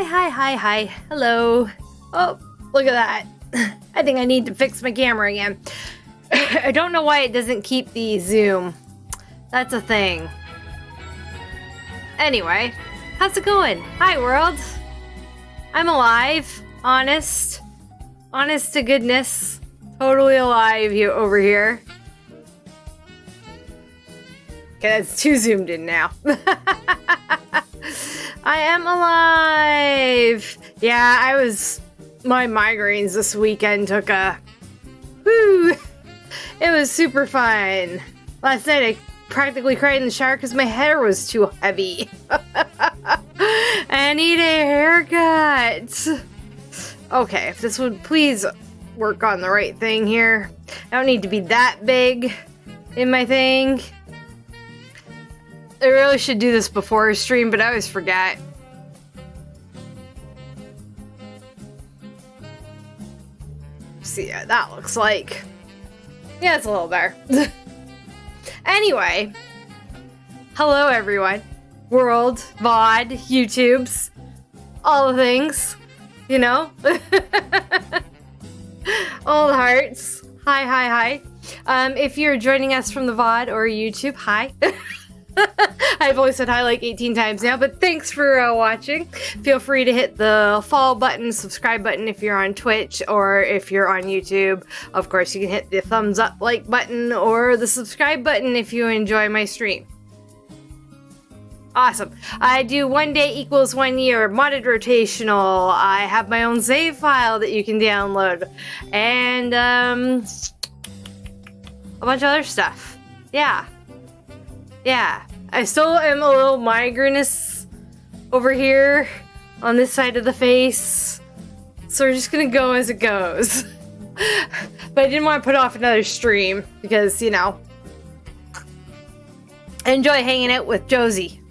Hi. Hello. Oh, look at that. I think I need to fix my camera again. I don't know why it doesn't keep the zoom. That's a thing. Anyway, how's it going? Hi, world. I'm alive. Honest. Honest to goodness. Totally alive over here. Okay, that's too zoomed in now. I am alive. Yeah, my migraines this weekend took a whoo. It was super fun. Last night I practically cried in the shower because my hair was too heavy. I need a haircut. Okay, if this would please work on the right thing here. I don't need to be that big in my thing. I really should do this before a stream, but I always forget. See what that looks like. Yeah, it's a little better. Anyway, hello everyone. World, VOD, YouTubes, all the things, you know? All the hearts. Hi. If you're joining us from the VOD or YouTube, hi. I've only said hi like 18 times now, but thanks for watching. Feel free to hit the follow button, subscribe button if you're on Twitch, or if you're on YouTube. Of course, you can hit the thumbs up like button or the subscribe button if you enjoy my stream. Awesome. I do 1 day equals 1 year, modded rotational. I have my own save file that you can download, and a bunch of other stuff. Yeah. I still am a little migrainous over here on this side of the face, so we're just gonna go as it goes. But I didn't want to put off another stream because, you know, I enjoy hanging out with Josie.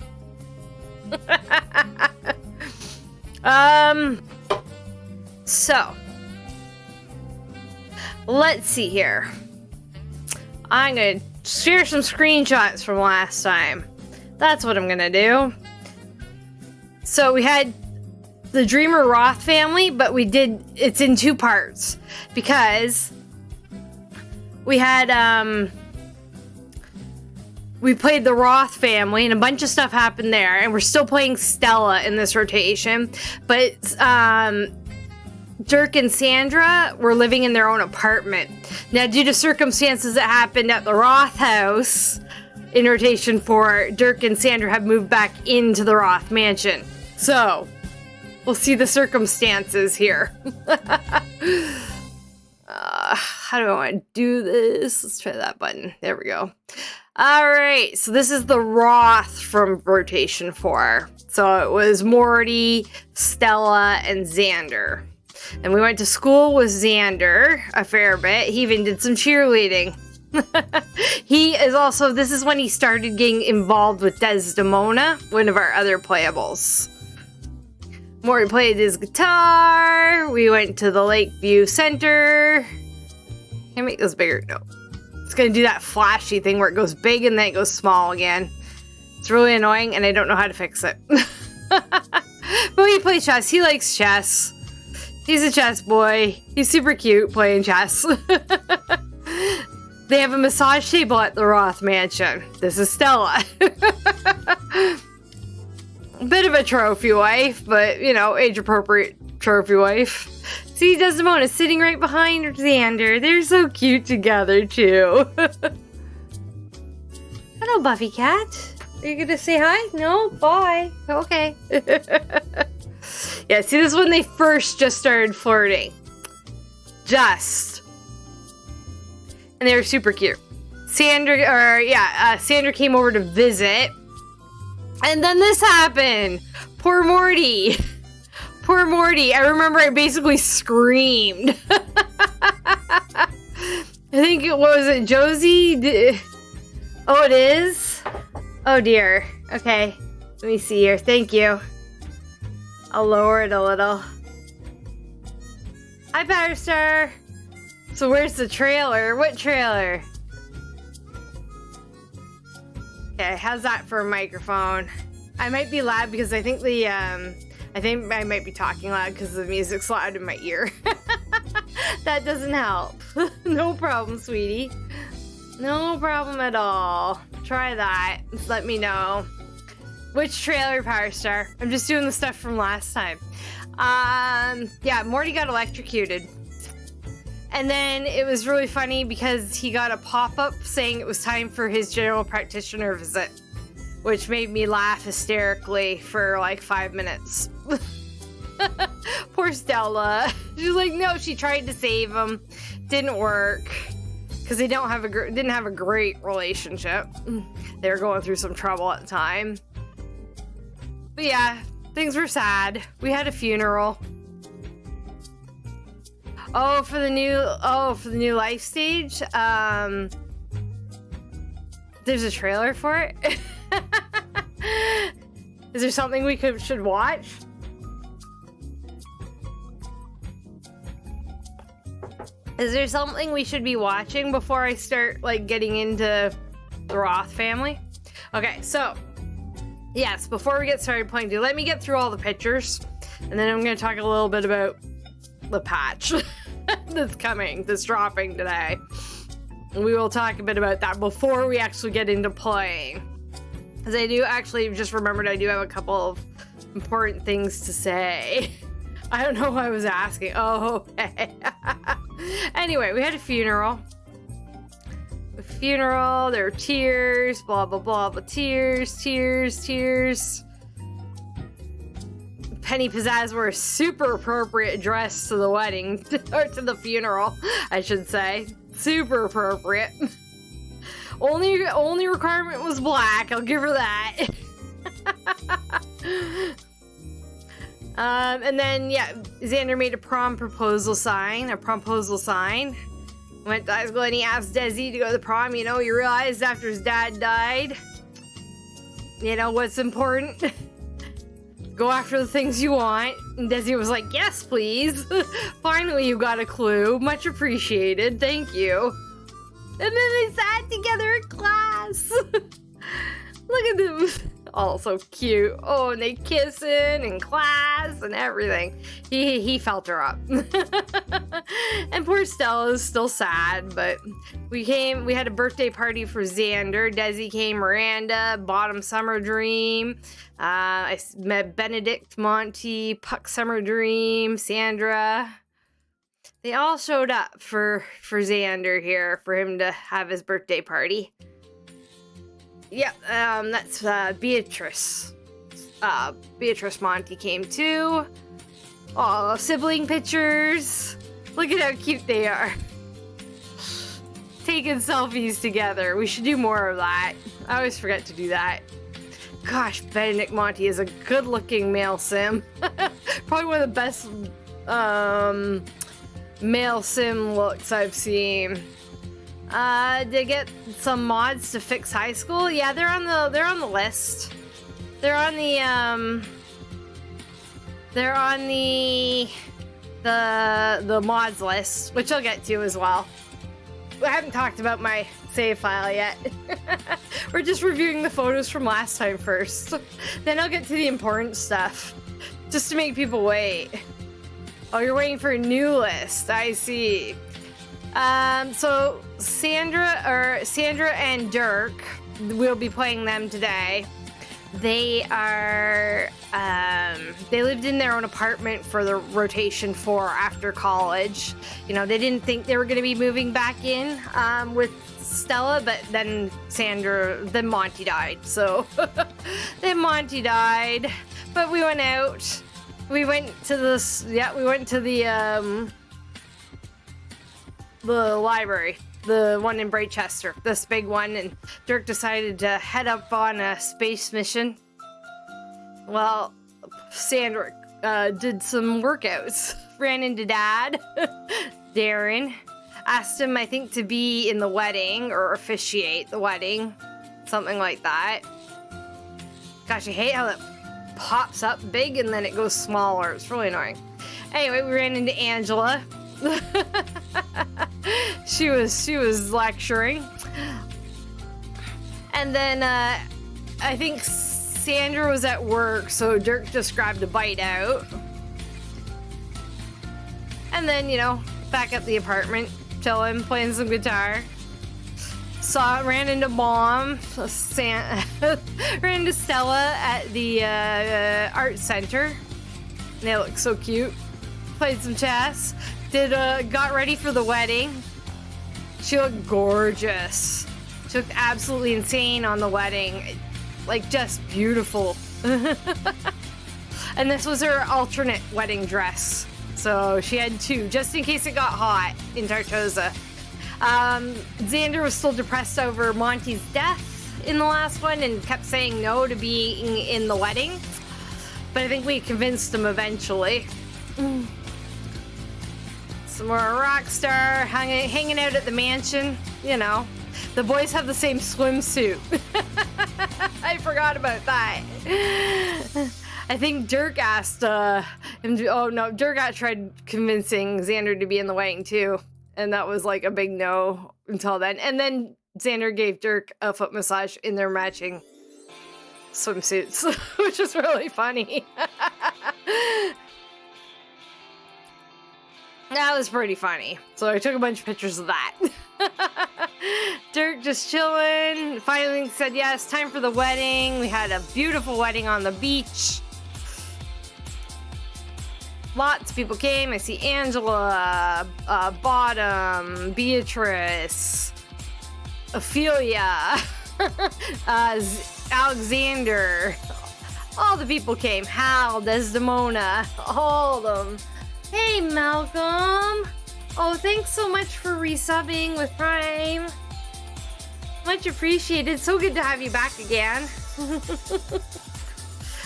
So let's see here. I'm gonna share some screenshots from last time. That's what I'm gonna do. So we had the Dreamer Roth family, but it's in 2 parts because we had we played the Roth family and a bunch of stuff happened there, and we're still playing Stella in this rotation, but Dirk and Sandra were living in their own apartment. Now, due to circumstances that happened at the Roth house in rotation 4, Dirk and Sandra have moved back into the Roth mansion. So, we'll see the circumstances here. How do I want to do this? Let's try that button. There we go. Alright, so this is the Roth from rotation 4. So it was Morty, Stella, and Xander. And we went to school with Xander a fair bit. He even did some cheerleading. This is when he started getting involved with Desdemona, one of our other playables. Morty played his guitar. We went to the Lakeview Center. Can I make this bigger? No. It's going to do that flashy thing where it goes big and then it goes small again. It's really annoying and I don't know how to fix it. But we play chess. He likes chess. He's a chess boy. He's super cute playing chess. They have a massage table at the Roth mansion. This is Stella. A bit of a trophy wife, but, you know, age-appropriate trophy wife. See, Desdemona's sitting right behind Xander. They're so cute together, too. Hello, Buffy Cat. Are you gonna say hi? No? Bye. Okay. Yeah, see, this is when they first just started flirting. And they were super cute. Sandra came over to visit. And then this happened. Poor Morty. Poor Morty. I remember I basically screamed. I think it was Josie? Oh, it is? Oh, dear. Okay. Let me see here. Thank you. I'll lower it a little. Hi, Batterstar. So where's the trailer? What trailer? Okay, how's that for a microphone? I might be loud because I think the I think I might be talking loud because the music's loud in my ear. That doesn't help. No problem, sweetie. No problem at all. Try that. Just let me know. Which trailer, Power Star? I'm just doing the stuff from last time. Yeah, Morty got electrocuted. And then it was really funny because he got a pop-up saying it was time for his general practitioner visit, which made me laugh hysterically for like 5 minutes. Poor Stella. She's like, no, she tried to save him. Didn't work. Because they didn't have a great relationship. They were going through some trouble at the time. But yeah, things were sad. We had a funeral. Oh, for the new life stage. There's a trailer for it. Is there something we should watch? Is there something we should be watching before I start like getting into the Roth family? Okay, so yes, before we get started playing, let me get through all the pictures, and then I'm going to talk a little bit about the patch that's dropping today. We will talk a bit about that before we actually get into playing. Because I do actually just remembered I do have a couple of important things to say. I don't know who I was asking. Oh, okay. Anyway, we had a funeral. There were tears, blah, blah, blah, but tears. Penny Pizzazz wore a super appropriate dress to the wedding, or to the funeral, I should say. Super appropriate. Only requirement was black, I'll give her that. And then, yeah, Xander made a promposal sign. Went to high school and he asked Desi to go to the prom. You know, he realized after his dad died, you know, what's important? Go after the things you want. And Desi was like, yes, please. Finally, you got a clue. Much appreciated. Thank you. And then they sat together in class. Look at them. All so cute. Oh, and they kissing in class and everything. He felt her up. And poor Stella is still sad, but we had a birthday party for Xander. Desi came, Miranda, Bottom Summer Dream. I met Benedict, Monty, Puck Summer Dream, Sandra. They all showed up for Xander here, for him to have his birthday party. Yep, that's Beatrice. Beatrice Monty came too. Oh, sibling pictures. Look at how cute they are. Taking selfies together. We should do more of that. I always forget to do that. Gosh, Benedict Monty is a good-looking male sim. Probably one of the best male sim looks I've seen. They get some mods to fix high school. Yeah, they're on the list. They're on the mods list, which I'll get to as well. I haven't talked about my save file yet. We're just reviewing the photos from last time first. Then I'll get to the important stuff, just to make people wait. Oh, you're waiting for a new list. I see. So Sandra and Dirk, we'll be playing them today. They are, they lived in their own apartment for the rotation 4 after college. You know, they didn't think they were going to be moving back in, with Stella, but then Monty died. So then Monty died, but we went out. We went to the library, the one in Brightchester, this big one, and Dirk decided to head up on a space mission. Well, Sandra did some workouts, ran into Dad, Darren, asked him, I think, to be in the wedding or officiate the wedding, something like that. Gosh, I hate how that pops up big and then it goes smaller. It's really annoying. Anyway, we ran into Angela. She was lecturing, and then I think Sandra was at work, so Dirk just grabbed a bite out. And then, you know, back at the apartment, chilling, playing some guitar. Ran into Mom, ran into Stella at the art center. They look so cute. Played some chess. Got ready for the wedding. She looked gorgeous. She looked absolutely insane on the wedding. Like, just beautiful. And this was her alternate wedding dress. So she had two, just in case it got hot in Tartosa. Xander was still depressed over Monty's death in the last one and kept saying no to being in the wedding. But I think we convinced him eventually. Some more Rockstar hanging out at the mansion. You know, the boys have the same swimsuit. I forgot about that. I think Dirk asked him to, oh no, Dirk tried convincing Xander to be in the wedding too. And that was like a big no until then. And then Xander gave Dirk a foot massage in their matching swimsuits, which is really funny. That was pretty funny. So I took a bunch of pictures of that. Dirk just chilling. Finally said yes, time for the wedding. We had a beautiful wedding on the beach. Lots of people came. I see Angela, Bottom, Beatrice, Ophelia, Alexander. All the people came. Hal, Desdemona, all of them. Hey, Malcolm. Oh, thanks so much for resubbing with Prime. Much appreciated. So good to have you back again.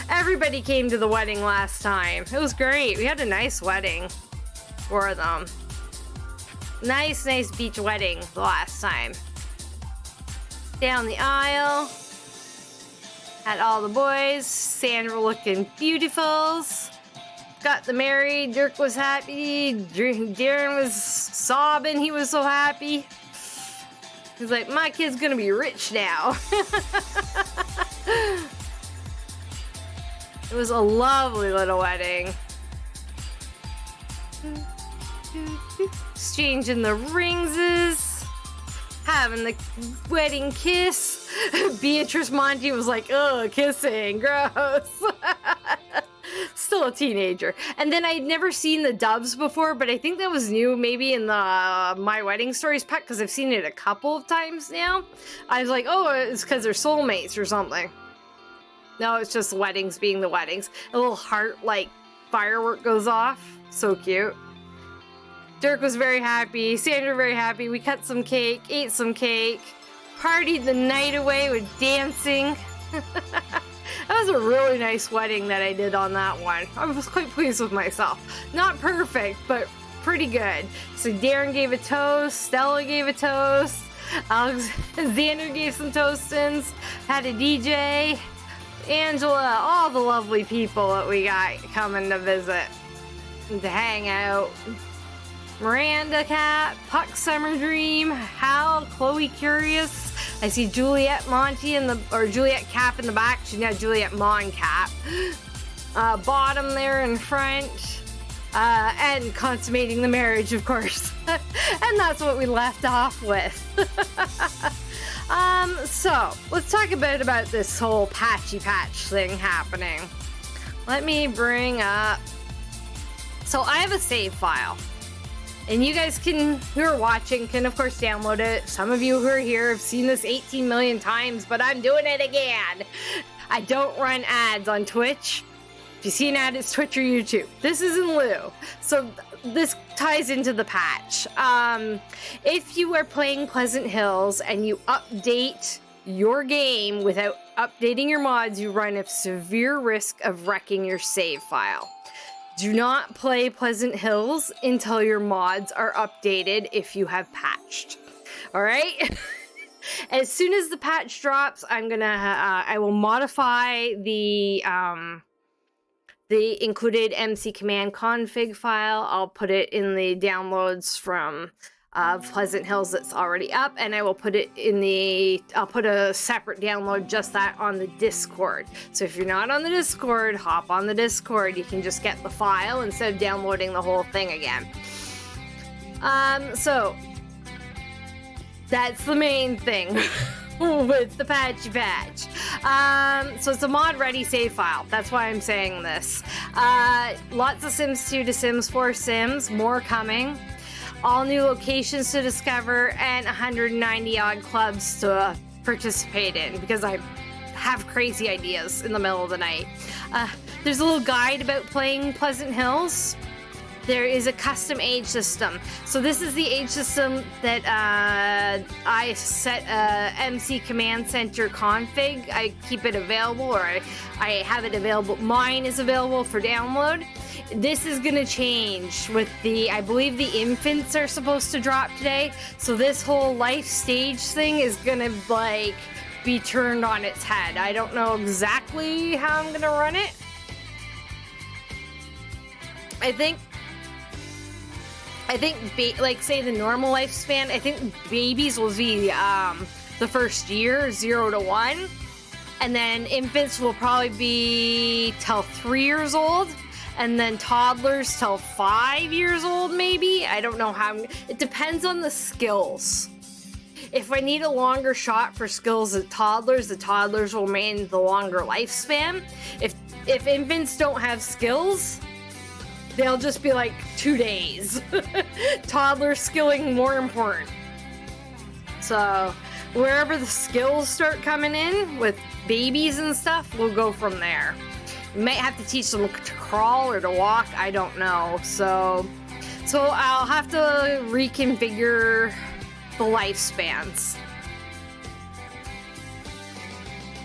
Everybody came to the wedding last time. It was great. We had a nice wedding for them. Nice beach wedding the last time. Down the aisle. Had all the boys. Sandra looking beautifuls. Got them married. Dirk was happy. Darren was sobbing. He was so happy. He's like, my kid's gonna be rich now. It was a lovely little wedding. Exchanging the ringses. Having the wedding kiss. Beatrice Monty was like, ugh, kissing, gross. Still a teenager. And then I'd never seen the dubs before, but I think that was new maybe in the My Wedding Stories pack, because I've seen it a couple of times now. I was like, oh, it's because they're soulmates or something. No, it's just weddings being the weddings. A little heart-like firework goes off. So cute. Dirk was very happy. Sandra very happy. We cut some cake, ate some cake, partied the night away with dancing. That was a really nice wedding that I did on that one. I was quite pleased with myself. Not perfect, but pretty good. So Darren gave a toast. Stella gave a toast. Xander gave some toastings. Had a DJ. Angela, all the lovely people that we got coming to visit and to hang out. Miranda Cat, Puck Summer Dream, Hal, Chloe Curious. I see Juliet Monty Juliet Cap in the back. She's now Juliet Mon Cap. Bottom there in front. And consummating the marriage, of course. And that's what we left off with. So let's talk a bit about this whole patchy patch thing happening. Let me bring up. So I have a save file, and you guys who are watching can of course download it. Some of you who are here have seen this 18 million times, but I'm doing it again. I don't run ads on Twitch. If you see an ad, it's Twitch or YouTube. This is in lieu. So this ties into the patch. If you are playing Pleasant Hills and you update your game without updating your mods, you run a severe risk of wrecking your save file. Do not play Pleasant Hills until your mods are updated if you have patched. All right? As soon as the patch drops, I will modify the included MC command config file. I'll put it in the downloads from of Pleasant Hills that's already up, and I will put it in I'll put a separate download, just that, on the Discord. So if you're not on the Discord, hop on the Discord. You can just get the file instead of downloading the whole thing again. So that's the main thing with the Patchy Patch. So it's a mod-ready save file. That's why I'm saying this. Lots of Sims 2 to Sims 4 Sims, more coming. All new locations to discover, and 190 odd clubs to participate in, because I have crazy ideas in the middle of the night. There's a little guide about playing Pleasant Hills. There is a custom age system. So this is the age system that I set a MC Command Center config. I keep it available, or I have it available. Mine is available for download. This is gonna change with I believe the infants are supposed to drop today. So this whole life stage thing is gonna like be turned on its head. I don't know exactly how I'm gonna run it. I think like, say, the normal lifespan, I think babies will be the first year, 0 to 1. And then infants will probably be till 3 years old. And then toddlers till 5 years old, maybe. I don't know how. It depends on the skills. If I need a longer shot for skills at toddlers, the toddlers will remain the longer lifespan. If infants don't have skills, they'll just be like 2 days. Toddler skilling more important. So wherever the skills start coming in with babies and stuff, we'll go from there. You might have to teach them to crawl or to walk. I don't know. So I'll have to reconfigure the lifespans.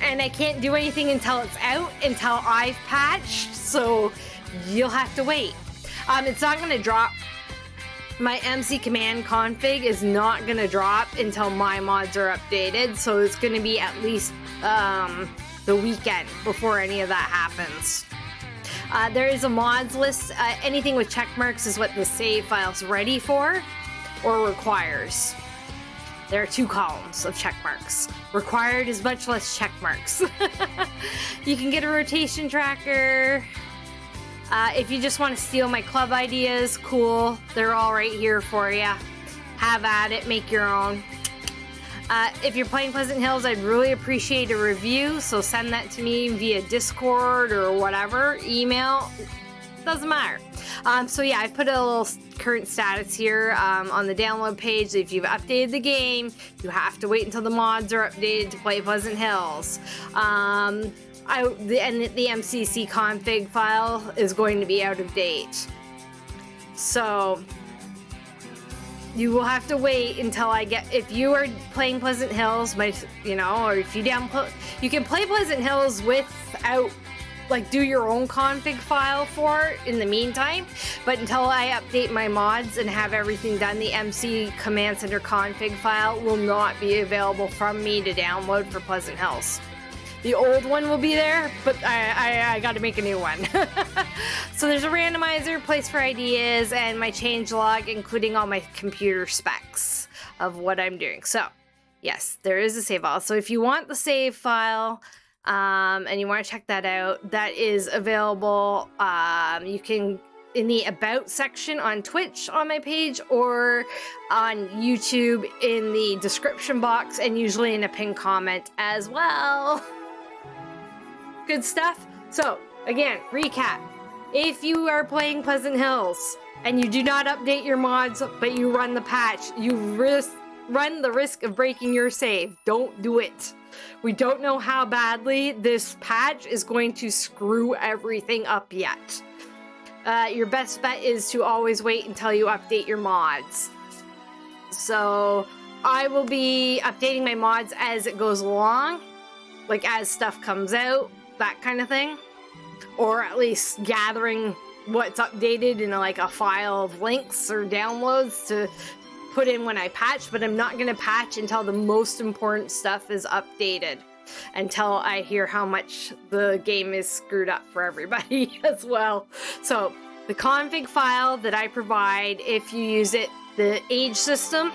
And I can't do anything until it's out, until I've patched. So you'll have to wait. It's not going to drop. My MC command config is not going to drop until my mods are updated. So it's going to be at least the weekend before any of that happens. There is a mods list. Anything with check marks is what the save file's ready for or requires. There are 2 columns of check marks. Required is much less check marks. You can get a rotation tracker. If you just want to steal my club ideas, cool. They're all right here for you. Have at it, make your own. If you're playing Pleasant Hills, I'd really appreciate a review, so send that to me via Discord or whatever, email, doesn't matter. So yeah, I put a little current status here on the download page. If you've updated the game, you have to wait until the mods are updated to play Pleasant Hills. The MCC config file is going to be out of date. So you will have to wait until I get, if you are playing Pleasant Hills, or if you can play Pleasant Hills without, like, do your own config file for it in the meantime. But until I update my mods and have everything done, the MC Command Center config file will not be available from me to download for Pleasant Hills. The old one will be there, but I got to make a new one. So there's a randomizer, place for ideas, and my changelog, including all my computer specs of what I'm doing. So yes, there is a save file. So if you want the save file and you want to check that out, that is available. You can in the About section on Twitch on my page, or on YouTube in the description box, and usually in a pinned comment as well. Good stuff. So again, recap. If you are playing Pleasant Hills and you do not update your mods, but you run the patch, you run the risk of breaking your save. Don't do it. We don't know how badly this patch is going to screw everything up yet. Your best bet is to always wait until you update your mods. So I will be updating my mods as it goes along, like as stuff comes out, that kind of thing. Or at least gathering what's updated in a file of links or downloads to put in when I patch, but I'm not going to patch until the most important stuff is updated, until I hear how much the game is screwed up for everybody as well. So the config file that I provide, if you use it the age system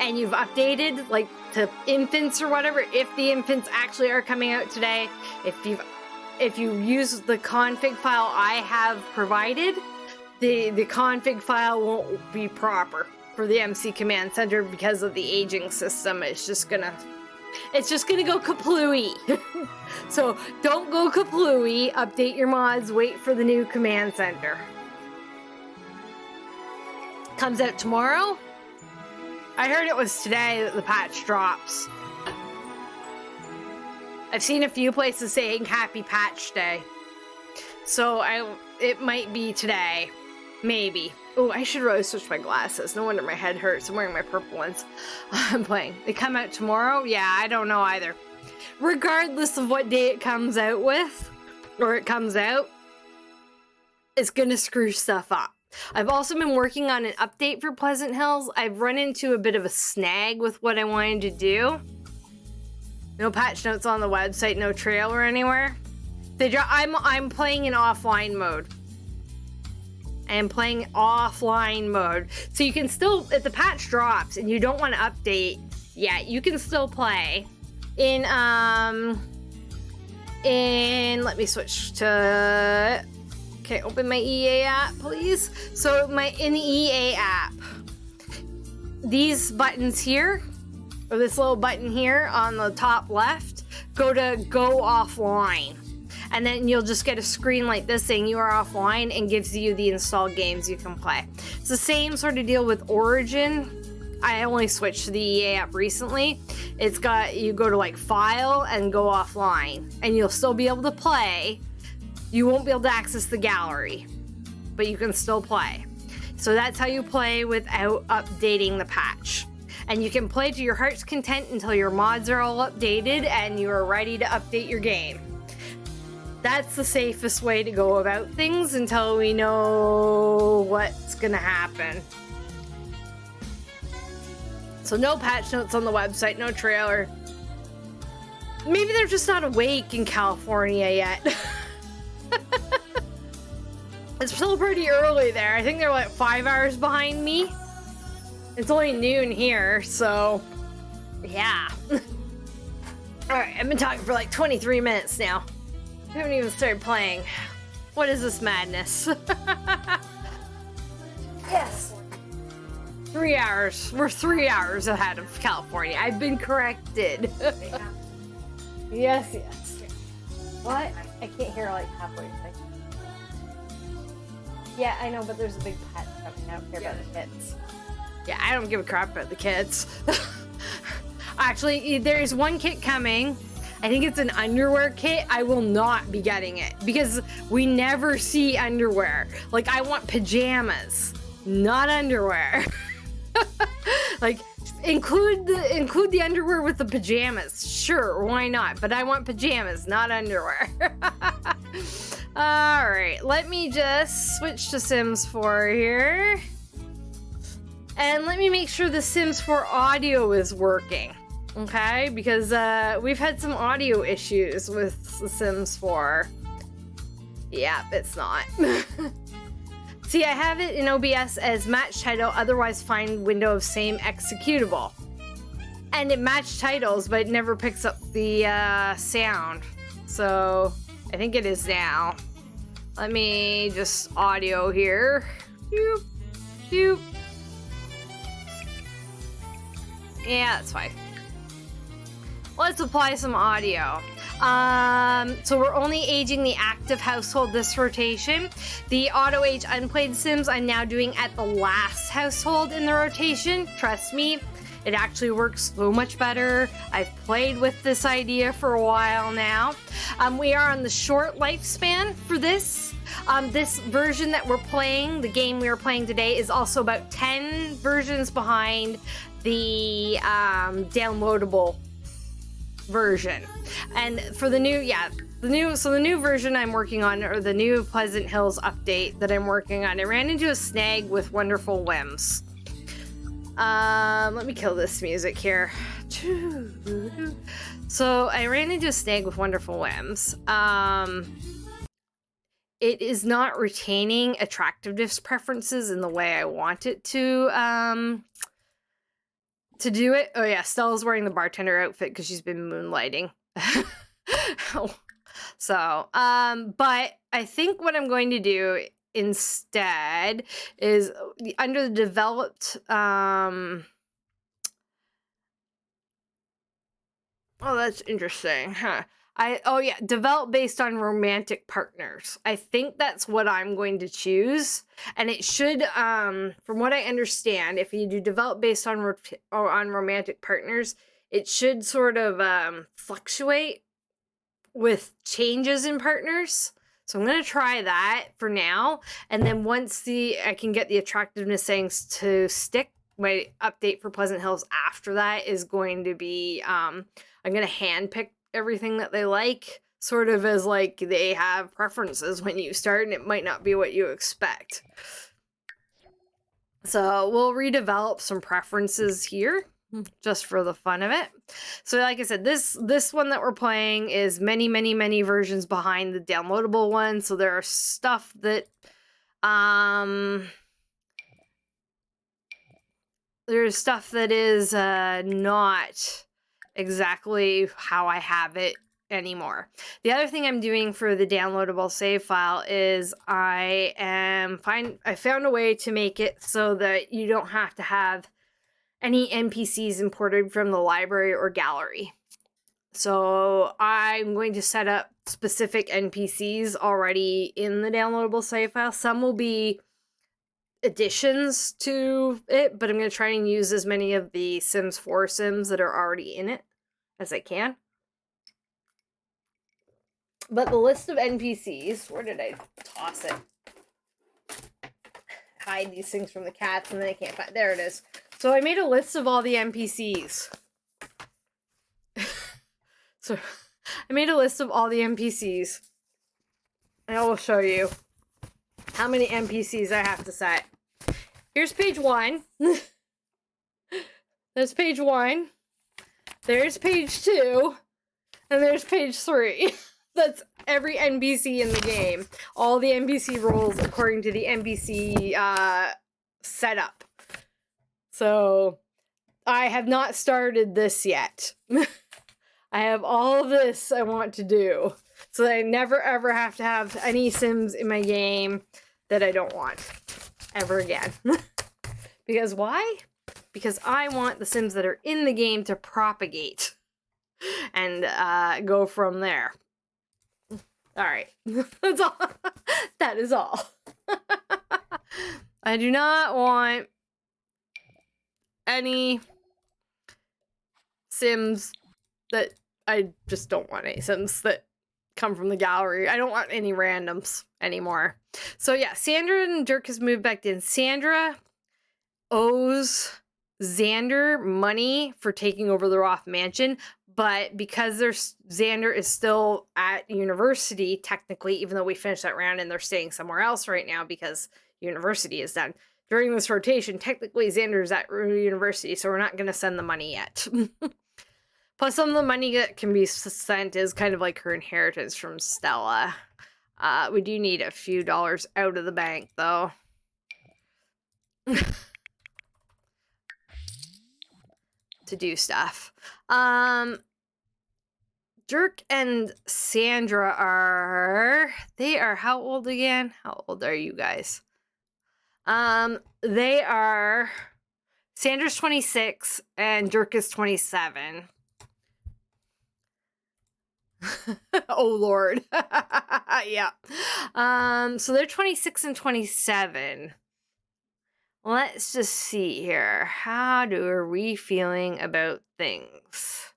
and you've updated like to infants or whatever, if the infants actually are coming out today, if you use the config file I have provided, the config file won't be proper for the MC Command Center because of the aging system. It's just gonna go kaplooey. So don't go kaplooey, update your mods, wait for the new command center. Comes out tomorrow? I heard it was today that the patch drops. I've seen a few places saying Happy Patch Day. So it might be today. Maybe. Oh, I should really switch my glasses. No wonder my head hurts. I'm wearing my purple ones. I'm playing. They come out tomorrow? Yeah, I don't know either. Regardless of what day it comes out with, or it comes out, it's gonna screw stuff up. I've also been working on an update for Pleasant Hills. I've run into a bit of a snag with what I wanted to do. No patch notes on the website, no trailer anywhere. I'm playing in offline mode. I am playing offline mode. So you can still, if the patch drops and you don't want to update yet, you can still play in let me switch to, okay, open my EA app, please. So in the EA app, these buttons here, or this little button here on the top left, go to go offline. And then you'll just get a screen like this saying you are offline and gives you the installed games you can play. It's the same sort of deal with Origin. I only switched to the EA app recently. It's got, you go to like file and go offline and you'll still be able to play. You won't be able to access the gallery, but you can still play. So that's how you play without updating the patch. And you can play to your heart's content until your mods are all updated and you are ready to update your game. That's the safest way to go about things until we know what's gonna happen. So no patch notes on the website, no trailer. Maybe they're just not awake in California yet. It's still pretty early there. I think they're like 5 hours behind me. It's only noon here, so yeah. Alright, I've been talking for like 23 minutes now. I haven't even started playing. What is this madness? Yes! 3 hours. We're 3 hours ahead of California. I've been corrected. Yes, yes. What? I can't hear like halfway. Yeah, I know, but there's a big pet coming. I don't care about the kids. Yeah, I don't give a crap about the kids. Actually, there's one kit coming. I think it's an underwear kit. I will not be getting it because we never see underwear. Like, I want pajamas, not underwear. Like, include the underwear with the pajamas. Sure, why not? But I want pajamas, not underwear. All right, let me just switch to Sims 4 here. And let me make sure the Sims 4 audio is working. Okay, because we've had some audio issues with The Sims 4. Yeah, it's not. See, I have it in OBS as match title, otherwise find window of same executable. And it matched titles, but it never picks up the sound. So, I think it is now. Let me just audio here. Doop, doop. Yeah, that's fine. Let's apply some audio. So we're only aging the active household this rotation. The auto age unplayed Sims I'm now doing at the last household in the rotation. Trust me, it actually works so much better. I've played with this idea for a while now. We are on the short lifespan for this. This version that we're playing, the game we are playing today, is also about 10 versions behind the downloadable version. And for the new, the new version I'm working on, or the new Pleasant Hills update that I'm working on, I ran into a snag with Wonderful Whims. Let me kill this music here. So I ran into a snag with Wonderful Whims. it is not retaining attractiveness preferences in the way I want it to do it. Oh yeah, Stella's wearing the bartender outfit because she's been moonlighting. So, but I think what I'm going to do instead is under the developed, oh, that's interesting, huh? Oh yeah, develop based on romantic partners. I think that's what I'm going to choose. And it should, from what I understand, if you do develop based on romantic partners, it should sort of fluctuate with changes in partners. So I'm going to try that for now. And then once I can get the attractiveness settings to stick, my update for Pleasant Hills after that is going to be, I'm going to handpick everything that they like, sort of as like they have preferences when you start, and it might not be what you expect. So we'll redevelop some preferences here just for the fun of it. So like I said, this one that we're playing is many versions behind the downloadable one. So there are stuff that there's stuff that is not exactly how I have it anymore. The other thing I'm doing for the downloadable save file is I found a way to make it so that you don't have to have any NPCs imported from the library or gallery. So I'm going to set up specific NPCs already in the downloadable save file. Some will be additions to it, but I'm going to try and use as many of the Sims 4 Sims that are already in it as I can. But the list of NPCs, where did I toss it? Hide these things from the cats and then I can't find, there it is. So I made a list of all the NPCs. So I made a list of all the NPCs. And I will show you how many NPCs I have to set. Here's page 1. There's page 1. There's page 2. And there's page 3. That's every NPC in the game. All the NPC roles according to the NPC setup. So I have not started this yet. I have all of this I want to do. So that I never ever have to have any Sims in my game that I don't want. Ever again. Because why? Because I want the Sims that are in the game to propagate. And go from there. Alright. That's all. That is all. I do not want any Sims that I just don't want any Sims that come from the gallery. I don't want any randoms anymore. So yeah, Sandra and Dirk has moved back in. Sandra owes Xander money for taking over the Roth mansion, but because Xander is still at university, technically, even though we finished that round and they're staying somewhere else right now because university is done. During this rotation, technically Xander's at university, so we're not going to send the money yet. Plus, some of the money that can be sent is kind of like her inheritance from Stella. We do need a few dollars out of the bank, though. To do stuff. Dirk and Sandra are how old again? How old are you guys? They are, Sandra's 26 and Dirk is 27. Oh Lord. Yeah. So they're 26 and 27. Let's just see here. How are we feeling about things?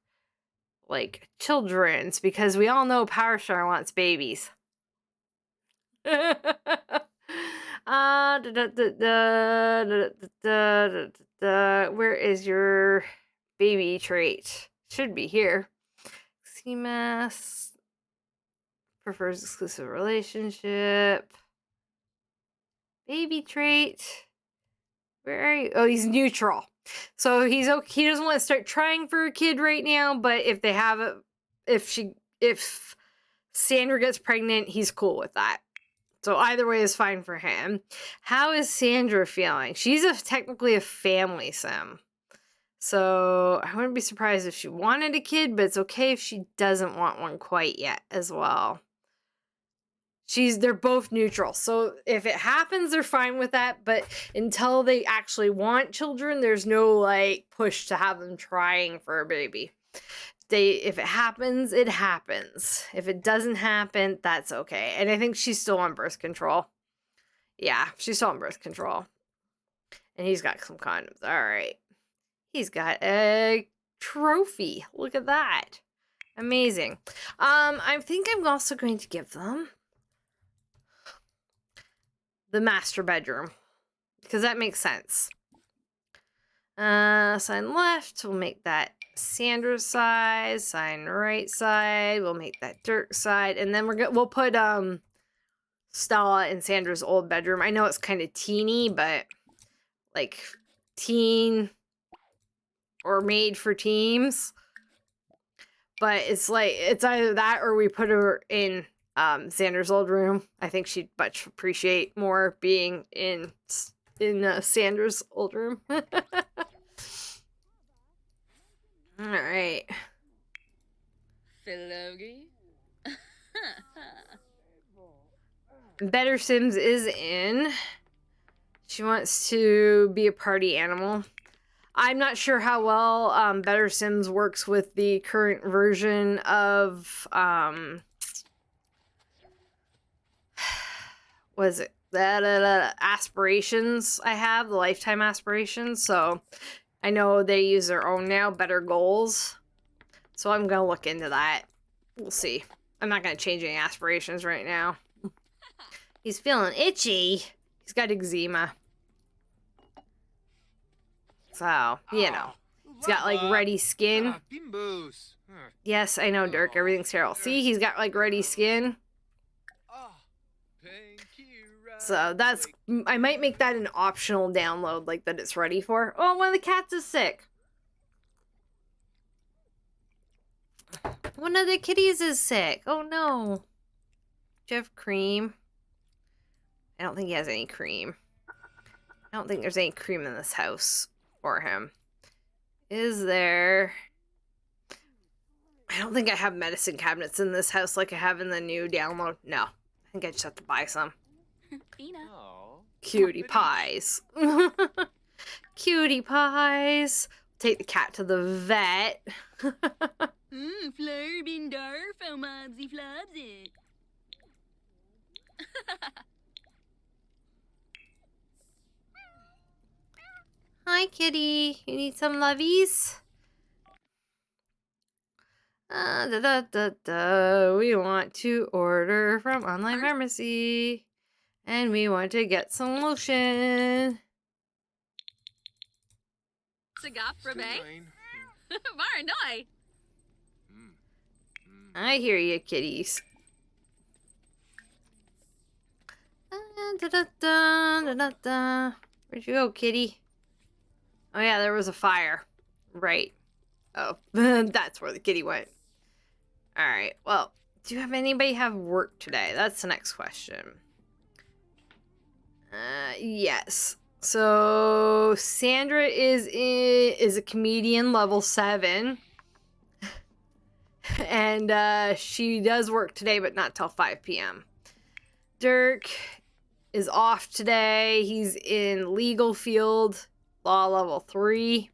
Like children's, because we all know Power Star wants babies. Where is your baby trait? Should be here. CMS prefers exclusive relationship. Baby trait. Where are you? Oh, he's neutral. So he doesn't want to start trying for a kid right now, but if they have if Sandra gets pregnant, he's cool with that. So either way is fine for him. How is Sandra feeling? She's technically a family sim. So I wouldn't be surprised if she wanted a kid, but it's okay if she doesn't want one quite yet as well. They're both neutral. So if it happens, they're fine with that. But until they actually want children, there's no like push to have them trying for a baby. If it happens, it happens. If it doesn't happen, that's okay. And I think she's still on birth control. Yeah, she's still on birth control. And he's got some condoms. All right. He's got a trophy. Look at that. Amazing. I think I'm also going to give them the master bedroom, because that makes sense. Sign left, we'll make that Sandra's side. Sign right side, we'll make that Dirk side, and then we'll put Stella in Sandra's old bedroom. I know it's kind of teeny, but like teen or made for teens. But it's like it's either that or we put her in Sandra's old room. I think she'd much appreciate more being in Sandra's old room. All right. Philogy. Better Sims is in. She wants to be a party animal. I'm not sure how well Better Sims works with the current version of what is it? The aspirations I have, the lifetime aspirations. So I know they use their own now, Better Goals. So I'm gonna look into that. We'll see. I'm not gonna change any aspirations right now. He's feeling itchy. He's got eczema. So, you know. He's got like ready skin. Yes, I know, Dirk. Everything's terrible. See, he's got like ready skin. So that's, I might make that an optional download, like that it's ready for. Oh, one of the cats is sick. One of the kitties is sick. Oh no. Do you have cream? I don't think he has any cream. I don't think there's any cream in this house for him. Is there? I don't think I have medicine cabinets in this house like I have in the new download. No. I think I just have to buy some. Cutie pies. Cutie pies. Take the cat to the vet. Hi, kitty. You need some lovies? We want to order from online pharmacy. And we want to get some lotion. I hear you, kitties. Where'd you go, kitty? Oh yeah, there was a fire. Right. Oh, that's where the kitty went. Alright, well, do you have anybody have work today? That's the next question. Yes. So Sandra is a comedian level 7. And she does work today, but not till 5 p.m. Dirk is off today. He's in legal field, law level 3,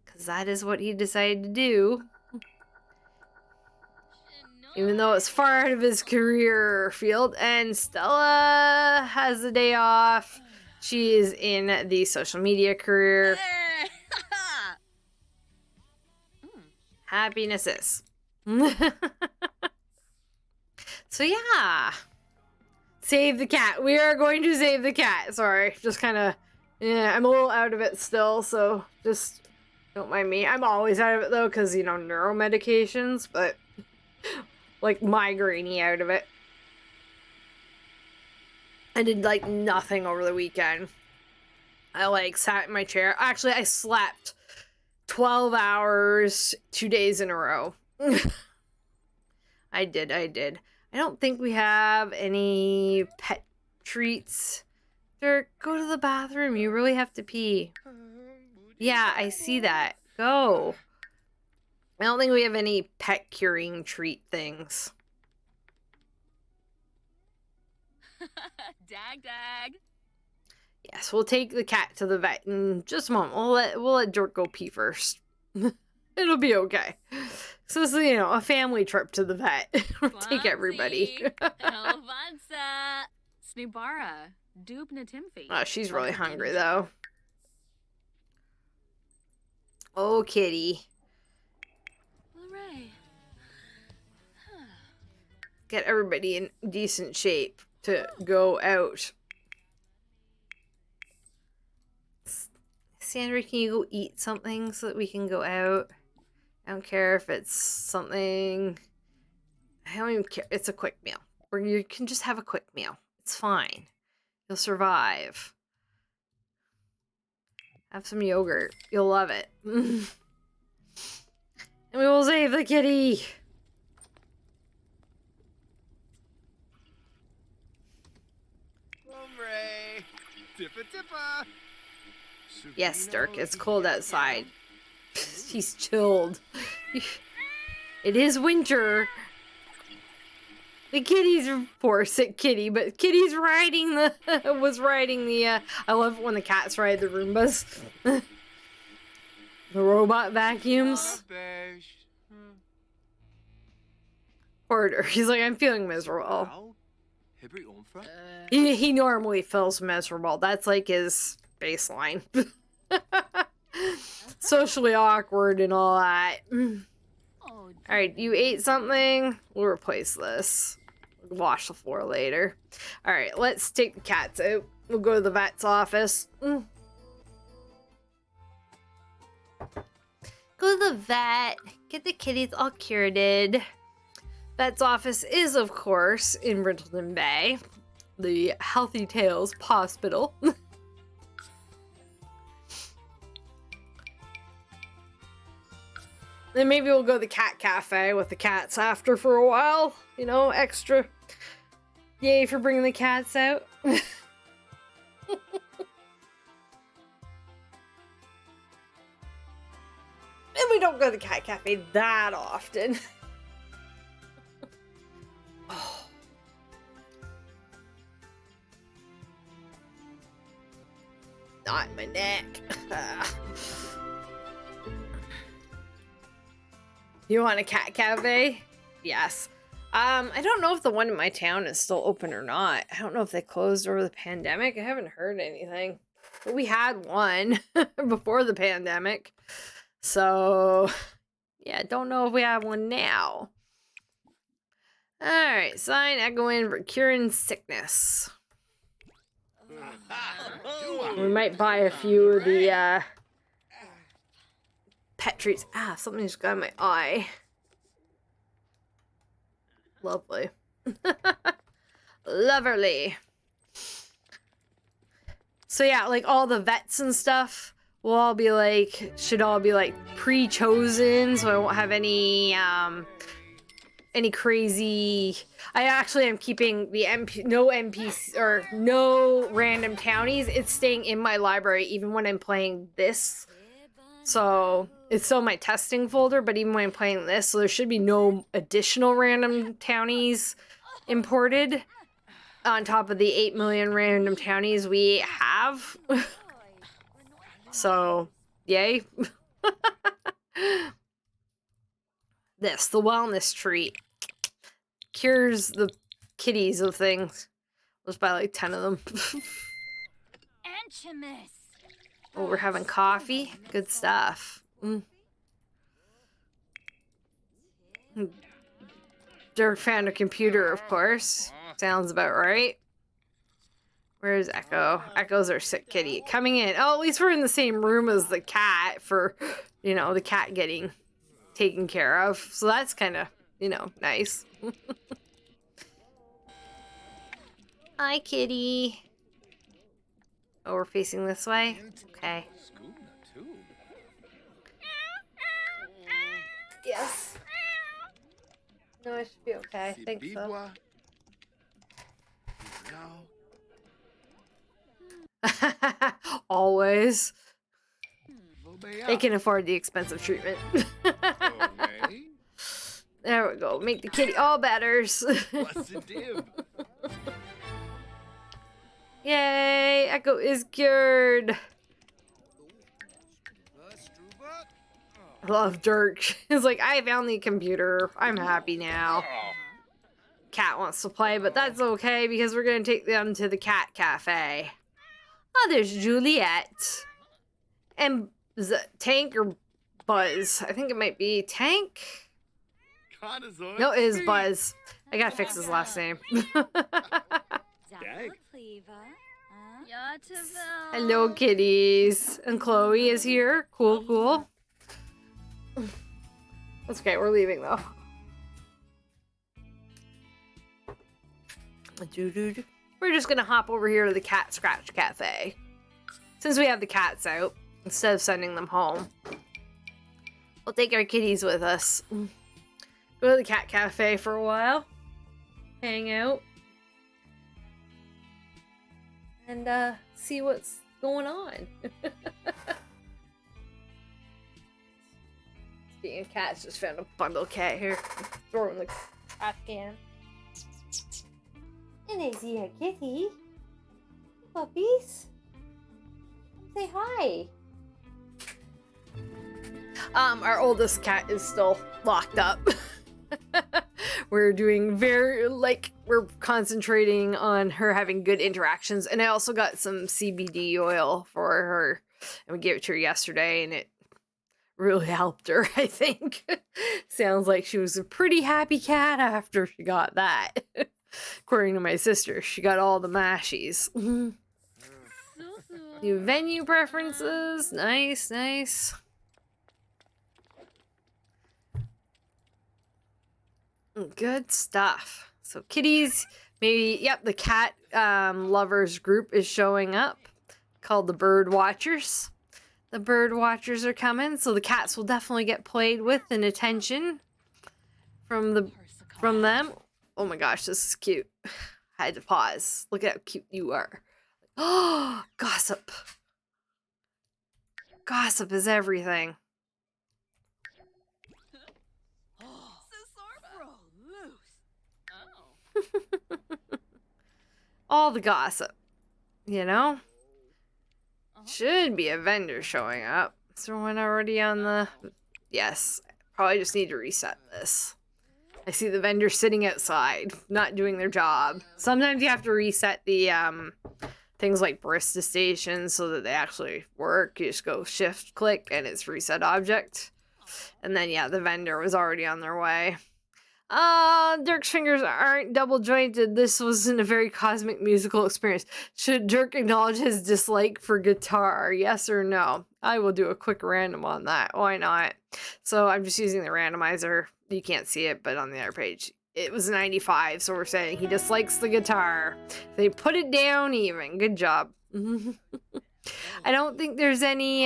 because that is what he decided to do. Even though it's far out of his career field. And Stella has the day off. She is in the social media career. Happiness is. So yeah. Save the cat. We are going to save the cat. Sorry. Just kind of, yeah, I'm a little out of it still. So just don't mind me. I'm always out of it though, because, you know, neuromedications. But like migraine-y out of it. I did like nothing over the weekend. I like sat in my chair. Actually, I slept 12 hours 2 days in a row. I did. I don't think we have any pet treats. Dirk, go to the bathroom. You really have to pee. Yeah, I see that. Go. I don't think we have any pet curing treat things. Dag. Yes, we'll take the cat to the vet in just a moment. We'll let Dirk go pee first. It'll be okay. So this is, you know, a family trip to the vet. We'll take everybody. Elvansa. Snubara. Dubna Timfi. Oh, she's really hungry though. Oh, kitty. Get everybody in decent shape to go out. Sandra, can you go eat something so that we can go out? I don't care if it's something... I don't even care. It's a quick meal. Or you can just have a quick meal. It's fine. You'll survive. Have some yogurt. You'll love it. And we will save the kitty. Yes, Dirk, it's cold outside. He's chilled. It is winter. The kitty's poor sick kitty, but kitty's riding the I love it when the cats ride the Roombas. The robot vacuums. Poor Dirk. He's like, I'm feeling miserable. He normally feels miserable. That's like his baseline. Socially awkward and all that. Alright, you ate something? We'll replace this. We'll wash the floor later. Alright, let's take the cats out. We'll go to the vet's office. Go to the vet. Get the kitties all curated. Vet's office is, of course, in Riddleton Bay. The Happy Tails Pawspital. Then maybe we'll go to the cat cafe with the cats after for a while. You know, extra. Yay for bringing the cats out. And we don't go to the cat cafe that often. Oh. Not my neck. You want a cat cafe? Yes. I don't know if the one in my town is still open or not. I don't know if they closed over the pandemic. I haven't heard anything. But we had one before the pandemic. So, yeah, don't know if we have one now. Alright, sign echoing for curing sickness. We might buy a few of the pet treats. Ah, something just got in my eye. Lovely. Loverly. So yeah, like all the vets and stuff will all be like, should all be like pre-chosen, so I won't have any crazy... I actually am keeping the no NPC or no random townies. It's staying in my library even when I'm playing this. So it's still my testing folder, but even when I'm playing this, so there should be no additional random townies imported on top of the 8 million random townies we have. So, yay. This, the wellness treat. Cures the kitties of things. Let's buy like 10 of them. Oh, we're having coffee? Good stuff. Dirk found a computer, of course. Sounds about right. Where's Echo? Echo's our sick kitty. Coming in. Oh, at least we're in the same room as the cat for, you know, the cat getting taken care of. So that's kind of, you know, nice. Hi, kitty. Oh, we're facing this way? Okay. Yes. No, I should be okay. I think so. Always. They can afford the expensive treatment. There we go. Make the kitty all batters. Yay! Echo is cured. I love Dirk. He's like, I found the computer. I'm happy now. Cat wants to play, but that's okay because we're gonna take them to the cat cafe. Oh, there's Juliet. And is it Tank or Buzz? I think it might be Tank. No, it is Buzz. I gotta fix his last name. Hello, kitties. And Chloe is here. Cool, cool. That's okay, we're leaving though. We're just gonna hop over here to the Catscratch Cafe. Since we have the cats out, instead of sending them home, we'll take our kitties with us. Go to the cat cafe for a while. Hang out. And see what's going on. Speaking of cats, just found a bundle of cat hair. Throw it in the trash can. And I see a kitty. Puppies. Say hi. Our oldest cat is still locked up. We're doing we're concentrating on her having good interactions. And I also got some CBD oil for her. And we gave it to her yesterday and it really helped her, I think. Sounds like she was a pretty happy cat after she got that. According to my sister, she got all the mashies. New venue preferences. Nice, nice. Good stuff. So kitties, maybe, yep, the cat lovers group is showing up called the Bird Watchers. The Bird Watchers are coming, so the cats will definitely get played with and attention from them. Oh my gosh, this is cute. I had to pause. Look at how cute you are. Oh, gossip. Gossip is everything. All the gossip, you know? Should be a vendor showing up. Is there one already on the... Yes. Probably just need to reset this. I see the vendor sitting outside, not doing their job. Sometimes you have to reset the things like barista stations so that they actually work. You just go shift click and it's reset object. And then yeah, the vendor was already on their way. Dirk's fingers aren't double jointed. This wasn't a very cosmic musical experience. Should Dirk acknowledge his dislike for guitar? Yes or no? I will do a quick random on that. Why not? So I'm just using the randomizer. You can't see it, but on the other page, it was 95. So we're saying he dislikes the guitar. They put it down even. Good job. I don't think there's any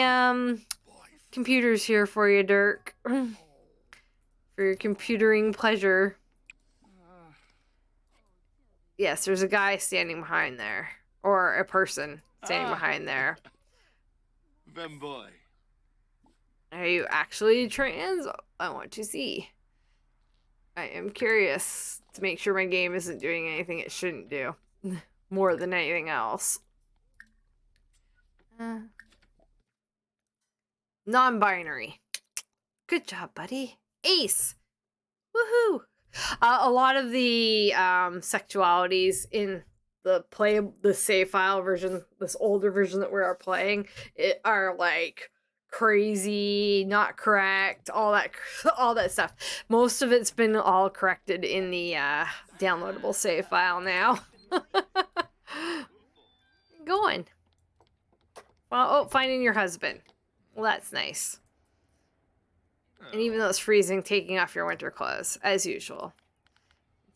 computers here for you, Dirk. For your computering pleasure. Yes, there's a guy standing behind there. Or a person standing behind there. Boy. Are you actually trans? I want to see. I am curious to make sure my game isn't doing anything it shouldn't do. More than anything else. Non-binary. Good job, buddy. Ace! Woohoo! A lot of the sexualities in the save file version, this older version that we are playing, are like crazy, not correct, all that stuff. Most of it's been all corrected in the downloadable save file now. Going. Well, oh, finding your husband. Well, that's nice. And even though it's freezing, taking off your winter clothes, as usual.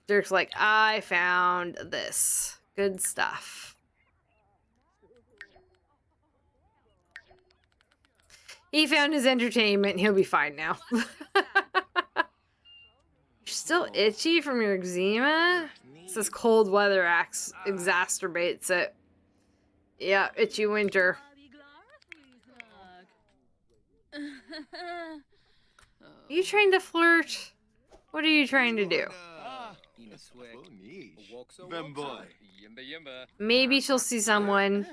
Dirk's like, I found this. Good stuff. He found his entertainment. He'll be fine now. You're Still itchy from your eczema? It says cold weather exacerbates it. Yeah, itchy winter. Are you trying to flirt? What are you trying to do? Femboy. Maybe she'll see someone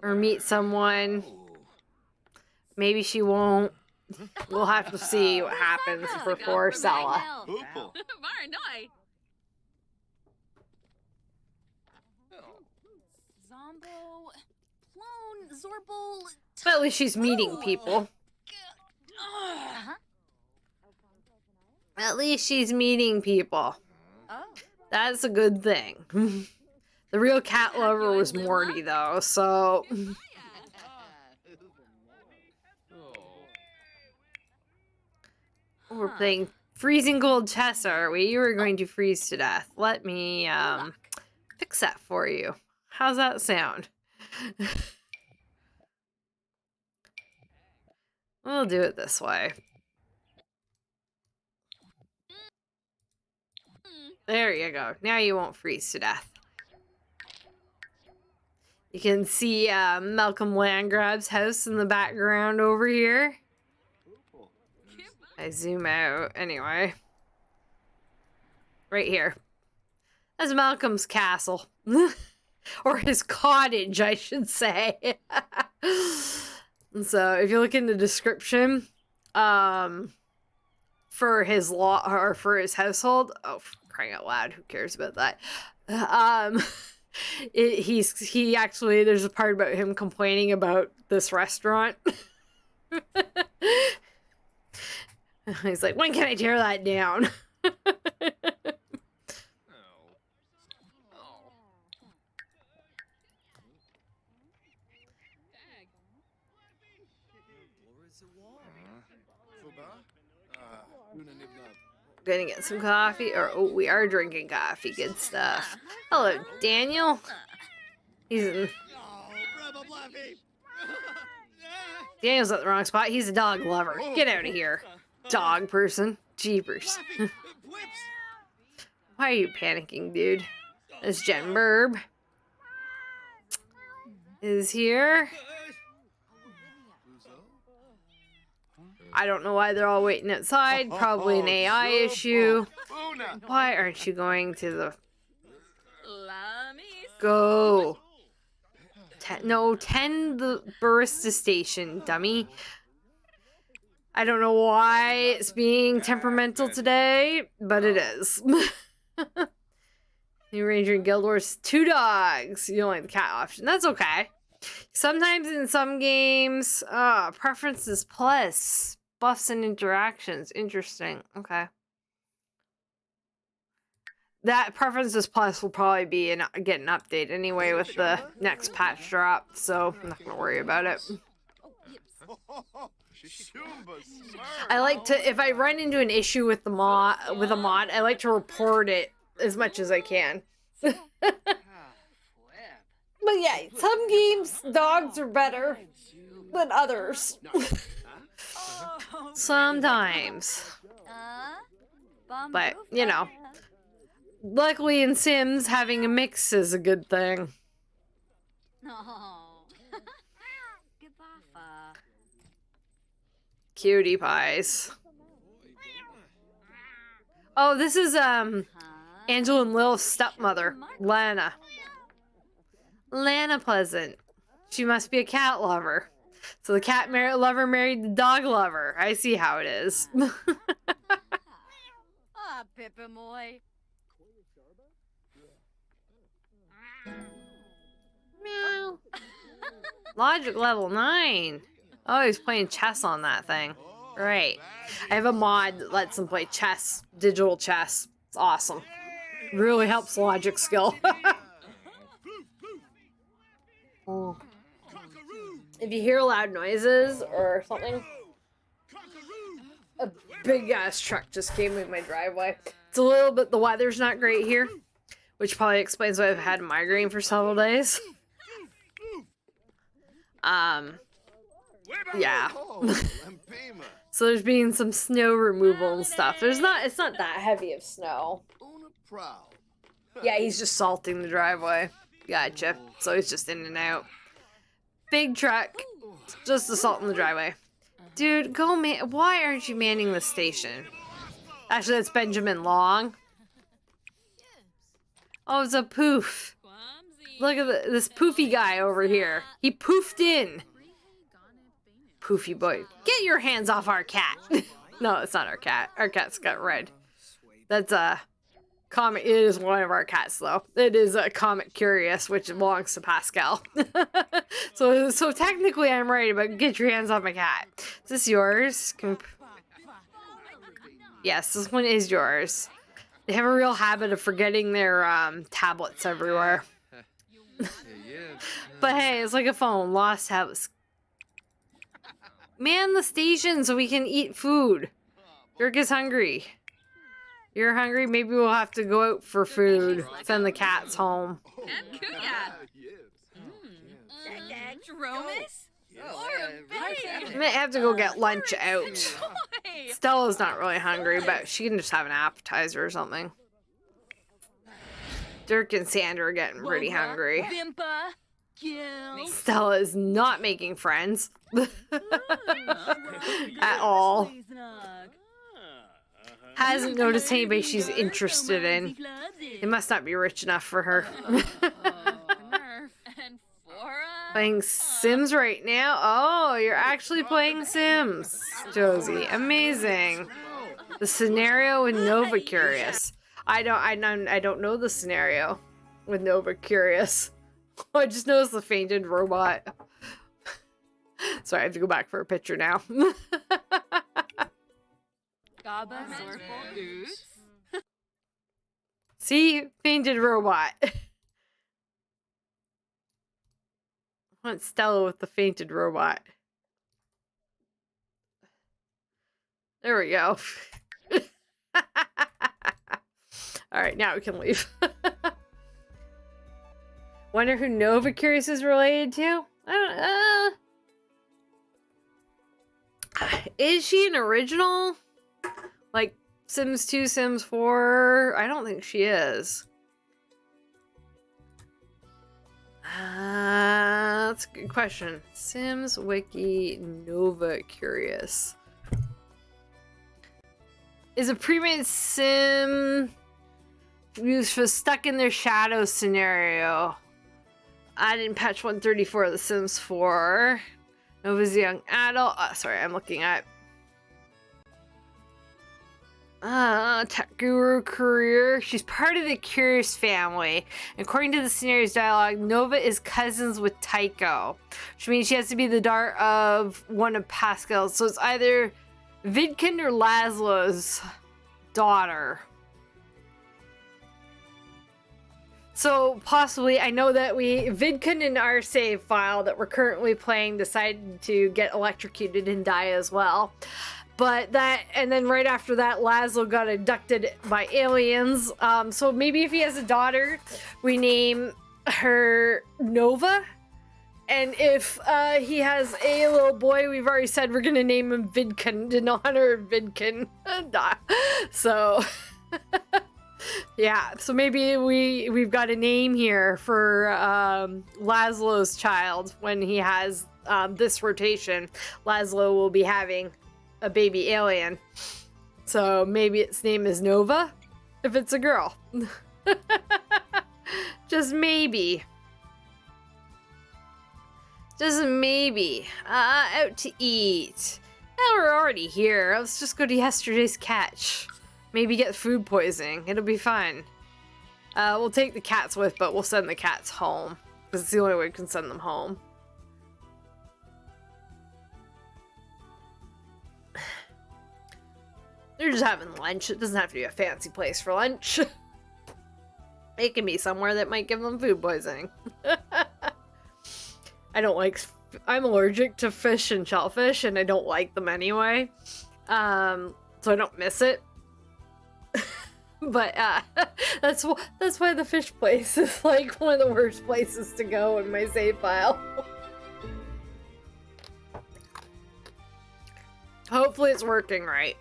or meet someone. Maybe she won't. We'll have to see what happens before Sella. Hoople. Zombo, Clone, Zorble. But at least she's meeting people. At least she's meeting people. That's a good thing. The real cat lover was Morty, though, so... We're playing freezing cold chess, are we? You were going to freeze to death. Let me, fix that for you. How's that sound? We'll do it this way. There you go. Now you won't freeze to death. You can see Malcolm Landgrab's house in the background over here. I zoom out anyway. Right here. That's Malcolm's castle. Or his cottage, I should say. So if you look in the description, for his for his household, oh, crying out loud, who cares about that? He actually, there's a part about him complaining about this restaurant. He's like, when can I tear that down? Gonna get some coffee, or oh, we are drinking coffee. Good stuff. Hello, Daniel. Daniel's at the wrong spot. He's a dog lover. Get out of here, dog person. Jeepers. Why are you panicking, dude? This Jen Burb is here. I don't know why they're all waiting outside. Probably an AI issue. Why aren't you going to the... Go. No, tend the barista station, dummy. I don't know why it's being temperamental today, but it is. New Ranger in Guild Wars, 2 dogs. You don't like the cat option. That's okay. Sometimes in some games, preferences plus buffs and interactions. Interesting. Okay. That preferences plus will probably be get an update anyway with the next patch drop, so I'm not gonna worry about it. I like to, if I run into an issue with the mod, I like to report it as much as I can. But yeah, some games dogs are better than others. Sometimes. But, you know, luckily in Sims, having a mix is a good thing. Cutie pies. Oh, this is Angela and Lil's stepmother, Lana. Lana Pleasant. She must be a cat lover. So the cat lover married the dog lover. I see how it is. Meow. Logic level 9. Oh, he's playing chess on that thing. Right. I have a mod that lets him play chess, digital chess. It's awesome. Really helps logic skill. Oh. If you hear loud noises or something, a big ass truck just came in my driveway. It's a little bit, the weather's not great here, which probably explains why I've had a migraine for several days. Yeah. So there's been some snow removal and stuff. It's not that heavy of snow. Una proud. Yeah, he's just salting the driveway. Gotcha. So he's just in and out. Big truck. Just assaulting the driveway. Dude, go man. Why aren't you manning the station? Actually, that's Benjamin Long. Oh, it's a poof. Look at this poofy guy over here. He poofed in. Poofy boy. Get your hands off our cat. No, it's not our cat. Our cat's got red. That's a comic. It is one of our cats, though. It is a Comic Curious, which belongs to Pascal. So technically I'm right, but get your hands off my cat. Is this yours? Yes, this one is yours. They have a real habit of forgetting their tablets everywhere. But hey, it's like a phone. Lost tablets. Man the station so we can eat food. Dirk is hungry. You're hungry? Maybe we'll have to go out for food. Send the cats home. May have to go get lunch out. Stella's not really hungry, but she can just have an appetizer or something. Dirk and Sandra are getting pretty hungry. Stella is not making friends. At all. Hasn't noticed anybody she's interested in. They must not be rich enough for her. Playing Sims right now? Oh, you're actually playing Sims, Josie. Amazing. The scenario with Nova Curious. I don't know the scenario with Nova Curious. I just noticed the fainted robot. Sorry, I have to go back for a picture now. See? Fainted robot. I want Stella with the fainted robot. There we go. Alright, now we can leave. Wonder who Nova Curious is related to? I don't Is she an original? Like Sims 2, Sims 4? I don't think she is. That's a good question. Sims Wiki Nova Curious. Is a pre-made sim used for stuck in their shadow scenario? I didn't patch 134 of The Sims 4. Nova's a young adult. Sorry, I'm looking at tech guru career. She's part of the Curious family. According to the scenario's dialogue, Nova is cousins with Tycho, which means she has to be the daughter of one of Pascal's. So it's either Vidkun or Laszlo's daughter. So possibly, I know that Vidkun in our save file that we're currently playing decided to get electrocuted and die as well. But and then right after that, Laszlo got abducted by aliens. So maybe if he has a daughter, we name her Nova. And if he has a little boy, we've already said we're gonna name him Vidkun in honor of Vidkun. So yeah, so maybe we've got a name here for Laszlo's child when he has this rotation. Laszlo will be having a baby alien. So maybe its name is Nova if it's a girl. Just maybe. Just maybe. Out to eat. Well, we're already here. Let's just go to yesterday's catch. Maybe get food poisoning. It'll be fun. We'll take the cats with, but we'll send the cats home. Because it's the only way we can send them home. They're just having lunch. It doesn't have to be a fancy place for lunch. It can be somewhere that might give them food poisoning. I'm allergic to fish and shellfish, and I don't like them anyway. So I don't miss it. But that's why the fish place is like one of the worst places to go in my save file. Hopefully it's working right.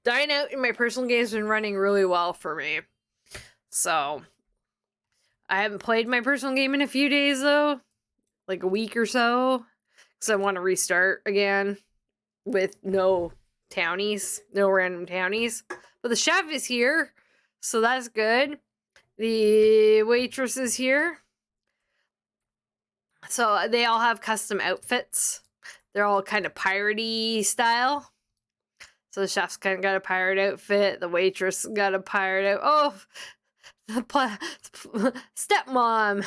Dine out in my personal game has been running really well for me. So, I haven't played my personal game in a few days though. Like a week or so. Because I want to restart again. With no townies. No random townies. But the chef is here. So that's good. The waitress is here. So they all have custom outfits. They're all kind of piratey style. So the chef's kind of got a pirate outfit. The waitress got a pirate outfit. Oh, the stepmom.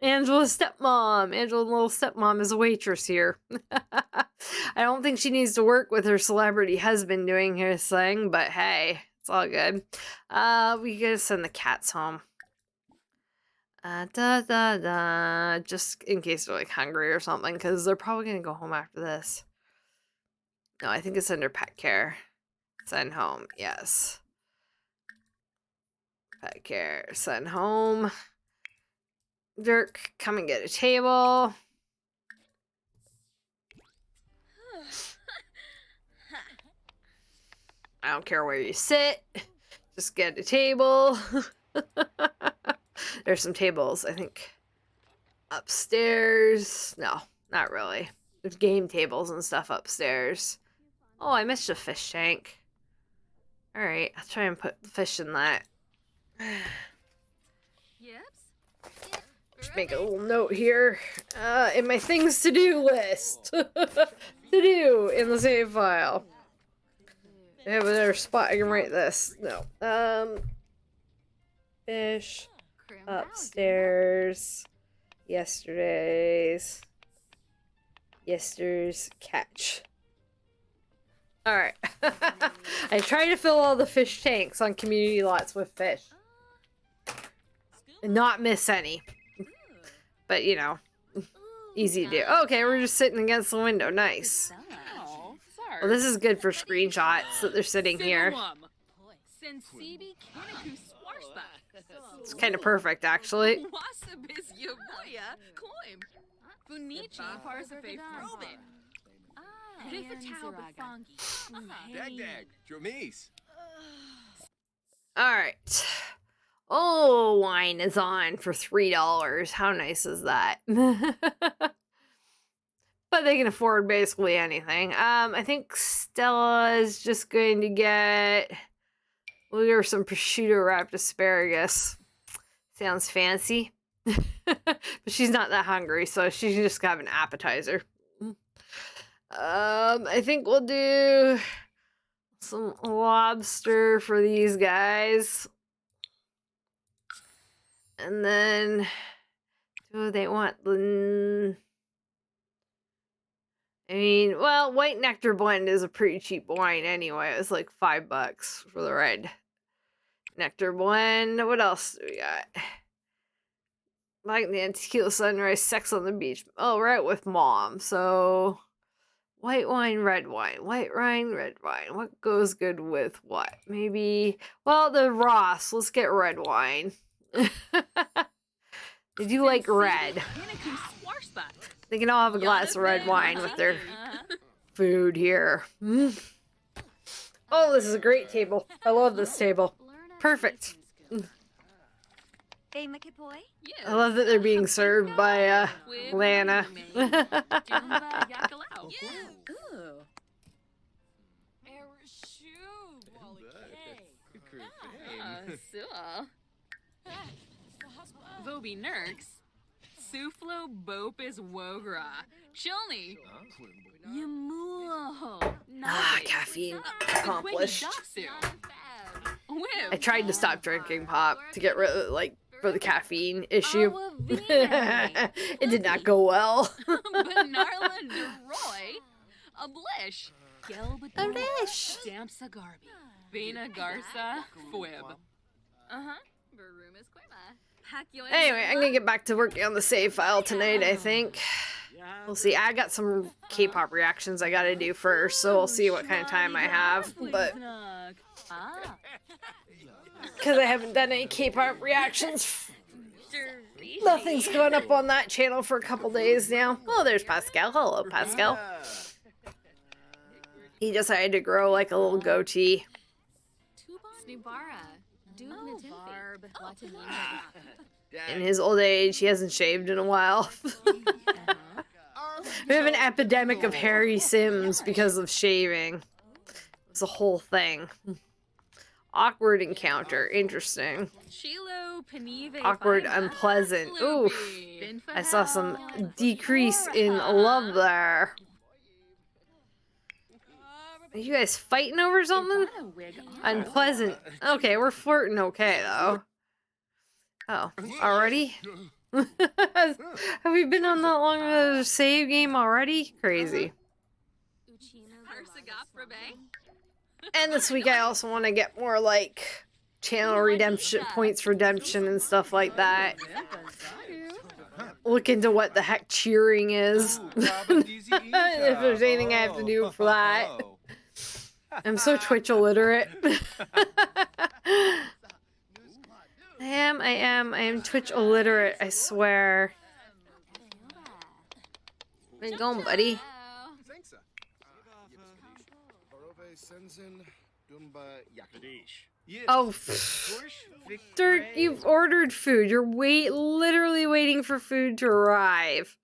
Angela's stepmom. Angela's little stepmom is a waitress here. I don't think she needs to work with her celebrity husband doing his thing, but hey, it's all good. We gotta send the cats home. Just in case they're like hungry or something, because they're probably gonna go home after this. No, I think it's under pet care. Send home, yes. Pet care, send home. Dirk, come and get a table. I don't care where you sit. Just get a table. There's some tables, I think, upstairs. No, not really. There's game tables and stuff upstairs. Oh, I missed a fish tank. Alright, I'll try and put the fish in that. Just make a little note here in my things to do list. To do in the save file. I have another spot I can write this. No. Fish. Upstairs. Yesterday's catch. Alright. I try to fill all the fish tanks on community lots with fish. And not miss any. But, you know, easy to do. Okay, we're just sitting against the window. Nice. Well, this is good for screenshots that they're sitting here. It's kind of perfect, actually. Alright. Oh, wine is on for $3. How nice is that? But they can afford basically anything. I think Stella is just going to get... We'll give her some prosciutto wrapped asparagus. Sounds fancy. But she's not that hungry, so she can just have an appetizer. I think we'll do some lobster for these guys. And then, do they want the... I mean, well, White Nectar Blend is a pretty cheap wine anyway. It was like $5 for the red Nectar Blend. What else do we got? Like the Tequila Sunrise, Sex on the Beach. Oh, we're out with Mom. So, white wine, red wine. White wine, red wine. What goes good with what? Maybe, well, the Roth. Let's get red wine. They do like red. They can all have a glass of red wine with their food here. Oh, this is a great table. I love this table. Perfect. I love that they're being served by Lana. Voby Nurks. Suflo Bopis Wogra. Chilney. Yamulo. Caffeine accomplished. I tried to stop drinking pop to get rid of, like, for the caffeine issue. It did not go well. Benarla DeRoy. Ablish. Ablish. Dampsa Garby. Vena Garza. Fwib. Barumas Quema. Anyway, I'm gonna get back to working on the save file tonight, I think. We'll see. I got some K-pop reactions I gotta do first, so we'll see what kind of time I have. But because I haven't done any K-pop reactions, nothing's going up on that channel for a couple days now. Oh, there's Pascal. Hello, Pascal. He decided to grow like a little goatee. In his old age, he hasn't shaved in a while. We have an epidemic of hairy Sims because of shaving. It's a whole thing. Awkward encounter. Interesting. Awkward, unpleasant. Oof. I saw some decrease in love there. Are you guys fighting over something? Unpleasant. Okay, we're flirting okay, though. Oh, already? Have we been on that long of a save game already? Crazy. And this week I also want to get more, like, channel redemption, points redemption and stuff like that. Look into what the heck cheering is. If there's anything I have to do for that. I'm so Twitch illiterate. I am Twitch illiterate, I swear. Where you going, buddy? Oh, Dirk, you've ordered food. You're literally waiting for food to arrive.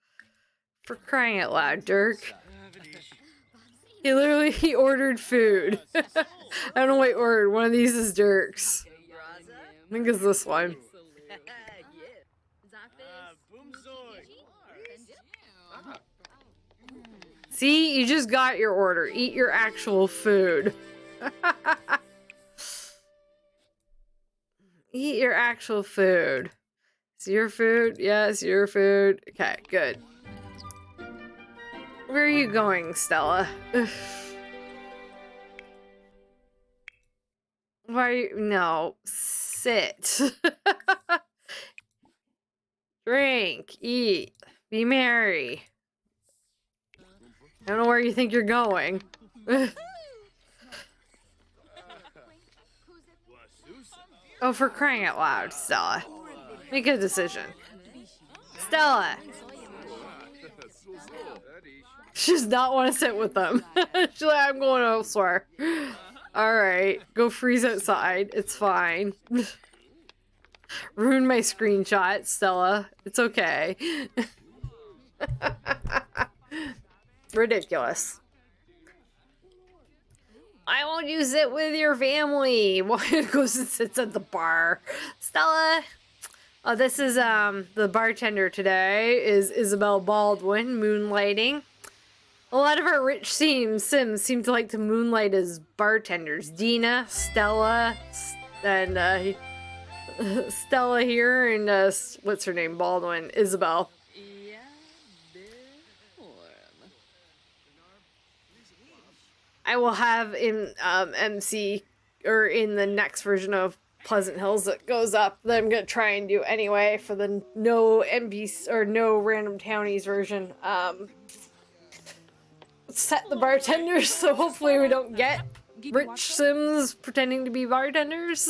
For crying out loud, Dirk. He ordered food. I don't know what he ordered. One of these is Dirk's. I think it's this one. See, you just got your order. Eat your actual food. Eat your actual food. It's your food? Yes, your food. Okay, good. Where are you going, Stella? Why are you... No. Sit. Drink. Eat. Be merry. I don't know where you think you're going. Oh, for crying out loud, Stella. Make a decision. Stella! She does not want to sit with them. She's like, I'm going elsewhere. Alright, go freeze outside. It's fine. Ruin my screenshot, Stella. It's okay. Ridiculous. Why won't you sit with your family? Why goes and sits at the bar? Stella. Oh, this is the bartender today is Isabel Baldwin, moonlighting. A lot of our rich Sims seem to like to moonlight as bartenders. Dina, Stella, and Stella here, and what's her name? Baldwin, Isabel. I will have in MC, or in the next version of Pleasant Hills that goes up, that I'm gonna try and do anyway for the no NPC or no random townies version. Set the bartenders, so hopefully we don't get rich Sims pretending to be bartenders.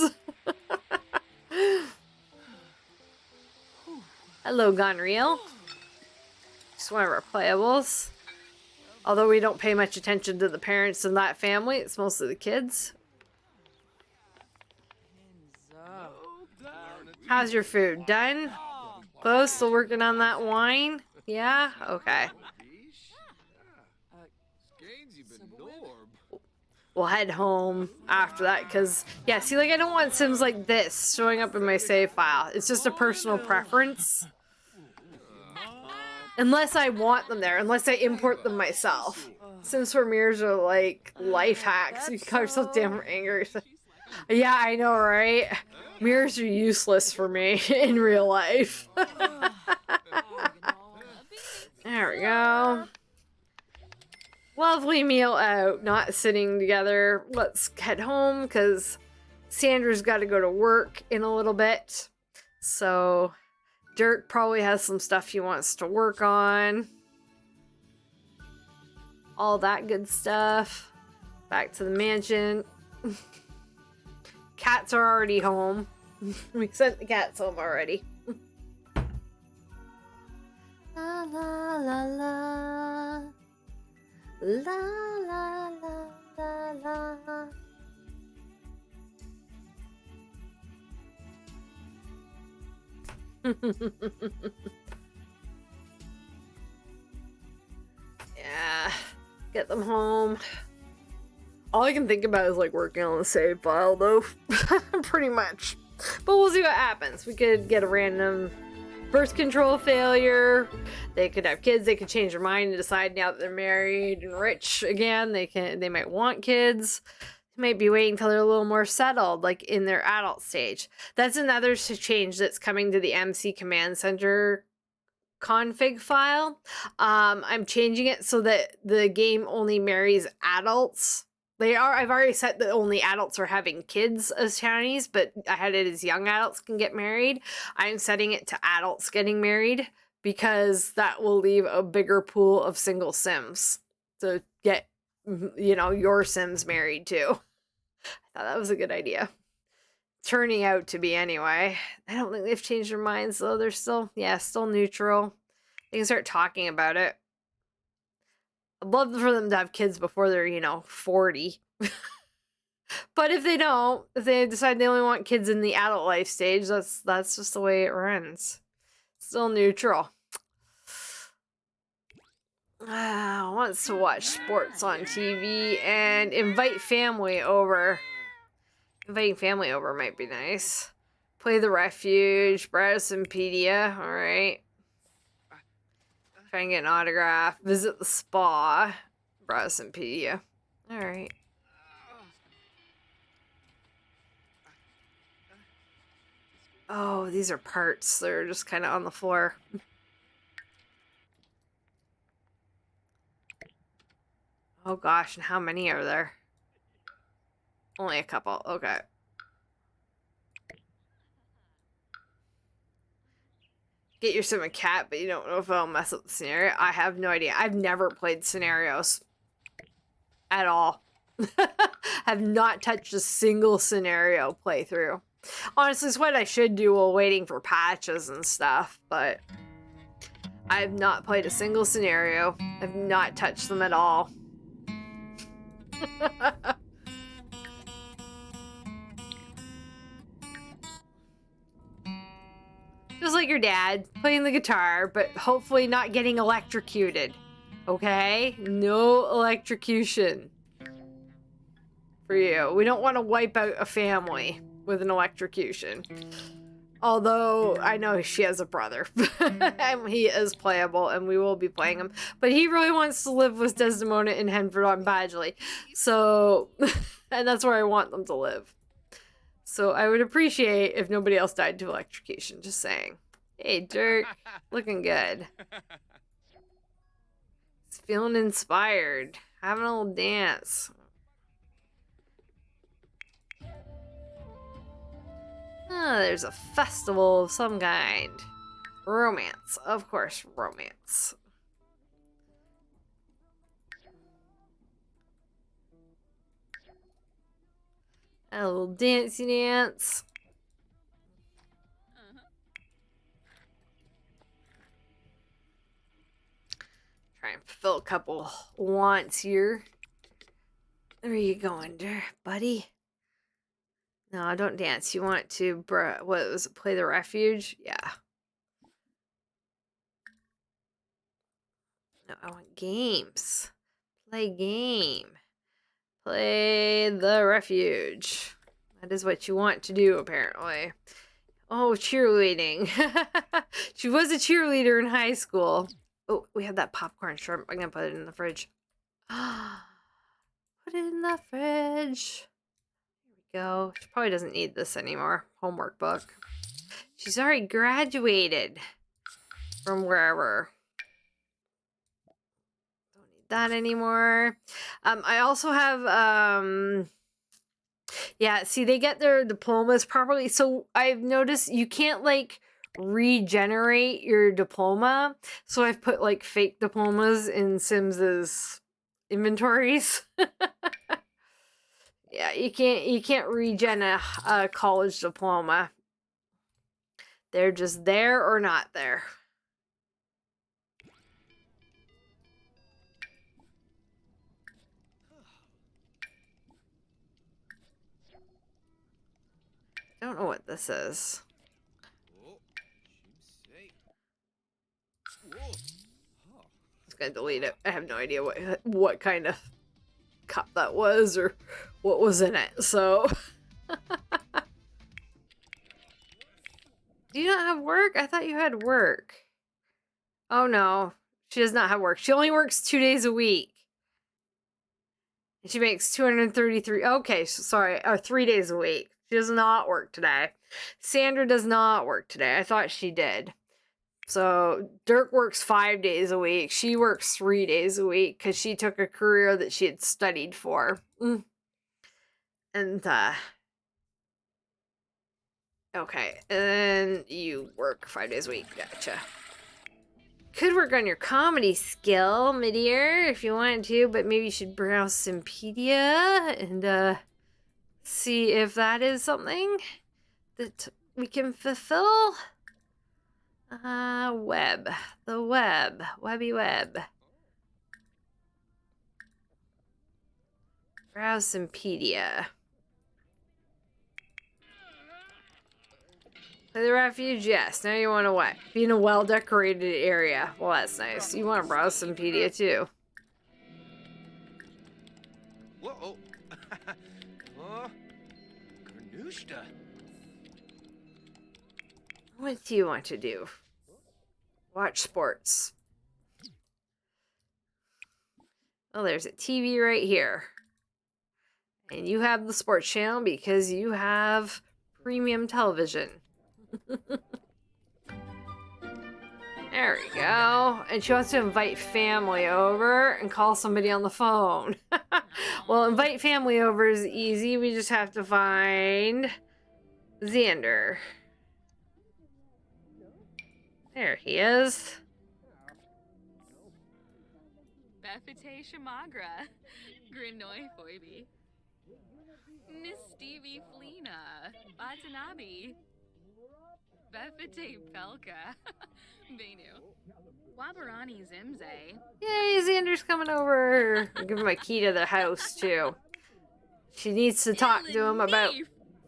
Hello, Gonreal. Just one of our playables. Although we don't pay much attention to the parents in that family, it's mostly the kids. How's your food? Done? Close? Still working on that wine? Yeah? Okay. We'll head home after that, because, yeah, see, like, I don't want Sims like this showing up in my save file. It's just a personal preference. Unless I want them there, unless I import them myself. Sims 4 mirrors are like life hacks. You can call yourself damn angry. Yeah, I know, right? Mirrors are useless for me in real life. There we go. Lovely meal out, not sitting together. Let's head home because Sandra's got to go to work in a little bit. So Dirk probably has some stuff he wants to work on. All that good stuff. Back to the mansion. Cats are already home. We sent the cats home already. La la la la. La la la la la. Yeah, get them home. All I can think about is like working on the save file though, pretty much. But we'll see what happens. We could get a random birth control failure. They could have kids. They could change their mind and decide now that they're married and rich again. They might want kids. They might be waiting till they're a little more settled, like in their adult stage. That's another change that's coming to the MC Command Center config file. I'm changing it so that the game only marries adults. I've already set that only adults are having kids as townies, but I had it as young adults can get married. I'm setting it to adults getting married because that will leave a bigger pool of single sims to get, your sims married too. I thought that was a good idea. Turning out to be anyway. I don't think they've changed their minds though. They're still neutral. They can start talking about it. I'd love for them to have kids before they're, 40. But if they don't, if they decide they only want kids in the adult life stage, that's just the way it runs. Still neutral. Wants to watch sports on TV and invite family over. Inviting family over might be nice. Play the refuge, Browsompedia, alright. Try and get an autograph. Visit the spa. Browsompedia. Alright. Oh, these are parts. They're just kind of on the floor. Oh gosh, and how many are there? Only a couple. Okay. Get your sim a cat, but you don't know if it'll mess up the scenario. I have no idea. I've never played scenarios. At all. Have not touched a single scenario playthrough. Honestly, it's what I should do while waiting for patches and stuff, but I have not played a single scenario. I've not touched them at all. Just like your dad, playing the guitar, but hopefully not getting electrocuted. Okay? No electrocution. For you. We don't want to wipe out a family with an electrocution. Although, I know she has a brother. And he is playable, and we will be playing him. But he really wants to live with Desdemona in Henford-on-Badgley. So, and that's where I want them to live. So I would appreciate if nobody else died to electrocution. Just saying. Hey, Dirk. Looking good. He's feeling inspired. Having a little dance. Oh, there's a festival of some kind. Romance. Of course, romance. A little dancey dance. Try and fulfill a couple wants here. Where are you going, buddy? No, don't dance. You want to, what was it, play the refuge? Yeah. No, I want games. Play game. Play the refuge. That is what you want to do, apparently. Oh, cheerleading. She was a cheerleader in high school. Oh, we have that popcorn shrimp. I'm going to put it in the fridge. Put it in the fridge. There we go. She probably doesn't need this anymore. Homework book. She's already graduated from wherever. That anymore. I also have yeah, see, they get their diplomas properly. So I've noticed you can't like regenerate your diploma. So I've put like fake diplomas in Sims's inventories. Yeah, you can't regen a college diploma. They're just there or not there. Don't know what this is. Just gonna delete it. I have no idea what kind of cup that was or what was in it. So, do you not have work? I thought you had work. Oh no, she does not have work. She only works 2 days a week. And she makes 233. Okay, sorry, 3 days a week. She does not work today. Sandra does not work today. I thought she did. So Dirk works 5 days a week. She works 3 days a week because she took a career that she had studied for. And okay, and then you work 5 days a week. Gotcha. Could work on your comedy skill, mid-year, if you wanted to, but maybe you should browse Simpedia and see if that is something that we can fulfill. Web. The web. Webby web. Browse Simpedia. Play the refuge? Yes. Now you want to what? Be in a well-decorated area. Well, that's nice. You want to browse Simpedia too. Whoa. Karnushta. What do you want to do? Watch sports. Oh, there's a TV right here. And you have the sports channel because you have premium television. There we go. And she wants to invite family over and call somebody on the phone. Well, invite family over is easy. We just have to find Xander. There he is. Befite Shamagra. Grinoi Foibi. Nistivi Flina. Batanabi. Befite Pelka. Benu. Wabarani Zimze. Yay, Xander's coming over. I'll give him a key to the house, too. She needs to talk to him about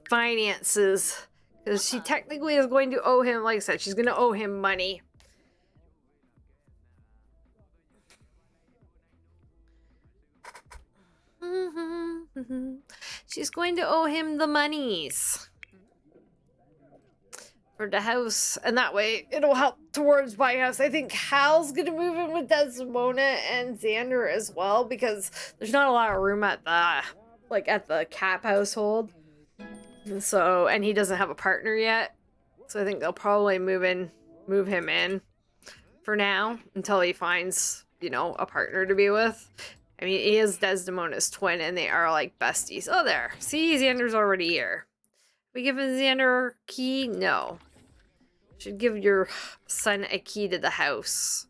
finances. Because she technically is going to owe him, like I said, she's going to owe him money. She's going to owe him the monies for the house. And that way, it'll help towards buying a house. I think Hal's going to move in with Desdemona and Xander as well. Because there's not a lot of room at the Cap household. So, and he doesn't have a partner yet. So I think they'll probably move him in for now until he finds, a partner to be with. I mean, he is Desdemona's twin and they are like besties. Oh, there. See, Xander's already here. We give Xander a key? No. Should give your son a key to the house.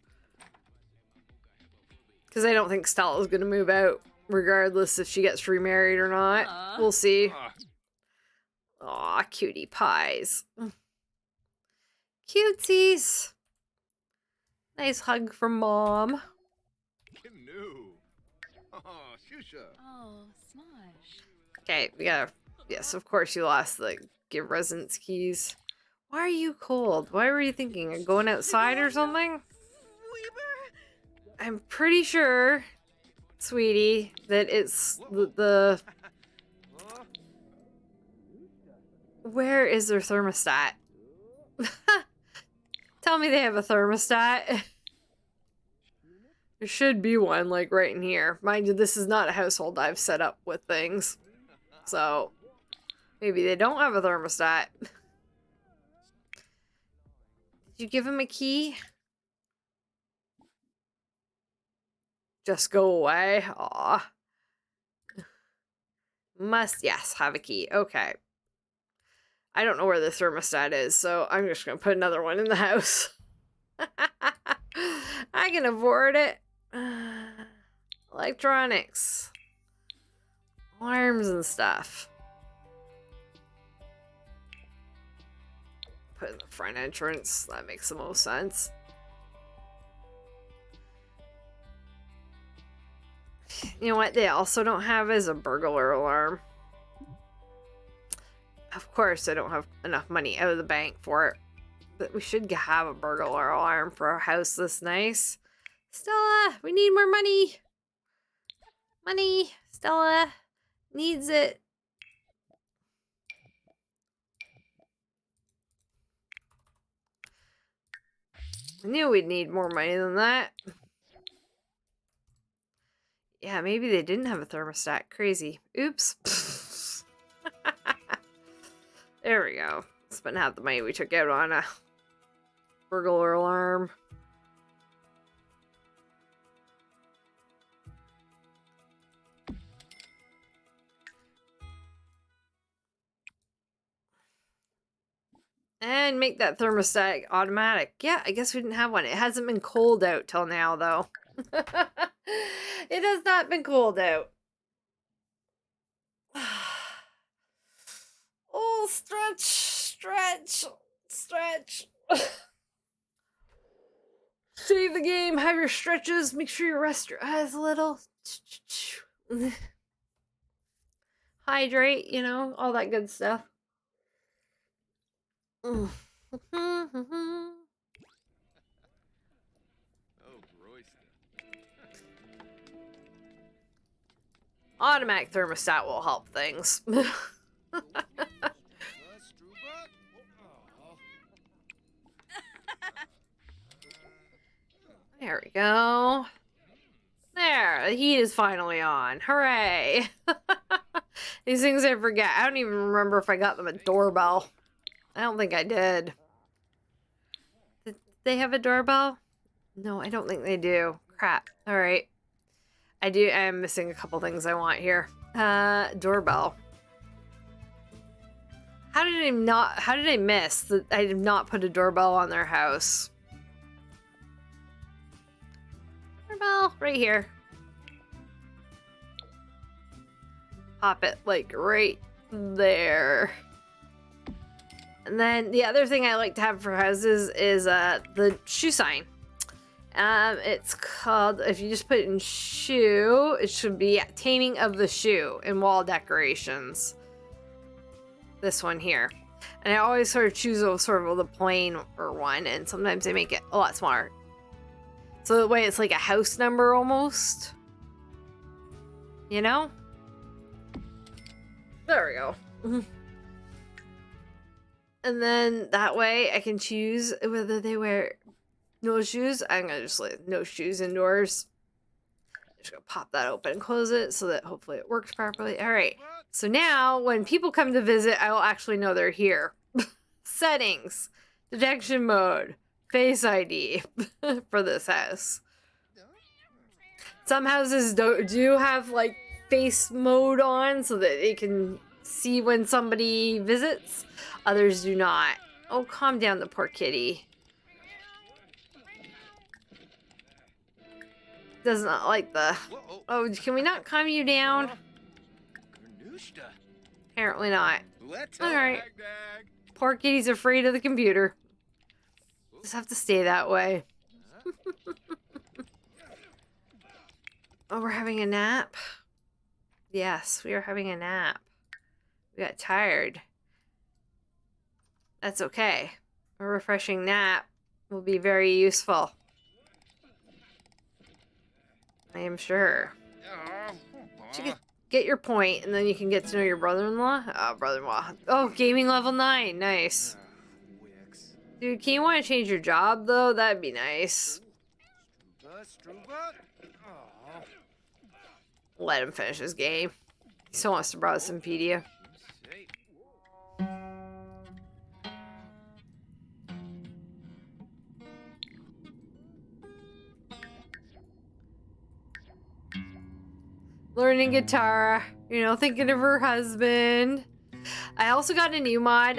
Because I don't think Stella's going to move out regardless if she gets remarried or not. We'll see. Aw, cutie pies. Cutesies. Nice hug from Mom. Canoe. Oh, Shusha. Oh, smush. Okay, we gotta... Yes, of course you lost the give residence keys. Why are you cold? Why were you thinking of going outside or something? I'm pretty sure, sweetie, that it's the... Where is their thermostat? Tell me they have a thermostat. There should be one, like, right in here. Mind you, this is not a household I've set up with things. So, maybe they don't have a thermostat. Did you give him a key? Just go away. Aw. Must, yes, have a key. Okay. I don't know where the thermostat is, so I'm just going to put another one in the house. I can afford it. Electronics. Alarms and stuff. Put in the front entrance. That makes the most sense. You know what they also don't have is a burglar alarm. Of course, I don't have enough money out of the bank for it. But we should have a burglar alarm for a house this nice. Stella, we need more money. Money. Stella needs it. I knew we'd need more money than that. Yeah, maybe they didn't have a thermostat. Crazy. Oops. There we go. Spent half the money we took out on a burglar alarm. And make that thermostat automatic. Yeah, I guess we didn't have one. It hasn't been cold out till now, though. It has not been cold out. Oh, stretch, stretch, stretch. Save the game, have your stretches, make sure you rest your eyes a little. Hydrate, you know, all that good stuff. Oh, Royster. Automatic thermostat will help things. There we go. There, the heat is finally on. Hooray! These things I forget. I don't even remember if I got them a doorbell. I don't think I did. Did they have a doorbell? No, I don't think they do. Crap. Alright. I'm missing a couple things I want here. Doorbell. How did I miss that I did not put a doorbell on their house? Doorbell, right here. Pop it, like, right there. And then the other thing I like to have for houses is the shoe sign. It's called, if you just put it in shoe, it should be taming of the shoe in wall decorations. This one here. And I always sort of choose the plain or one, and sometimes I make it a lot smaller. So the way it's like a house number almost. You know? There we go. And then that way I can choose whether they wear no shoes. I'm gonna just let no shoes indoors. Just gonna pop that open and close it so that hopefully it works properly. All right. So now when people come to visit, I will actually know they're here. Settings, detection mode, face ID for this house. Some houses do have like face mode on so that they can see when somebody visits. Others do not. Oh, calm down the poor kitty. Does not like the... Oh, can we not calm you down? Apparently not. Alright. Poor kitty's afraid of the computer. Just have to stay that way. Oh, we're having a nap? Yes, we are having a nap. We got tired. That's okay. A refreshing nap will be very useful. I am sure. You get your point, and then you can get to know your brother-in-law. Oh, brother-in-law. Oh, gaming level 9. Nice. Dude, can you want to change your job, though? That'd be nice. Let him finish his game. He still wants to browse Wikipedia. Learning guitar, you know, thinking of her husband. I also got a new mod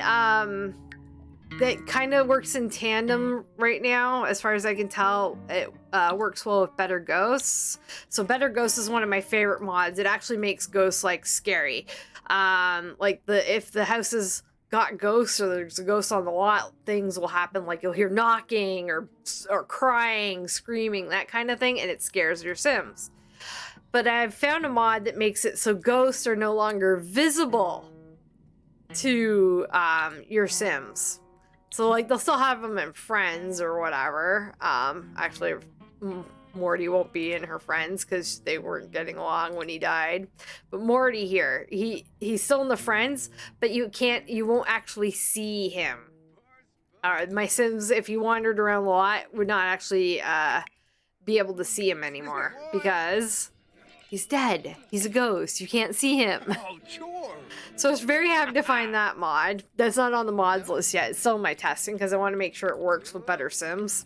that kind of works in tandem right now. As far as I can tell, it works well with Better Ghosts. So Better Ghosts is one of my favorite mods. It actually makes ghosts like scary. Like if the house has got ghosts or there's a ghost on the lot, things will happen. Like you'll hear knocking or crying, screaming, that kind of thing, and it scares your Sims. But I've found a mod that makes it so ghosts are no longer visible to your Sims. So like they'll still have them in friends or whatever. Actually, Morty won't be in her friends because they weren't getting along when he died. But Morty here, he's still in the friends, but you won't actually see him. My Sims, if you wandered around a lot, would not actually be able to see him anymore because he's dead. He's a ghost. You can't see him. Oh, sure. So I was very happy to find that mod. That's not on the mods list yet. It's still in my testing because I want to make sure it works with better Sims.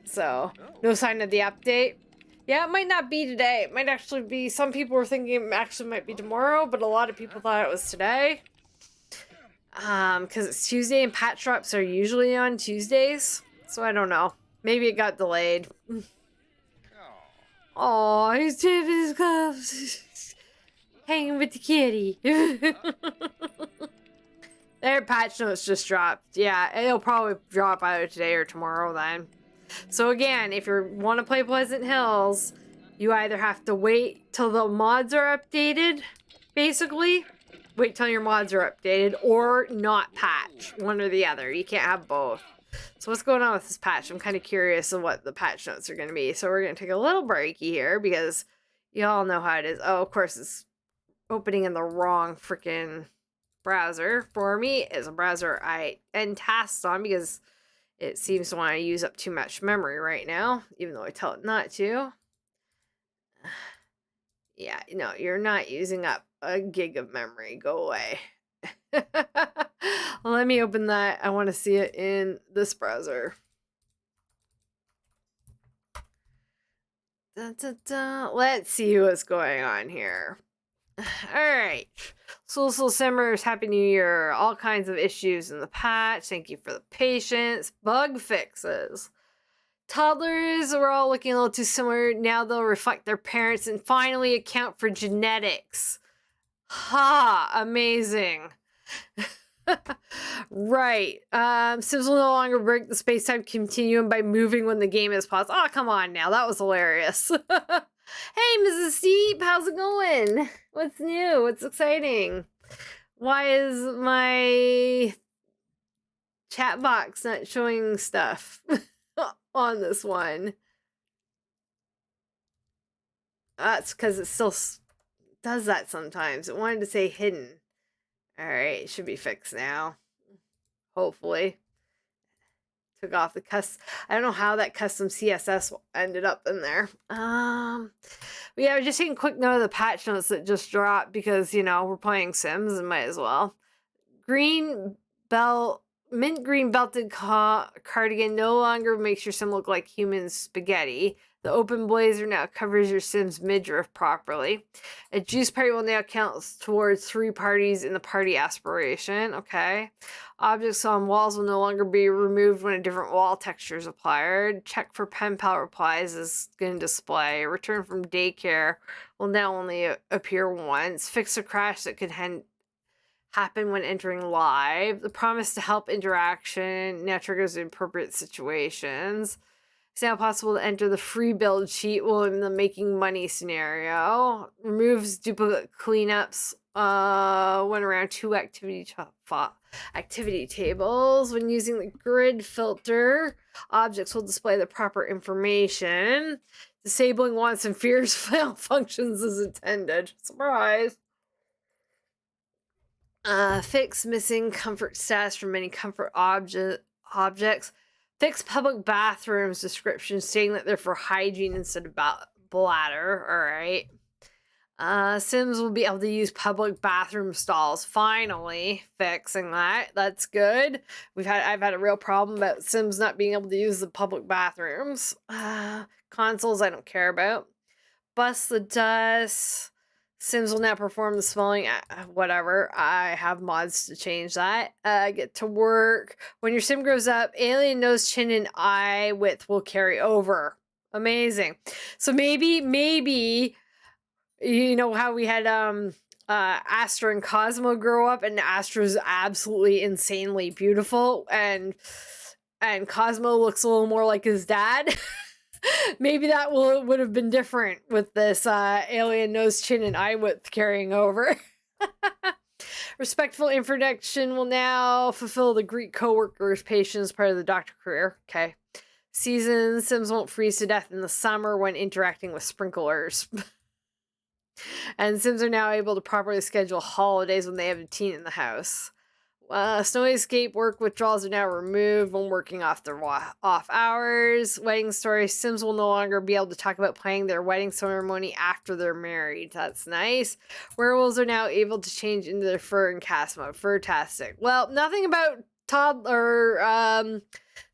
So, no sign of the update. Yeah, it might not be today. It might actually be, some people were thinking it actually might be tomorrow, but a lot of people thought it was today. Because it's Tuesday and patch drops are usually on Tuesdays. So I don't know. Maybe it got delayed. Oh, he's tipping his gloves. Hanging with the kitty. Their patch notes just dropped. Yeah, it'll probably drop either today or tomorrow then. So again, if you want to play Pleasant Hills, you either have to wait till the mods are updated, basically. Wait till your mods are updated, or not patch. One or the other. You can't have both. So what's going on with this patch? I'm kind of curious of what the patch notes are going to be. So we're going to take a little breaky here because y'all know how it is. Oh, of course, it's opening in the wrong freaking browser for me. It's a browser I end tasks on because it seems to want to use up too much memory right now, even though I tell it not to. Yeah, no, you're not using up a gig of memory. Go away. Let me open that. I want to see it in this browser. Dun, dun, dun. Let's see what's going on here. Alright. Soul Simmers, Happy New Year. All kinds of issues in the patch. Thank you for the patience. Bug fixes. Toddlers are all looking a little too similar. Now they'll reflect their parents and finally account for genetics. Ha! Amazing. Right. Sims will no longer break the space-time continuum by moving when the game is paused. Oh, come on now. That was hilarious. Hey, Mrs. Steep, how's it going? What's new? What's exciting? Why is my chat box not showing stuff on this one? That's because it still does that sometimes. It wanted to say hidden. Alright, it should be fixed now. Hopefully. Took off the I don't know how that custom CSS ended up in there. But yeah, we're just taking a quick note of the patch notes that just dropped because, you know, we're playing Sims and might as well. Mint green belted cardigan no longer makes your Sim look like human spaghetti. The open blazer now covers your Sim's midriff properly. A juice party will now count towards 3 parties in the party aspiration. Okay. Objects on walls will no longer be removed when a different wall texture is applied. Check for pen pal replies is going to display. Return from daycare will now only appear once. Fix a crash that could happen when entering live. The promise to help interaction now triggers in appropriate situations. It's now possible to enter the free build sheet while in the making money scenario. Removes duplicate cleanups when around 2 activity tables. When using the grid filter, objects will display the proper information. Disabling wants and fears functions as intended. Surprise! Fix missing comfort stats from many comfort objects. Fix public bathrooms description stating that they're for hygiene instead of bladder. Alright. Sims will be able to use public bathroom stalls. Finally fixing that. That's good. I've had a real problem about Sims not being able to use the public bathrooms. Consoles I don't care about. Bust the dust. Sims will now perform the smelling, whatever. I have mods to change that. Get to work. When your Sim grows up, alien nose, chin, and eye width will carry over. Amazing. So maybe, you know how we had Astra and Cosmo grow up, and Astra's absolutely insanely beautiful, and Cosmo looks a little more like his dad. Maybe that would have been different with this alien nose, chin, and eye width carrying over. Respectful introduction will now fulfill the Greek co-worker's patient as part of the doctor career. Okay. Season, Sims won't freeze to death in the summer when interacting with sprinklers. And Sims are now able to properly schedule holidays when they have a teen in the house. Snowy escape work withdrawals are now removed when working off their off hours. Wedding story, Sims will no longer be able to talk about planning their wedding ceremony after they're married. That's nice. Werewolves are now able to change into their fur and cast mode. Fantastic. Well, nothing about toddler,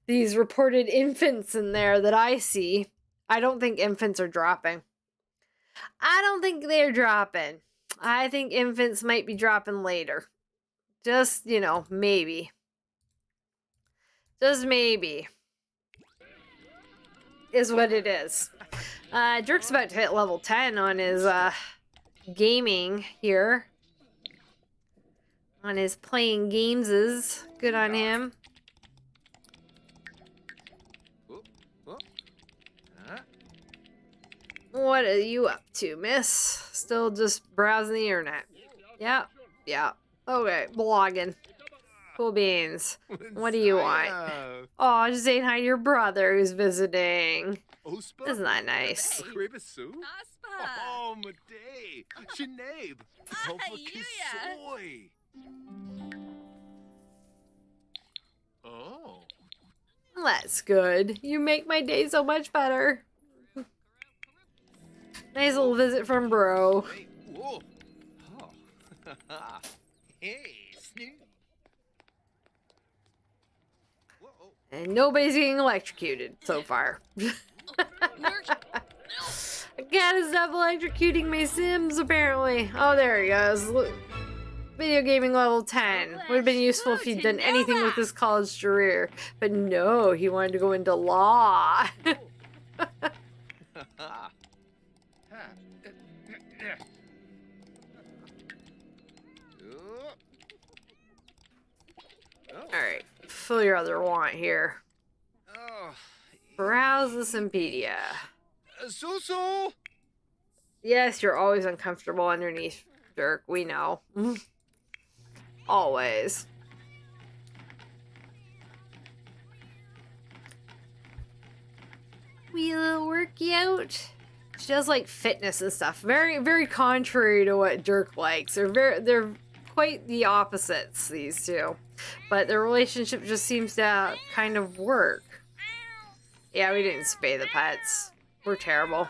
these reported infants in there that I see. I don't think infants are dropping. I don't think they're dropping. I think infants might be dropping later. Just, you know, maybe. Just maybe. Is what it is. Jerk's about to hit level 10 on his gaming here. On his playing gameses. Good on him. What are you up to, miss? Still just browsing the internet. Yep, yep. Okay, blogging. Cool beans. What do you want? Oh, just saying hi to your brother who's visiting. Isn't that nice? Oh, Maday. Sinead. Oh. That's good. You make my day so much better. Nice little visit from bro. Hey, whoa. Oh. Hey, Snoop. Whoa. And nobody's getting electrocuted so far. Again, stop electrocuting my Sims, apparently. Oh, there he goes. Look. Video gaming level 10. Would have been useful if he'd done anything with his college career. But no, he wanted to go into law. Alright, fill your other want here. Browse the Simpedia. So. Yes, you're always uncomfortable underneath, Dirk. We know. Always. We'll work you out. She does like fitness and stuff. Very, very contrary to what Dirk likes. They're quite the opposites, these two. But their relationship just seems to kind of work. Yeah, we didn't spay the pets. We're terrible.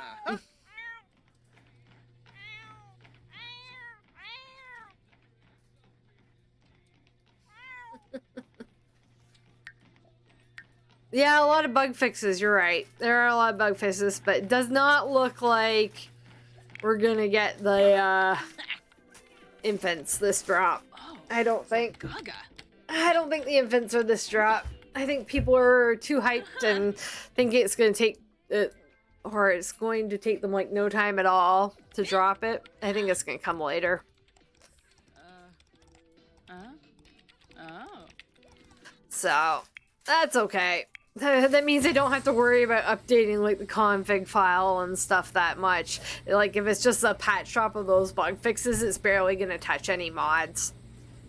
Yeah, a lot of bug fixes, you're right. There are a lot of bug fixes, but it does not look like we're gonna get the infants this drop. I don't think. I don't think the infants are this drop. I think people are too hyped and think it's gonna take or it's going to take them like no time at all to drop it. I think it's gonna come later. So that's okay. That means I don't have to worry about updating like the config file and stuff that much. Like if it's just a patch drop of those bug fixes, it's barely gonna touch any mods.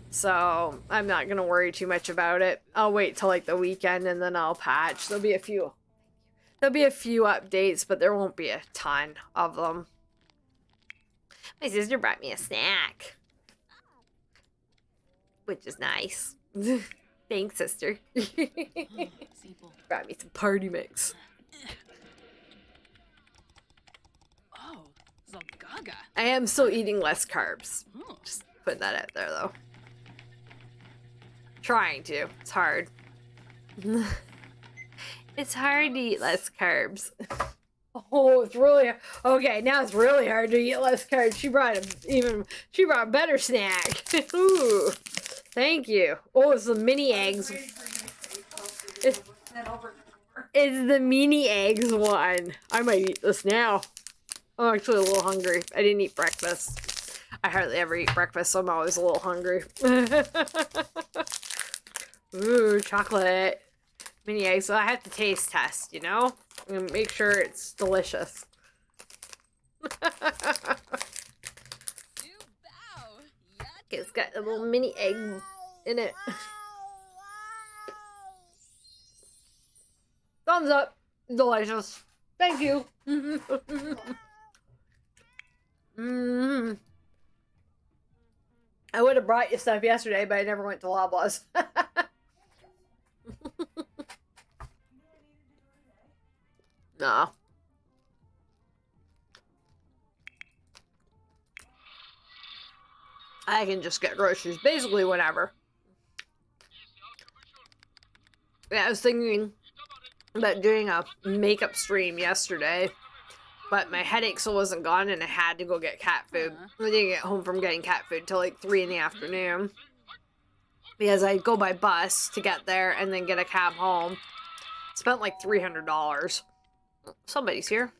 So I'm not gonna worry too much about it. I'll wait till like the weekend and then I'll patch. There'll be a few updates, but there won't be a ton of them. My sister brought me a snack, which is nice. Thanks, sister. Brought me some party mix. Oh, Zagaga. I am still eating less carbs. Just putting that out there, though. Trying to. It's hard. It's hard to eat less carbs. Oh, it's really okay. Now it's really hard to eat less carbs. She brought a better snack. Ooh, thank you. Oh, it's the mini eggs. It's the mini eggs one. I might eat this now. I'm actually a little hungry. I didn't eat breakfast. I hardly ever eat breakfast, so I'm always a little hungry. Ooh, chocolate. Mini eggs. So I have to taste test, you know? And make sure it's delicious. It's got a little mini egg in it. Thumbs up. Delicious. Thank you. I would have brought you stuff yesterday, but I never went to Loblaws. No. I can just get groceries basically whenever. Yeah, I was thinking about doing a makeup stream yesterday, but my headache still wasn't gone and I had to go get cat food. I didn't get home from getting cat food till like 3 in the afternoon. Because I go by bus to get there and then get a cab home. Spent like $300. Somebody's here.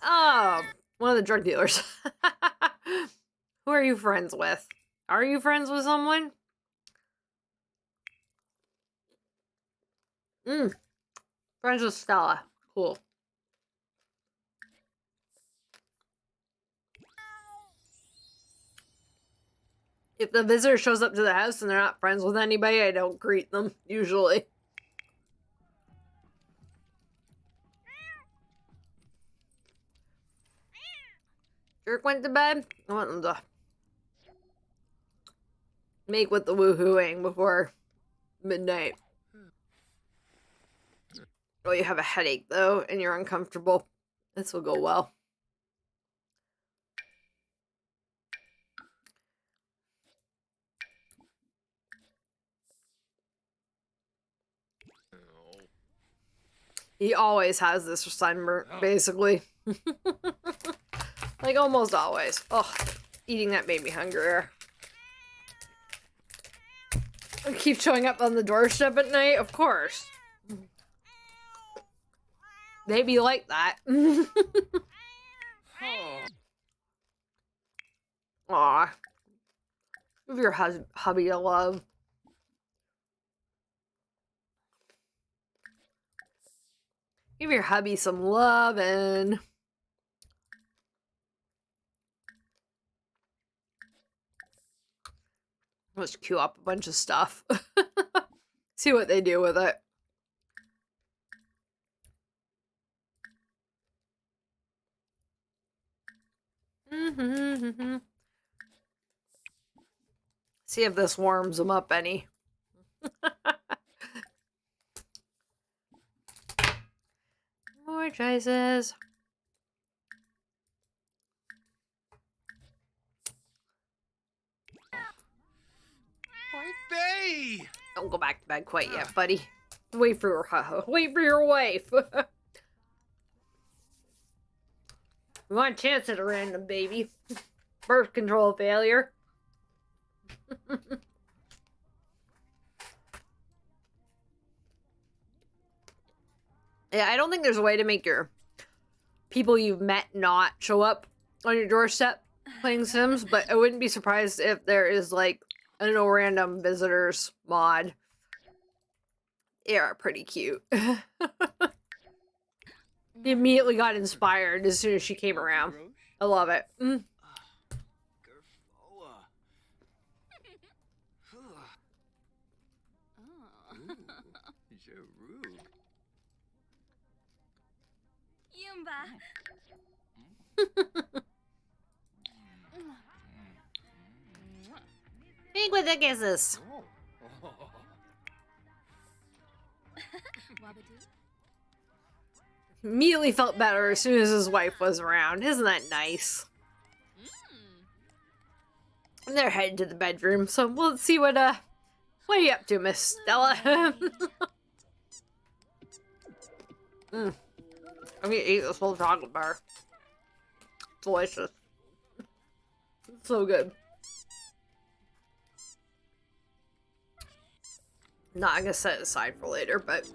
Oh, one of the drug dealers. Who are you friends with? Are you friends with someone? Friends with Stella. Cool. If the visitor shows up to the house and they're not friends with anybody, I don't greet them, usually. Jerk went to bed. I want them to make with the woohooing before midnight. Oh, you have a headache, though, and you're uncomfortable. This will go well. He always has this sunburn, basically. Like, almost always. Oh, eating that made me hungrier. I keep showing up on the doorstep at night, of course. They be like that. Aw. Give your hubby a love. Give your hubby some lovin'. Let's queue up a bunch of stuff. See what they do with it. See if this warms them up any. More choices. Don't go back to bed quite yet, buddy. Wait for your wife. We want a chance at a random baby. Birth control failure. Yeah, I don't think there's a way to make your people you've met not show up on your doorstep playing Sims, but I wouldn't be surprised if there is, like, I don't know, random visitors mod. They are pretty cute. He immediately got inspired as soon as she came around. I love it. Big with the kisses. Immediately felt better as soon as his wife was around. Isn't that nice? And they're headed to the bedroom, so we'll see what are you up to, Miss Stella? I'm gonna eat this whole chocolate bar. Delicious. It's so good. Not gonna set it aside for later, but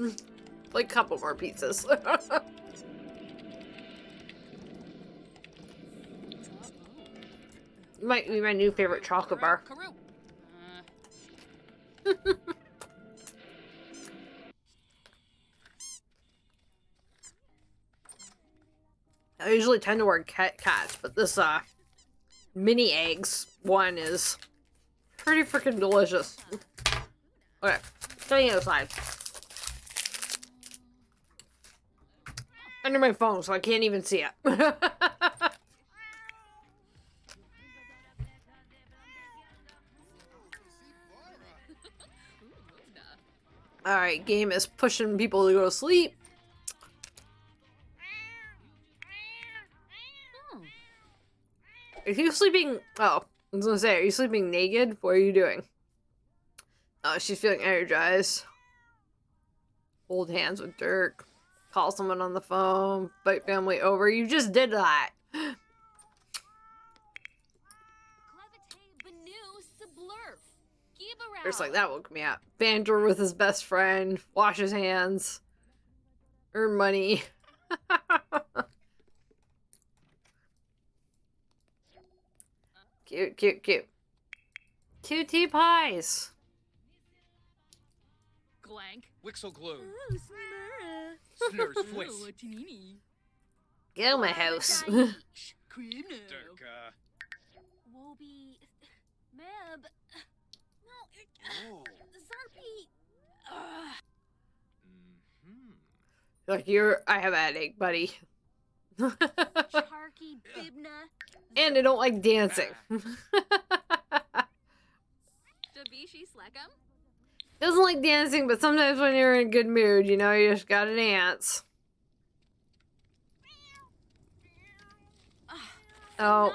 like a couple more pizzas. Might be my new favorite chocolate bar. I usually tend to wear cats, but this mini eggs one is pretty freaking delicious. Okay, setting it aside. Under my phone, so I can't even see it. Alright, game is pushing people to go to sleep. Are you sleeping? Oh, I was gonna say, are you sleeping naked? What are you doing? Oh, she's feeling energized. Hold hands with Dirk. Call someone on the phone. Invite family over. You just did that. It's like, that woke me up. Banter with his best friend. Wash his hands. Earn money. Cute, cute, cute. Two tea pies. Glank. Wixel glue. Smurra. Snur's fliss. Get out of my house. Dirk, Woby. Meb. No, Oh. Zarpy. Like, I have a headache, buddy. Charky Bibna. And I don't like dancing. Dabishi Slekam. Doesn't like dancing, but sometimes when you're in a good mood, you know, you just gotta dance. Oh,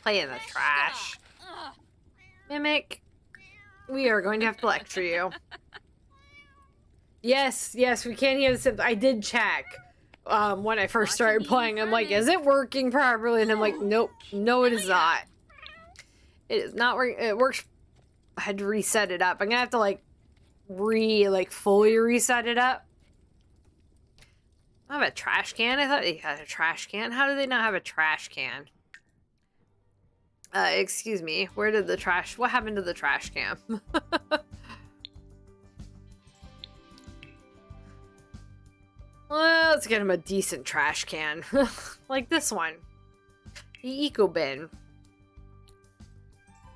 play in the trash. Mimic, we are going to have to lecture you. Yes, yes, we can't hear the Sims. I did check when I first started playing. I'm like, is it working properly? And I'm like, nope, no, it is not. It is not working. It works. I had to reset it up. I'm gonna have to like fully reset it up. I have a trash can. I thought they had a trash can. How do they not have a trash can? Excuse me. Where did the trash? What happened to the trash can? Well, let's get him a decent trash can. Like this one. The eco bin.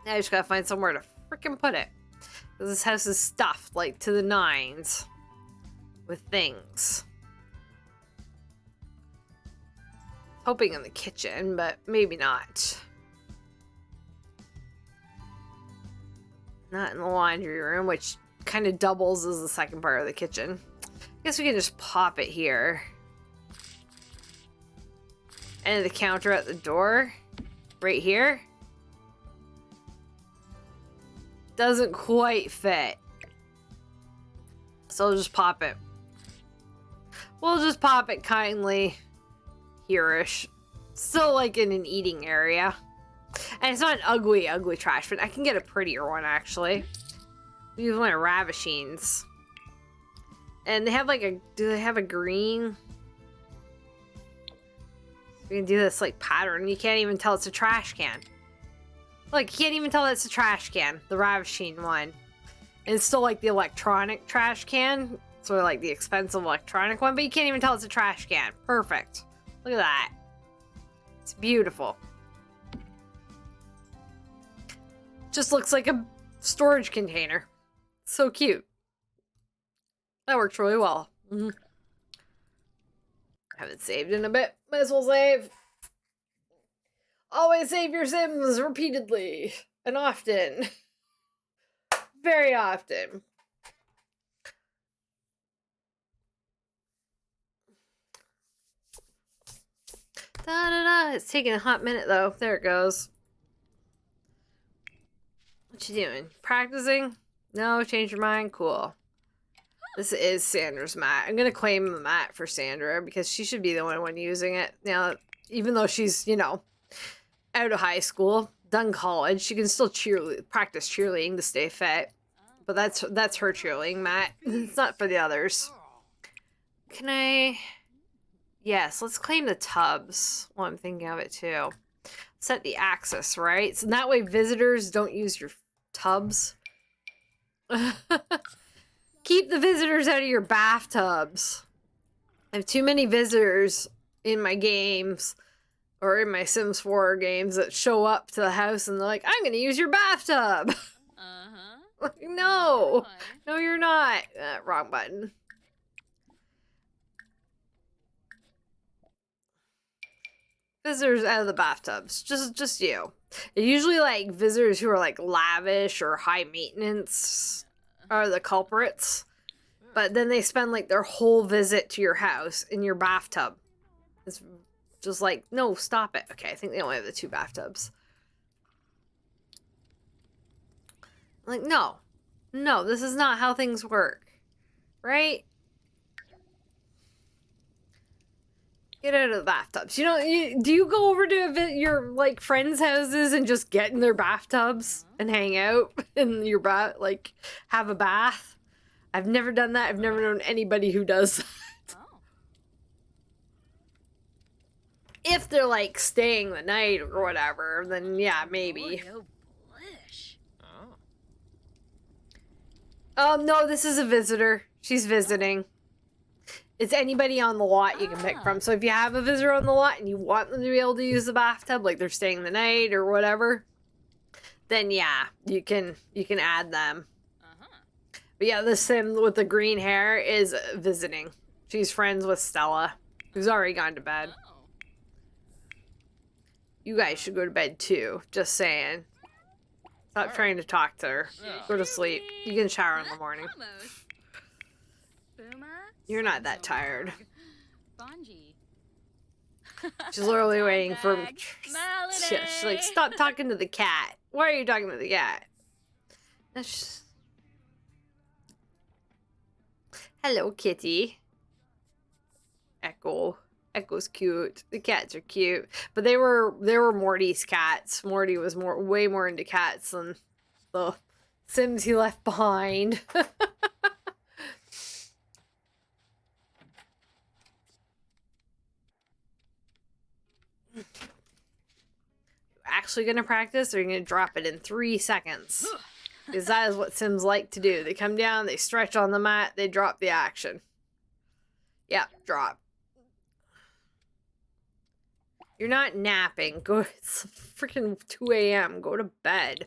Now I just gotta find somewhere to freaking put it. Because this house is stuffed, like, to the nines. With things. Hoping in the kitchen, but maybe not. Not in the laundry room, which kind of doubles as the second part of the kitchen. Guess we can just pop it here. And the counter at the door. Right here. Doesn't quite fit. So I'll just pop it. We'll just pop it kindly here-ish. Still like in an eating area. And it's not an ugly, ugly trash bin. I can get a prettier one, actually. Use one of Ravishing's. And they have like a... Do they have a green? We can do this like pattern. You can't even tell it's a trash can. Look, you can't even tell that's a trash can. The Ravishing one. And it's still like the electronic trash can. Sort of like the expensive electronic one. But you can't even tell it's a trash can. Perfect. Look at that. It's beautiful. Just looks like a storage container. So cute. That works really well. Haven't saved in a bit. Might as well save. Always save your Sims repeatedly and often. Very often. Da-da-da. It's taking a hot minute though. There it goes. What you doing? Practicing? No, change your mind? Cool. This is Sandra's mat. I'm going to claim the mat for Sandra because she should be the only one using it. Now, even though she's, you know, out of high school, done college, she can still practice cheerleading to stay fit. But that's her cheerleading mat. It's not for the others. Can I... Yes, let's claim the tubs. Well, I'm thinking of it too. Set the access, right? So that way visitors don't use your tubs. Keep the visitors out of your bathtubs. I have too many visitors in my games, or in my Sims 4 games that show up to the house and they're like, I'm gonna use your bathtub. Like, no, no, you're not. Wrong button. Visitors out of the bathtubs. Just you. Usually, like, visitors who are, like, lavish or high maintenance are the culprits. But then they spend, like, their whole visit to your house in your bathtub. It's just like, no, stop it. Okay, I think they only have the 2 bathtubs. Like, no. No, this is not how things work. Right? Get out of the bathtubs. You know, do you go over to your, like, friends' houses and just get in their bathtubs and hang out in your like, have a bath? I've never done that. I've never known anybody who does that. If they're, like, staying the night or whatever, then yeah, maybe. No, this is a visitor. She's visiting. It's anybody on the lot you can pick from. So if you have a visitor on the lot and you want them to be able to use the bathtub, like they're staying the night or whatever, then yeah, you can add them. But yeah, the sim with the green hair is visiting. She's friends with Stella, who's already gone to bed. You guys should go to bed too, just saying. Stop trying to talk to her. Go to sleep. You can shower in the morning. You're not that tired. She's literally waiting for... She's like, stop talking to the cat. Why are you talking to the cat? Hello, kitty. Echo. Echo's cute. The cats are cute. But they were Morty's cats. Morty was way more into cats than the Sims he left behind. Actually gonna practice, or are you gonna drop it in 3 seconds? Because that is what Sims like to do. They come down, they stretch on the mat, they drop the action. Yep, drop. You're not napping. Go. It's freaking 2 a.m. Go to bed.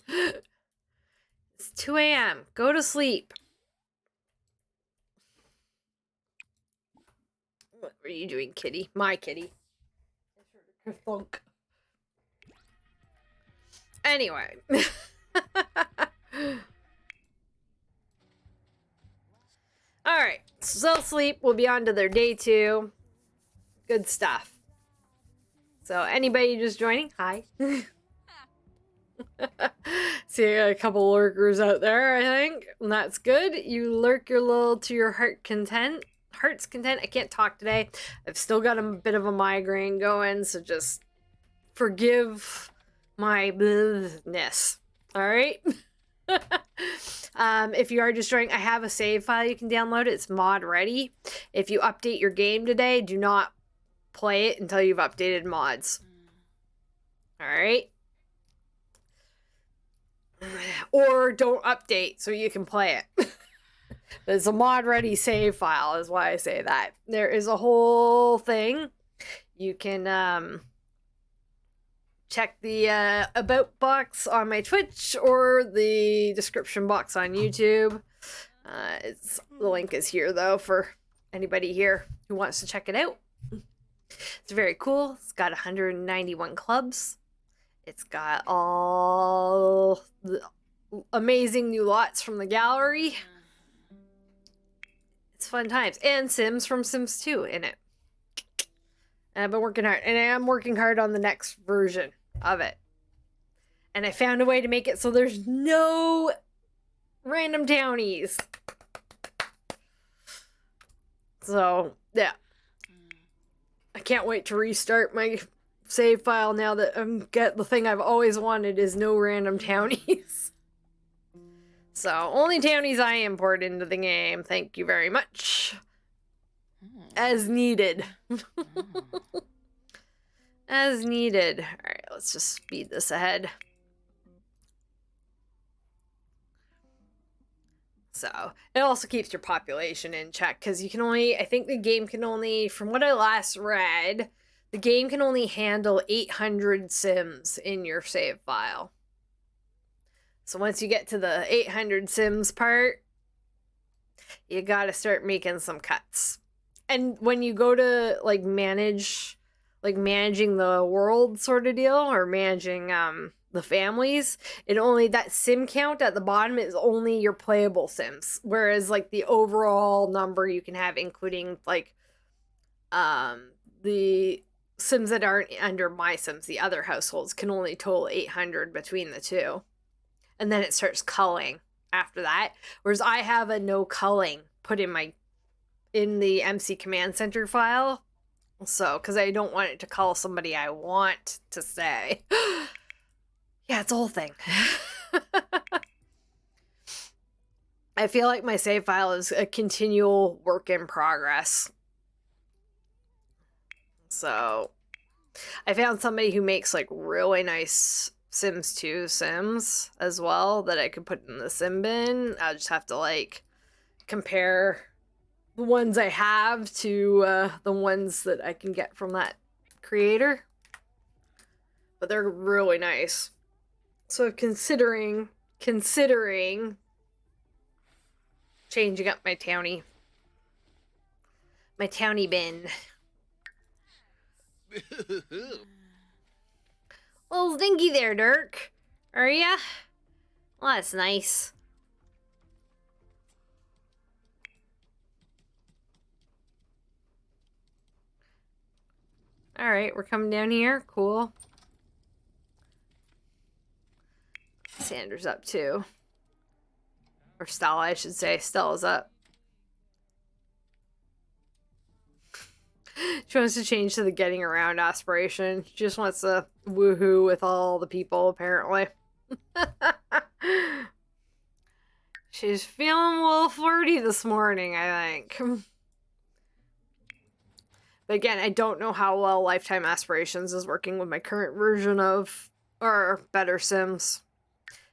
It's 2 a.m. Go to sleep. What are you doing, kitty? My kitty. Thunk. Anyway. Alright. So sleep. We'll be on to their day 2. Good stuff. So, anybody just joining? Hi. See a couple lurkers out there, I think. And that's good. You lurk your little to your heart's content. I can't talk today. I've still got a bit of a migraine going, so just forgive my blithness. Alright? If you are just joining, I have a save file you can download. It's mod ready. If you update your game today, do not play it until you've updated mods. Alright? Or don't update so you can play it. There's a mod ready save file is why I say that. There is a whole thing. You can check the about box on my Twitch or the description box on YouTube. The link is here though for anybody here who wants to check it out. It's very cool. It's got 191 clubs. It's got all the amazing new lots from the gallery. It's fun times. And Sims from Sims 2 in it. And I've been working hard. And I am working hard on the next version of it. And I found a way to make it so there's no random townies. So, yeah. I can't wait to restart my save file now that get the thing I've always wanted is no random townies. So, only townies I import into the game. Thank you very much. As needed. As needed. Alright, let's just speed this ahead. So, it also keeps your population in check, because you can only, I think the game can only, from what I last read, The game can only handle 800 Sims in your save file. So once you get to the 800 Sims part, you gotta start making some cuts. And when you go to like managing the world sort of deal, or managing the families, that sim count at the bottom is only your playable Sims. Whereas like the overall number you can have, including like the Sims that aren't under My Sims, the other households, can only total 800 between the two. And then it starts culling after that. Whereas I have a no culling put in the MC Command Center file. So, because I don't want it to cull somebody I want to stay. Yeah, it's a whole thing. I feel like my save file is a continual work in progress. So, I found somebody who makes like really nice Sims 2 Sims as well that I could put in the Sim bin. I'll just have to like compare the ones I have to the ones that I can get from that creator. But they're really nice. So considering changing up my townie bin. Well, thanky there, Dirk. Are ya? Well, that's nice. Alright, we're coming down here. Cool. Sandra's up too. Or Stella, I should say. Stella's up. She wants to change to the getting around aspiration. She just wants to woohoo with all the people, apparently. She's feeling a little flirty this morning, I think. But again, I don't know how well Lifetime Aspirations is working with my current version of, or Better Sims.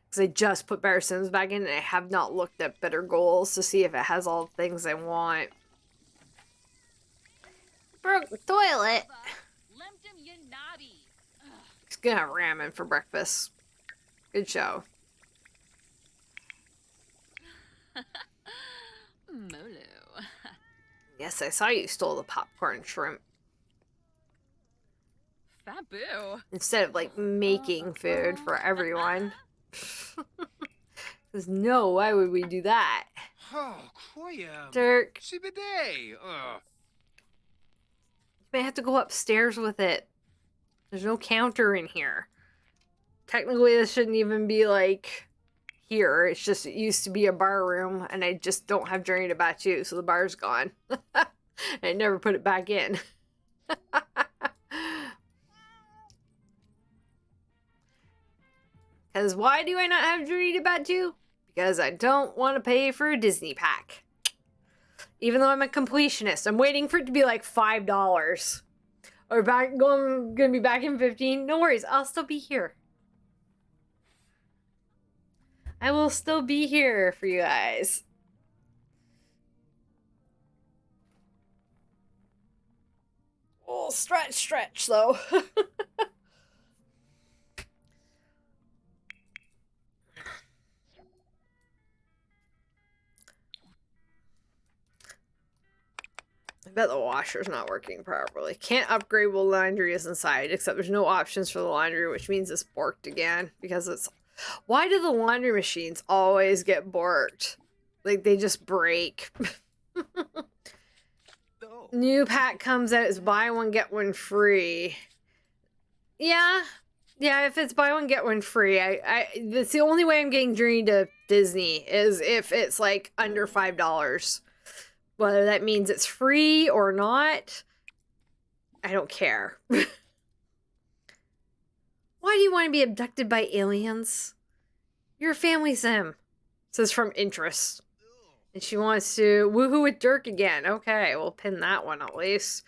Because I just put Better Sims back in and I have not looked at Better Goals to see if it has all the things I want. Broke the toilet. He's gonna have ramen for breakfast. Good show. Molo. Yes, I saw you stole the popcorn shrimp. Fabu. Instead of like making food for everyone. Because no, why would we do that? Oh, Koyam. Dirk. Sibide. You may have to go upstairs with it. There's no counter in here. Technically, this shouldn't even be like here. It's just, it used to be a bar room, and I just don't have Journey to Batu, so the bar's gone. I never put it back in. Because why do I not have Journey to Batu? Because I don't want to pay for a Disney pack. Even though I'm a completionist. I'm waiting for it to be like $5. Or gonna be back in 15. No worries, I'll still be here. I will still be here for you guys. Oh, stretch though. I bet the washer's not working properly. Can't upgrade while laundry is inside, except there's no options for the laundry, which means it's borked again. Because it's... Why do the laundry machines always get borked? Like, they just break. Oh. New pack comes out, it's buy one, get one free. Yeah, if it's buy one, get one free. That's the only way I'm getting Journey to Disney, is if it's, like, under $5. Whether that means it's free or not, I don't care. Why do you want to be abducted by aliens? You're a family sim. It says from interest. And she wants to woohoo with Dirk again. Okay, we'll pin that one at least.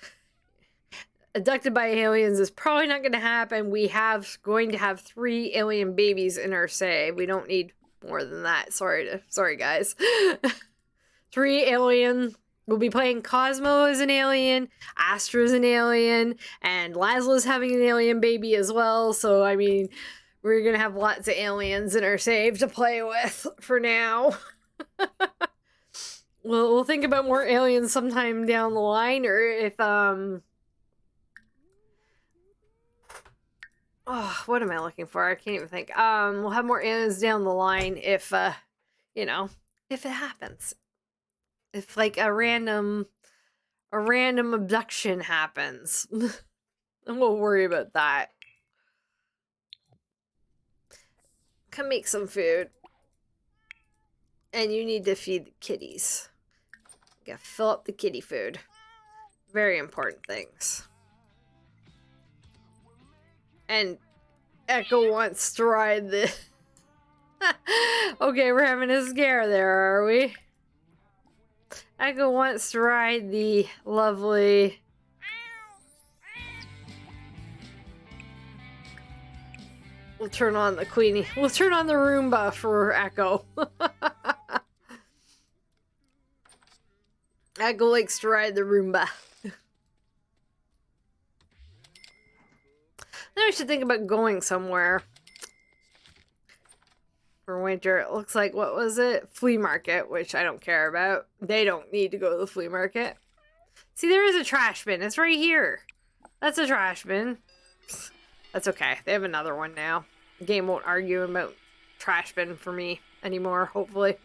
Abducted by aliens is probably not going to happen. We have going to have 3 alien babies in our save. We don't need more than that. Sorry guys. 3 alien we'll be playing Cosmo as an alien, Astra's an alien, and Laszlo's having an alien baby as well. So, I mean, we're going to have lots of aliens in our save to play with for now. We'll think about more aliens sometime down the line, or if, oh, what am I looking for? I can't even think. We'll have more aliens down the line if, you know, if it happens. If, like, a random abduction happens. And we'll worry about that. Come make some food. And you need to feed the kitties. You gotta fill up the kitty food. Very important things. And Echo wants to ride the... Okay, we're having a scare there, are we? Echo wants to ride the lovely... We'll turn on the Queenie. We'll turn on the Roomba for Echo. Echo likes to ride the Roomba. Then we should think about going somewhere. For winter, it looks like, what was it? Flea market, which I don't care about. They don't need to go to the flea market. See, there is a trash bin. It's right here. That's a trash bin. That's okay. They have another one now. The game won't argue about trash bin for me anymore, hopefully.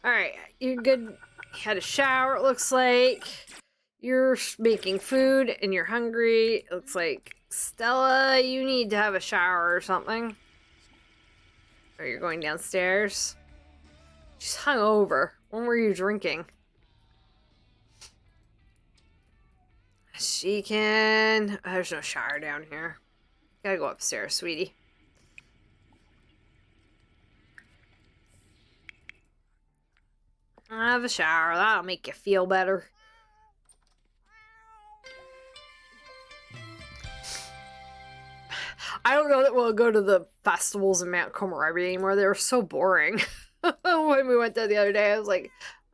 Alright, you're good. You had a shower, it looks like. You're making food and you're hungry. It looks like, Stella, you need to have a shower or something. Or you're going downstairs. She's hungover. When were you drinking? She can... There's no shower down here. Gotta go upstairs, sweetie. Have a shower. That'll make you feel better. I don't know that we'll go to the festivals in Mount Komorebi anymore. They were so boring. When we went there the other day, I was like,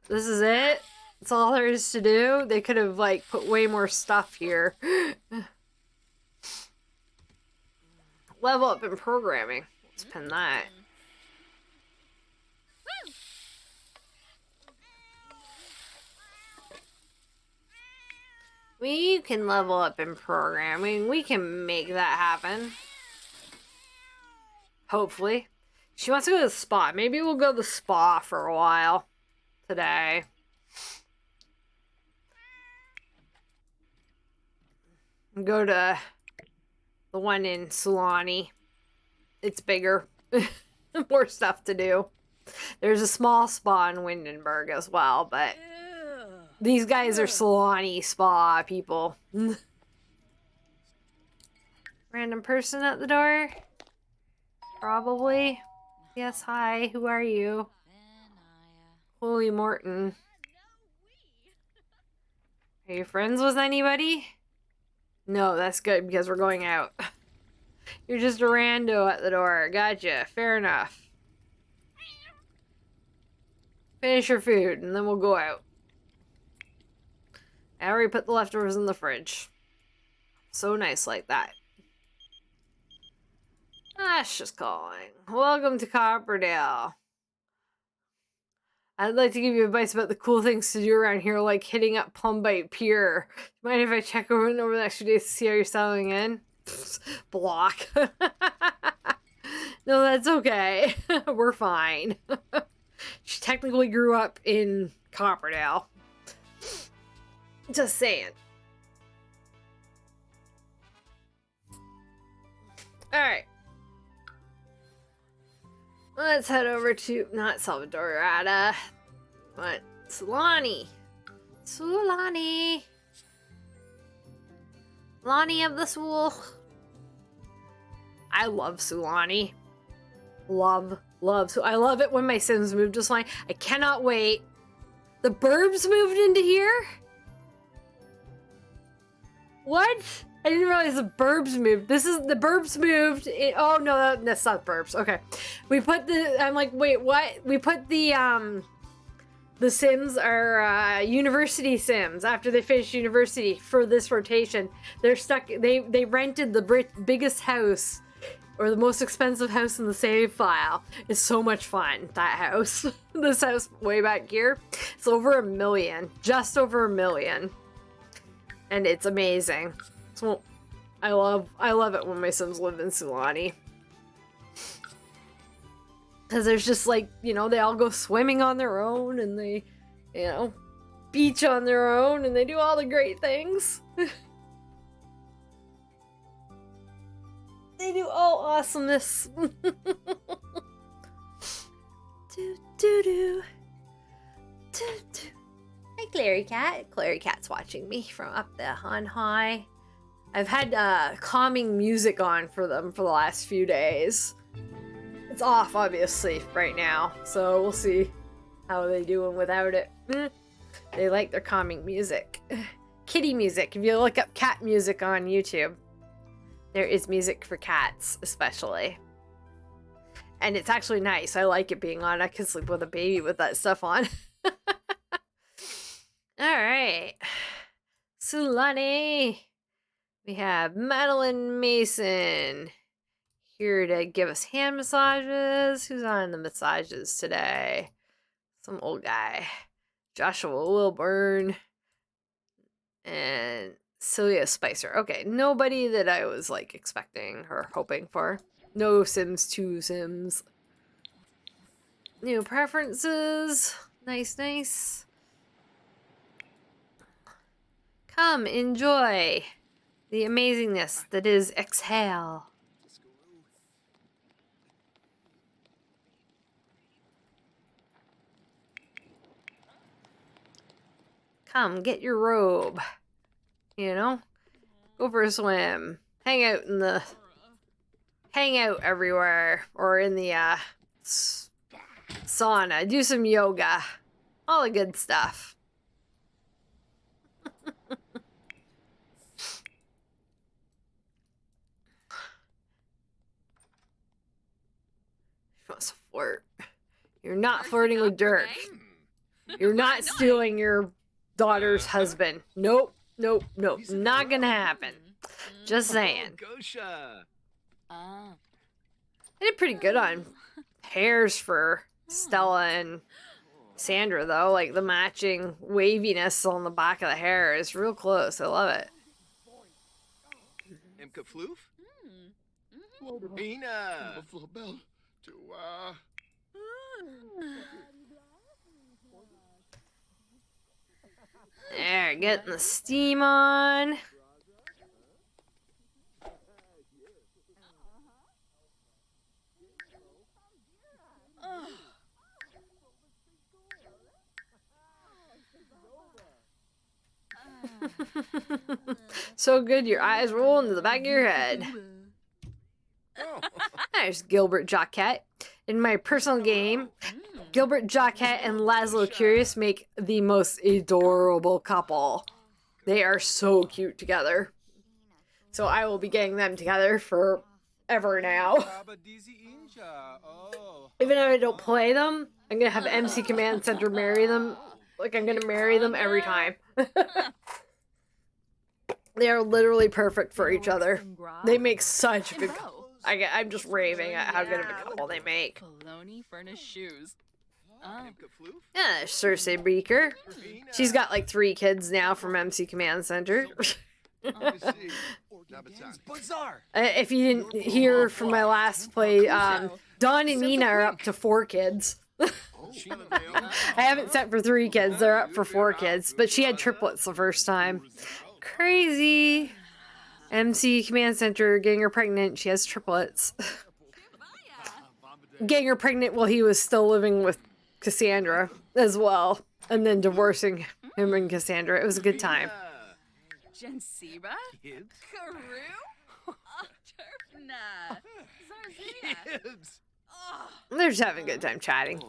this is it? That's all there is to do? They could have, like, put way more stuff here. Level up in programming. Let's pin that. We can level up in programming. We can make that happen. Hopefully. She wants to go to the spa. Maybe we'll go to the spa for a while today. Go to the one in Sulani. It's bigger. More stuff to do. There's a small spa in Windenburg as well, but these guys are Sulani spa people. Random person at the door? Probably. Yes, hi. Who are you? Holy Morton. Are you friends with anybody? No, that's good because we're going out. You're just a rando at the door. Gotcha. Fair enough. Finish your food and then we'll go out. I already put the leftovers in the fridge. So nice like that. That's just calling. Welcome to Copperdale. I'd like to give you advice about the cool things to do around here, like hitting up Plumbite Pier. Mind if I check over the next few days to see how you're settling in? Block. No, that's okay. We're fine. She technically grew up in Copperdale. Just saying. Alright. Let's head over to, not Salvador, but Sulani. Sulani. Lonnie of the Soul. I love Sulani. Love. So I love it when my Sims move to Sulani. I cannot wait. The Burbs moved into here? What? I didn't realize the Burbs moved. This is the Burbs moved. Oh no, that's not Burbs. Okay, we put the. I'm like, wait, what? We put the The Sims are university Sims. After they finish university for this rotation, they're stuck. They rented the biggest house or the most expensive house in the save file. It's so much fun, that house. This house way back here, it's over $1 million, just over $1 million, and it's amazing. So I love it when my Sims live in Sulani. Because there's just like, you know, they all go swimming on their own and they, you know, beach on their own and they do all the great things. They do all awesomeness. Hi, Clary Cat. Clary Cat's watching me from up there on high. I've had calming music on for them for the last few days. It's off, obviously, right now, so we'll see how they doing without it. They like their calming music. Kitty music. If you look up cat music on YouTube, there is music for cats, especially. And it's actually nice. I like it being on. I can sleep with a baby with that stuff on. Alright. Sulani. We have Madeline Mason here to give us hand massages. Who's on the massages today? Some old guy. Joshua Wilburn. And Celia Spicer. Okay, nobody that I was like expecting or hoping for. No Sims 2 Sims. New preferences. Nice, nice. Come, enjoy the amazingness that is Exhale. Come, get your robe. You know? Go for a swim. Hang out everywhere. Or in the, sauna. Do some yoga. All the good stuff. She wants to flirt. You're not flirting with Dirk. You're not stealing your daughter's husband. Nope. Nope. Nope. Not gonna happen. Just saying. I did pretty good on hairs for Stella and Sandra, though. Like, the matching waviness on the back of the hair is real close. I love it. There, getting the steam on. So good, your eyes roll into the back of your head. There's Gilbert Jacquet. In my personal game, Gilbert Jacquet and Laszlo Curious make the most adorable couple. They are so cute together. So I will be getting them together forever now. Even though I don't play them, I'm going to have MC Command Center marry them. Like, I'm going to marry them every time. They are literally perfect for each other. They make such a good couple. I'm just raving at how good of a couple they make. Yeah, Cersei Beaker. She's got like 3 kids now from MC Command Center. If you didn't hear from my last play, Dawn and Nina are up to 4 kids. I haven't set for 3 kids. They're up for 4 kids. But she had triplets the first time. Crazy. MC Command Center getting her pregnant. She has triplets. Getting her pregnant while he was still living with Cassandra as well. And then divorcing him and Cassandra. It was a good time. They're just having a good time chatting.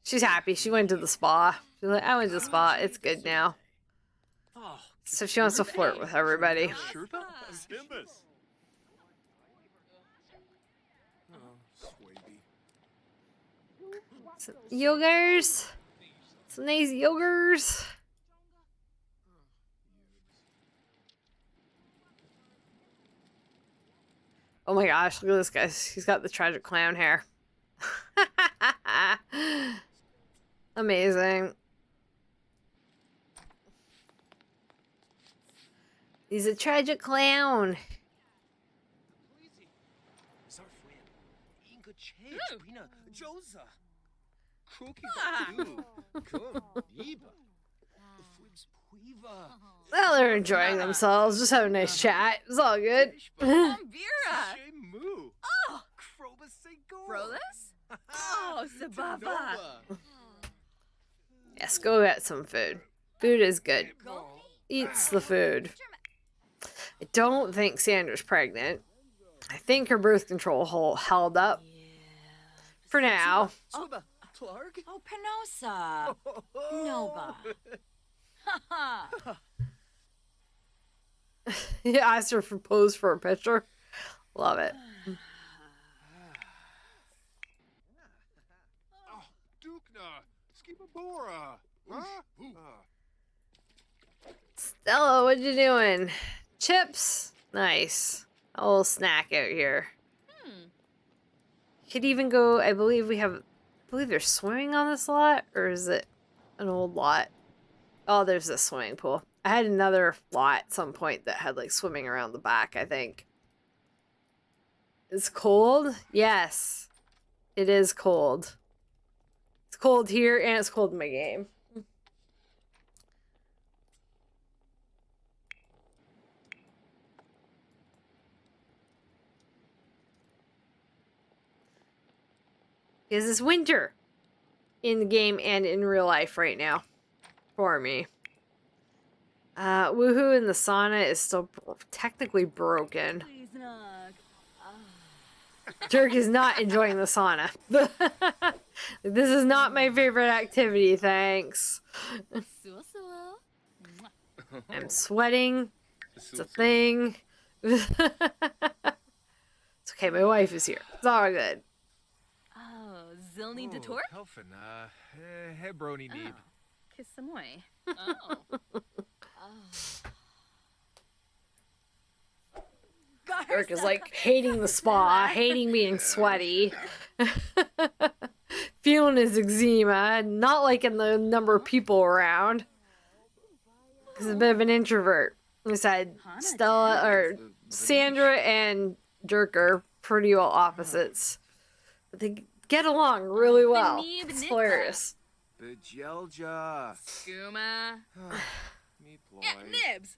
She's happy. She went to the spa. She's like, I went to the spa. It's good now. So she wants to flirt with everybody. So, yogers. Some nice yogurts. Oh my gosh, look at this guy. He's got the tragic clown hair. Amazing. He's a tragic clown. Well, they're enjoying themselves. Just have a nice chat. It's all good. Oh, Frolis? Oh, Sabava. Yes, go get some food. Food is good. Eats the food. I don't think Sandra's pregnant. I think her birth control held up. For now. Oh, Penosa. Nova. He asked her for pose for a picture. Love it. Stella, what you doing? Chips? Nice. A little snack out here. Could even go, I believe there's swimming on this lot, or is it an old lot? Oh, there's a swimming pool. I had another lot at some point that had like swimming around the back, I think. It's cold? Yes. It is cold. It's cold here and it's cold in my game. Because it's winter in the game and in real life right now for me. Woohoo in the sauna is still technically broken. Dirk is not enjoying the sauna. This is not my favorite activity, thanks. I'm sweating. It's a thing. It's okay, my wife is here. It's all good. Zilni Detour? Helfen, Hebroni Neeb. Kissamoy. Oh. Dirk is like hating the spa, hating being sweaty, feeling his eczema, not liking the number of people around. He's a bit of an introvert. He said Sandra and Dirk are pretty well opposites, but they get along really well. It's hilarious. Bejelja. Skooma. Me ploy. Yeah, Nibs.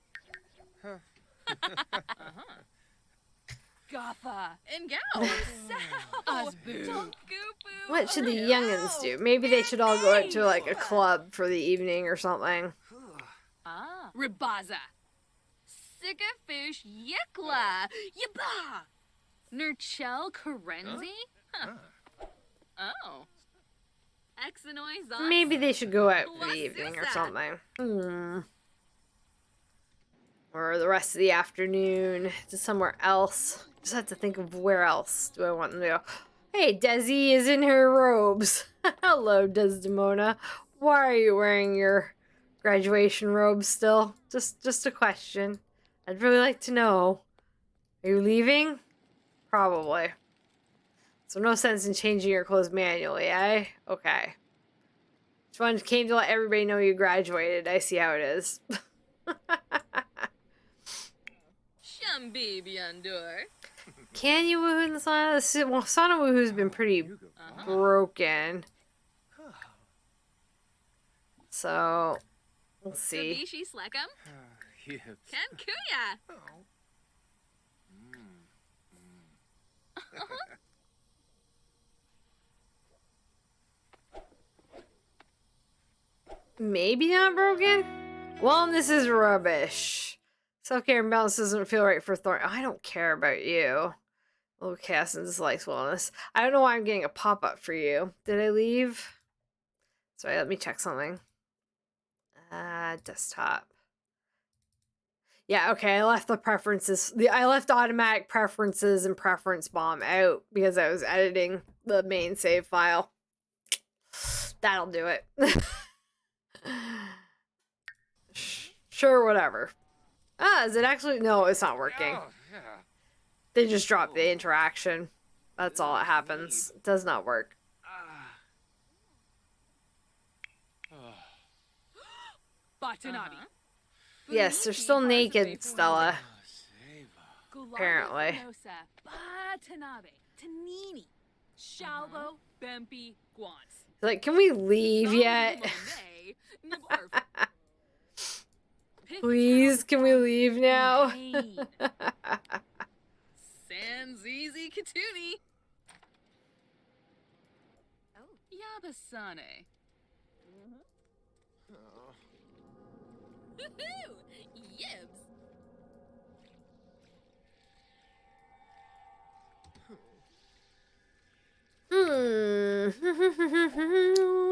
Gotha. And Gow. Osboo. What should the youngins do? Maybe they should all go out to like a club for the evening or something. Ribaza. Sikafish Yekla. Yaba. Nurchel Karenzi? Huh. Oh. Exenois. Maybe they should go out for the evening or something. Or the rest of the afternoon to somewhere else. Just have to think of where else do I want them to go. Hey, Desi is in her robes. Hello, Desdemona. Why are you wearing your graduation robe still? Just a question. I'd really like to know. Are you leaving? Probably. So no sense in changing your clothes manually, eh? Okay. Just one came to let everybody know you graduated. I see how it is. Baby Undur. Can you woohoo in the sauna? Well, sauna woohoo's been pretty broken. So, let's see. Sabishi Slekam? Yes. Ken Kuya. Maybe not broken? Wellness is rubbish. Self-care and balance doesn't feel right for Thorn. I don't care about you. Oh, Casson dislikes wellness. I don't know why I'm getting a pop-up for you. Did I leave? Sorry, let me check something. Desktop. Yeah, okay, I left the preferences. I left automatic preferences and preference bomb out because I was editing the main save file. That'll do it. Sure, whatever. Ah, is it actually? No, it's not working. Oh, yeah. They just dropped the interaction. That's all that happens. It does not work. Watanabe. Yes, they're still naked, Stella. Apparently. Watanabe. Tanini. Shalvo. Bempi. Guans. Like, can we leave yet? Please, can we leave now? Sanzizi Katuni. Oh. Yabasane. Woohoo! Yibs.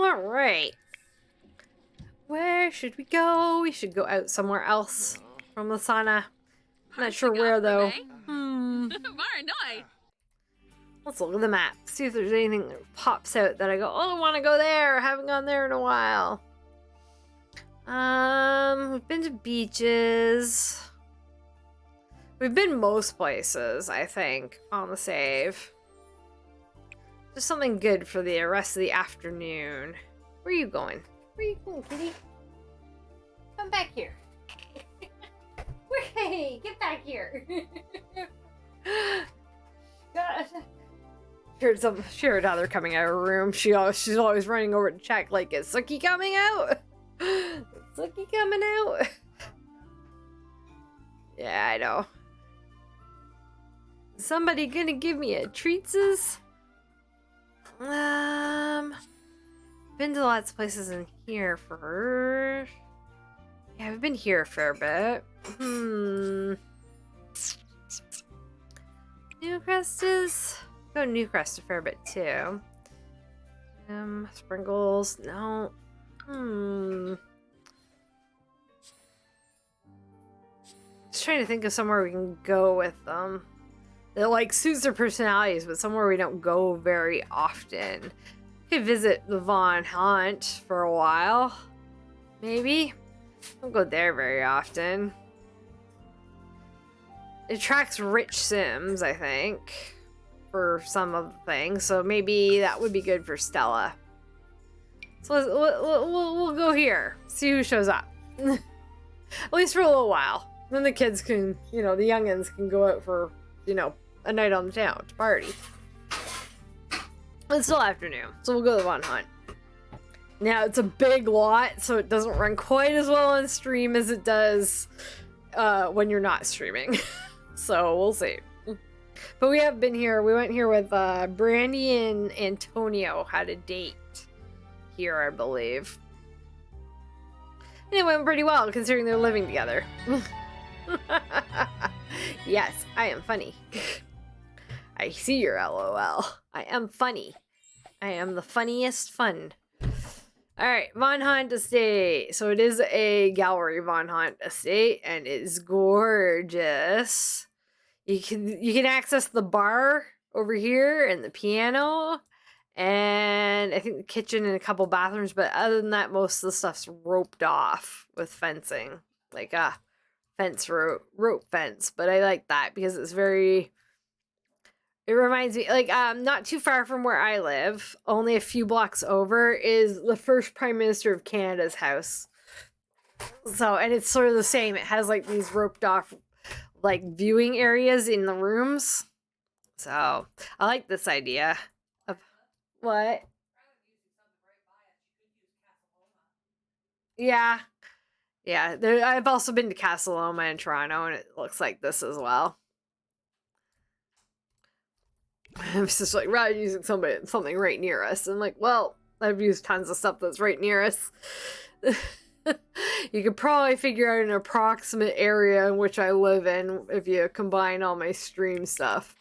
Alright. Where should we go? We should go out somewhere else from the sauna. I'm not sure where though. Varanoi. Let's look at the map. See if there's anything that pops out that I go, oh, I want to go there. I haven't gone there in a while. We've been to beaches. We've been most places, I think, on the save. Just something good for the rest of the afternoon. Where are you going? Where are you going, kitty? Come back here. Hey, get back here. She heard how they're coming out of her room. She's always running over to check, like, is Suki coming out? Is Suki coming out? Yeah, I know. Somebody gonna give me a treatses? Been to lots of places in here for... Yeah, we've been here a fair bit. Newcrest is... Go to Newcrest a fair bit too. Sprinkles, no. Just trying to think of somewhere we can go with them. That like suits their personalities, but somewhere we don't go very often. We could visit the Von Haunt for a while. Maybe. Don't go there very often. It attracts rich Sims, I think, for some of the things. So maybe that would be good for Stella. So we'll go here. See who shows up. At least for a little while. Then the kids can, the youngins can go out for, a night on the town to party. It's still afternoon, so we'll go to the Von Hunt. Now, it's a big lot, so it doesn't run quite as well on stream as it does when you're not streaming. So, we'll see. But we have been here. We went here with Brandy and Antonio had a date here, I believe. And it went pretty well, considering they're living together. Yes, I am funny. I see your LOL. I am funny. I am the funniest fun. Alright, Von Hunt Estate. So it is a gallery Von Hunt Estate, and it is gorgeous. You can access the bar over here and the piano, and I think the kitchen and a couple bathrooms, but other than that, most of the stuff's roped off with fencing. Like a rope fence. But I like that because it's very... It reminds me, like, not too far from where I live, only a few blocks over, is the first Prime Minister of Canada's house. So, and it's sort of the same. It has, like, these roped off, like, viewing areas in the rooms. So, I like this idea. Of what? Yeah. Yeah, I've also been to Casa Loma in Toronto, and it looks like this as well. I'm just like, rather using something right near us. I'm like, well, I've used tons of stuff that's right near us. You could probably figure out an approximate area in which I live in if you combine all my stream stuff.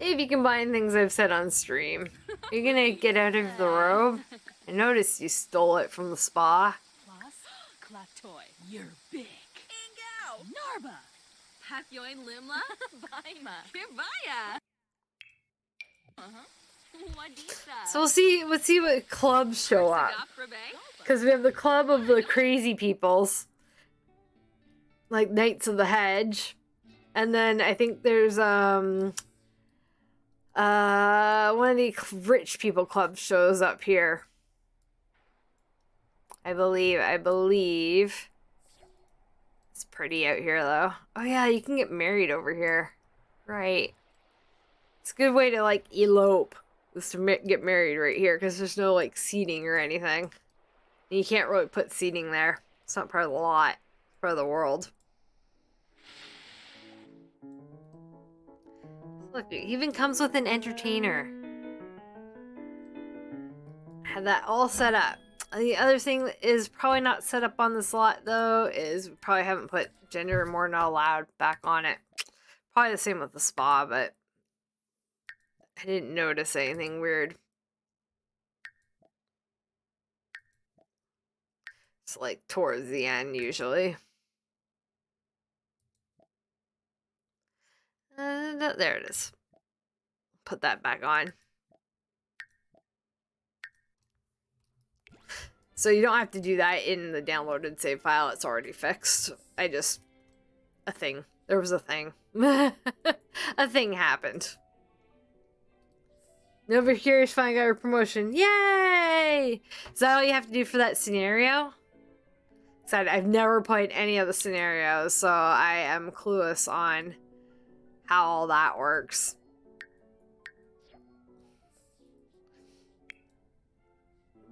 If you combine things I've said on stream. You're gonna get out of the robe? I noticed you stole it from the spa. Klatoy, you're big. Ingao, Narba. Hakyoin Limla, Baima, Kirbaya. So we'll see what clubs show up. Because we have the club of the crazy peoples. Like Knights of the Hedge. And then I think there's one of the rich people clubs shows up here. I believe. It's pretty out here though. Oh yeah, you can get married over here. Right. It's a good way to like elope. Is to get married right here because there's no like seating or anything. And you can't really put seating there. It's not part of the lot. It's part of the world. Look, it even comes with an entertainer. Had that all set up. The other thing that is probably not set up on this lot though is we probably haven't put gender or more not allowed back on it. Probably the same with the spa, but I didn't notice anything weird. It's like towards the end usually. There it is. Put that back on. So you don't have to do that in the downloaded save file. It's already fixed. A thing. There was a thing. A thing happened. Nova Curious finally got her promotion. Yay! Is that all you have to do for that scenario? I've never played any of the scenarios, so I am clueless on how all that works.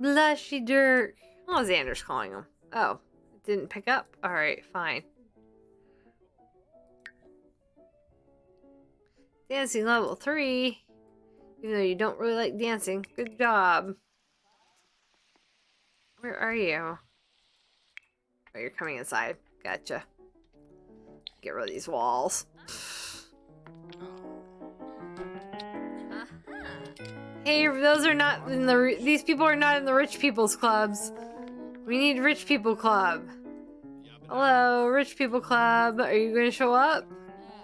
Blushy Dirk. Oh, Xander's calling him. Oh, it didn't pick up? Alright, fine. Dancing level 3. Even though you don't really like dancing. Good job. Where are you? Oh, you're coming inside. Gotcha. Get rid of these walls. Hey, those are not in the. These people are not in the rich people's clubs. We need rich people club. Hello, rich people club. Are you going to show up?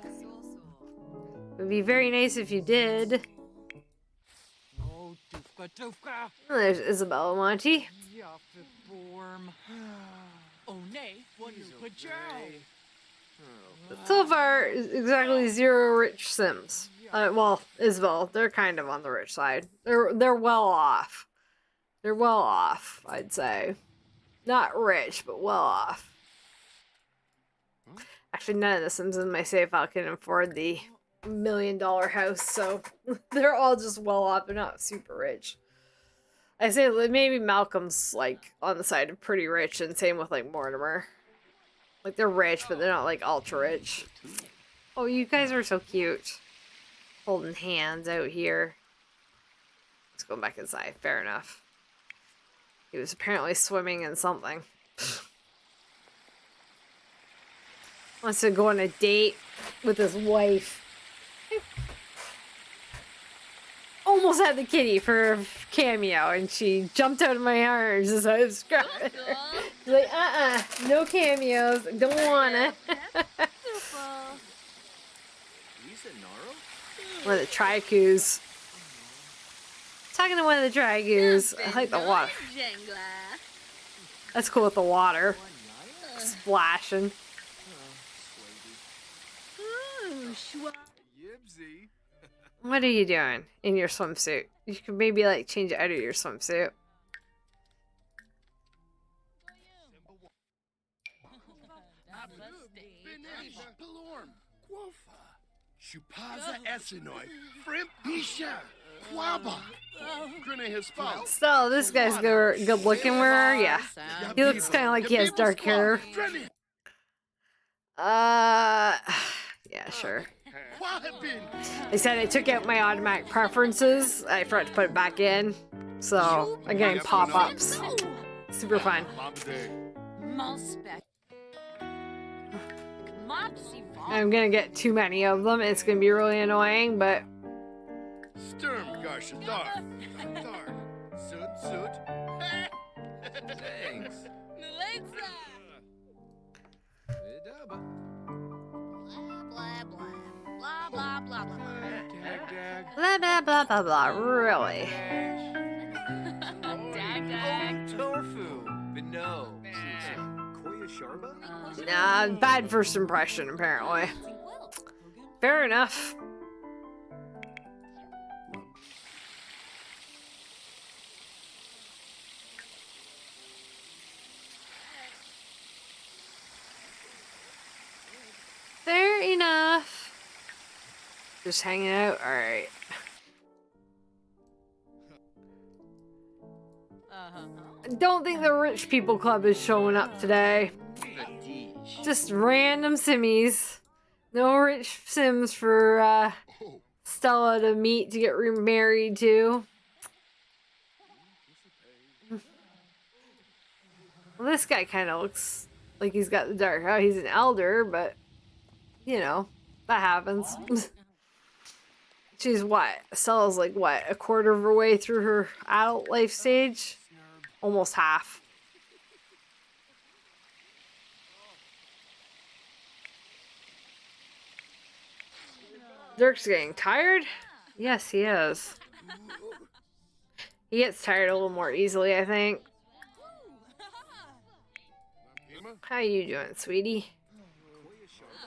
It would be very nice if you did. Oh, there's Isabella Monty. So far, exactly 0 rich Sims. Well, Isabel, they're kind of on the rich side. They're well off. They're well off, I'd say. Not rich, but well off. Actually, none of the Sims in my save file can afford the $1 million house, so they're all just well off. They're not super rich. I say maybe Malcolm's like on the side of pretty rich, and same with like Mortimer. Like they're rich, but they're not like ultra rich. Oh, you guys are so cute. Holding hands out here. Let's go back inside. Fair enough. He was apparently swimming in something. Wants to go on a date with his wife. Almost had the kitty for a cameo, and she jumped out of my arms as I was grabbing her. She's like, no cameos. Don't wanna. One of the Tricoos. Talking to one of the Tricoos. I like the water. That's cool with the water. Splashing. What are you doing in your swimsuit? You could maybe like change it out of your swimsuit. So this guy's good looking. Where? Yeah, he looks kind of like he has dark hair. Yeah, sure. They said I took out my automatic preferences. I forgot to put it back in, so I'm getting pop-ups. Super fun. I'm gonna get too many of them. It's gonna be really annoying, but. Thanks. Blah blah blah blah blah blah blah. Blah, blah, blah, blah, blah. Really? Dag dag. Tofu. Bino. Koya Sharba? Nah, bad first impression, apparently. Fair enough. Fair enough. Just hanging out? Alright. I don't think the Rich People Club is showing up today. Just random simmies. No rich sims for Stella to meet to get remarried to. Well, this guy kind of looks like he's got the dark hair. He's an elder, but you know, that happens. She's what? Stella's like what? A quarter of her way through her adult life stage? Almost half. Dirk's getting tired? Yes, he is. He gets tired a little more easily, I think. How you doing, sweetie?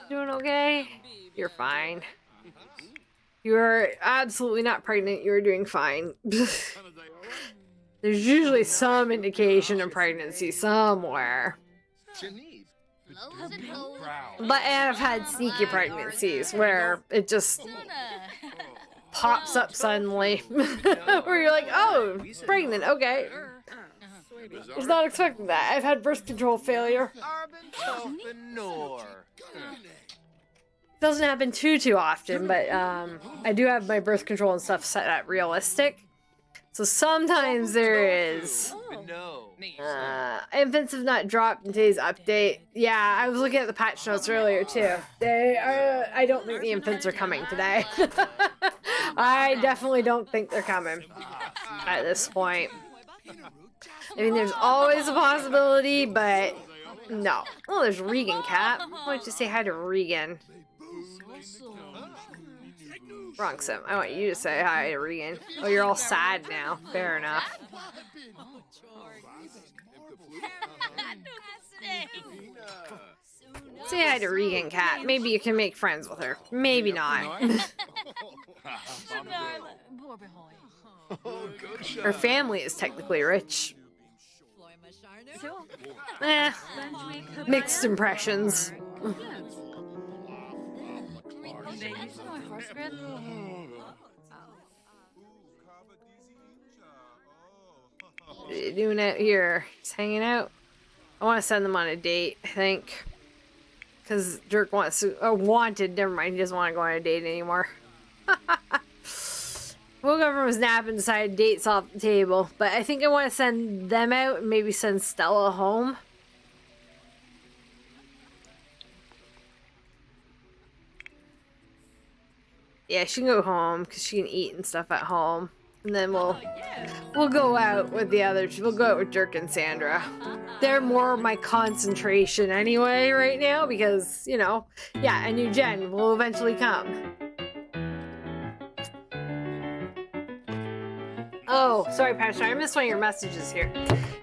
Doing okay? You're fine. You are absolutely not pregnant. You're doing fine. There's usually some indication of pregnancy somewhere. But I've had sneaky pregnancies where it just pops up suddenly. Where you're like, oh, pregnant, okay. I was not expecting that. I've had birth control failure. Doesn't happen too often, but I do have my birth control and stuff set at realistic. So sometimes there is. Infants have not dropped in today's update. Yeah, I was looking at the patch notes earlier too. They are. I don't think the infants are coming today. I definitely don't think they're coming at this point. I mean, there's always a possibility, but no. Oh, there's Regan Cat. Why don't you say hi to Regan? Wrong sim. I want you to say hi to Regan. Oh, you're all sad now. Fair enough. Say hi to Regan Cat. Maybe you can make friends with her. Maybe not. Her family is technically rich. Mixed impressions. What are you doing out here? Just hanging out? I want to send them on a date, I think. Because Dirk wants to... Oh, wanted. Never mind. He doesn't want to go on a date anymore. Woke up from his nap and decided dates off the table. But I think I want to send them out and maybe send Stella home. Yeah, she can go home because she can eat and stuff at home. And then we'll go out with the other two. We'll go out with Dirk and Sandra. They're more my concentration anyway right now because, you know, yeah, a new gen will eventually come. Oh, sorry, Pastor. I missed one of your messages here.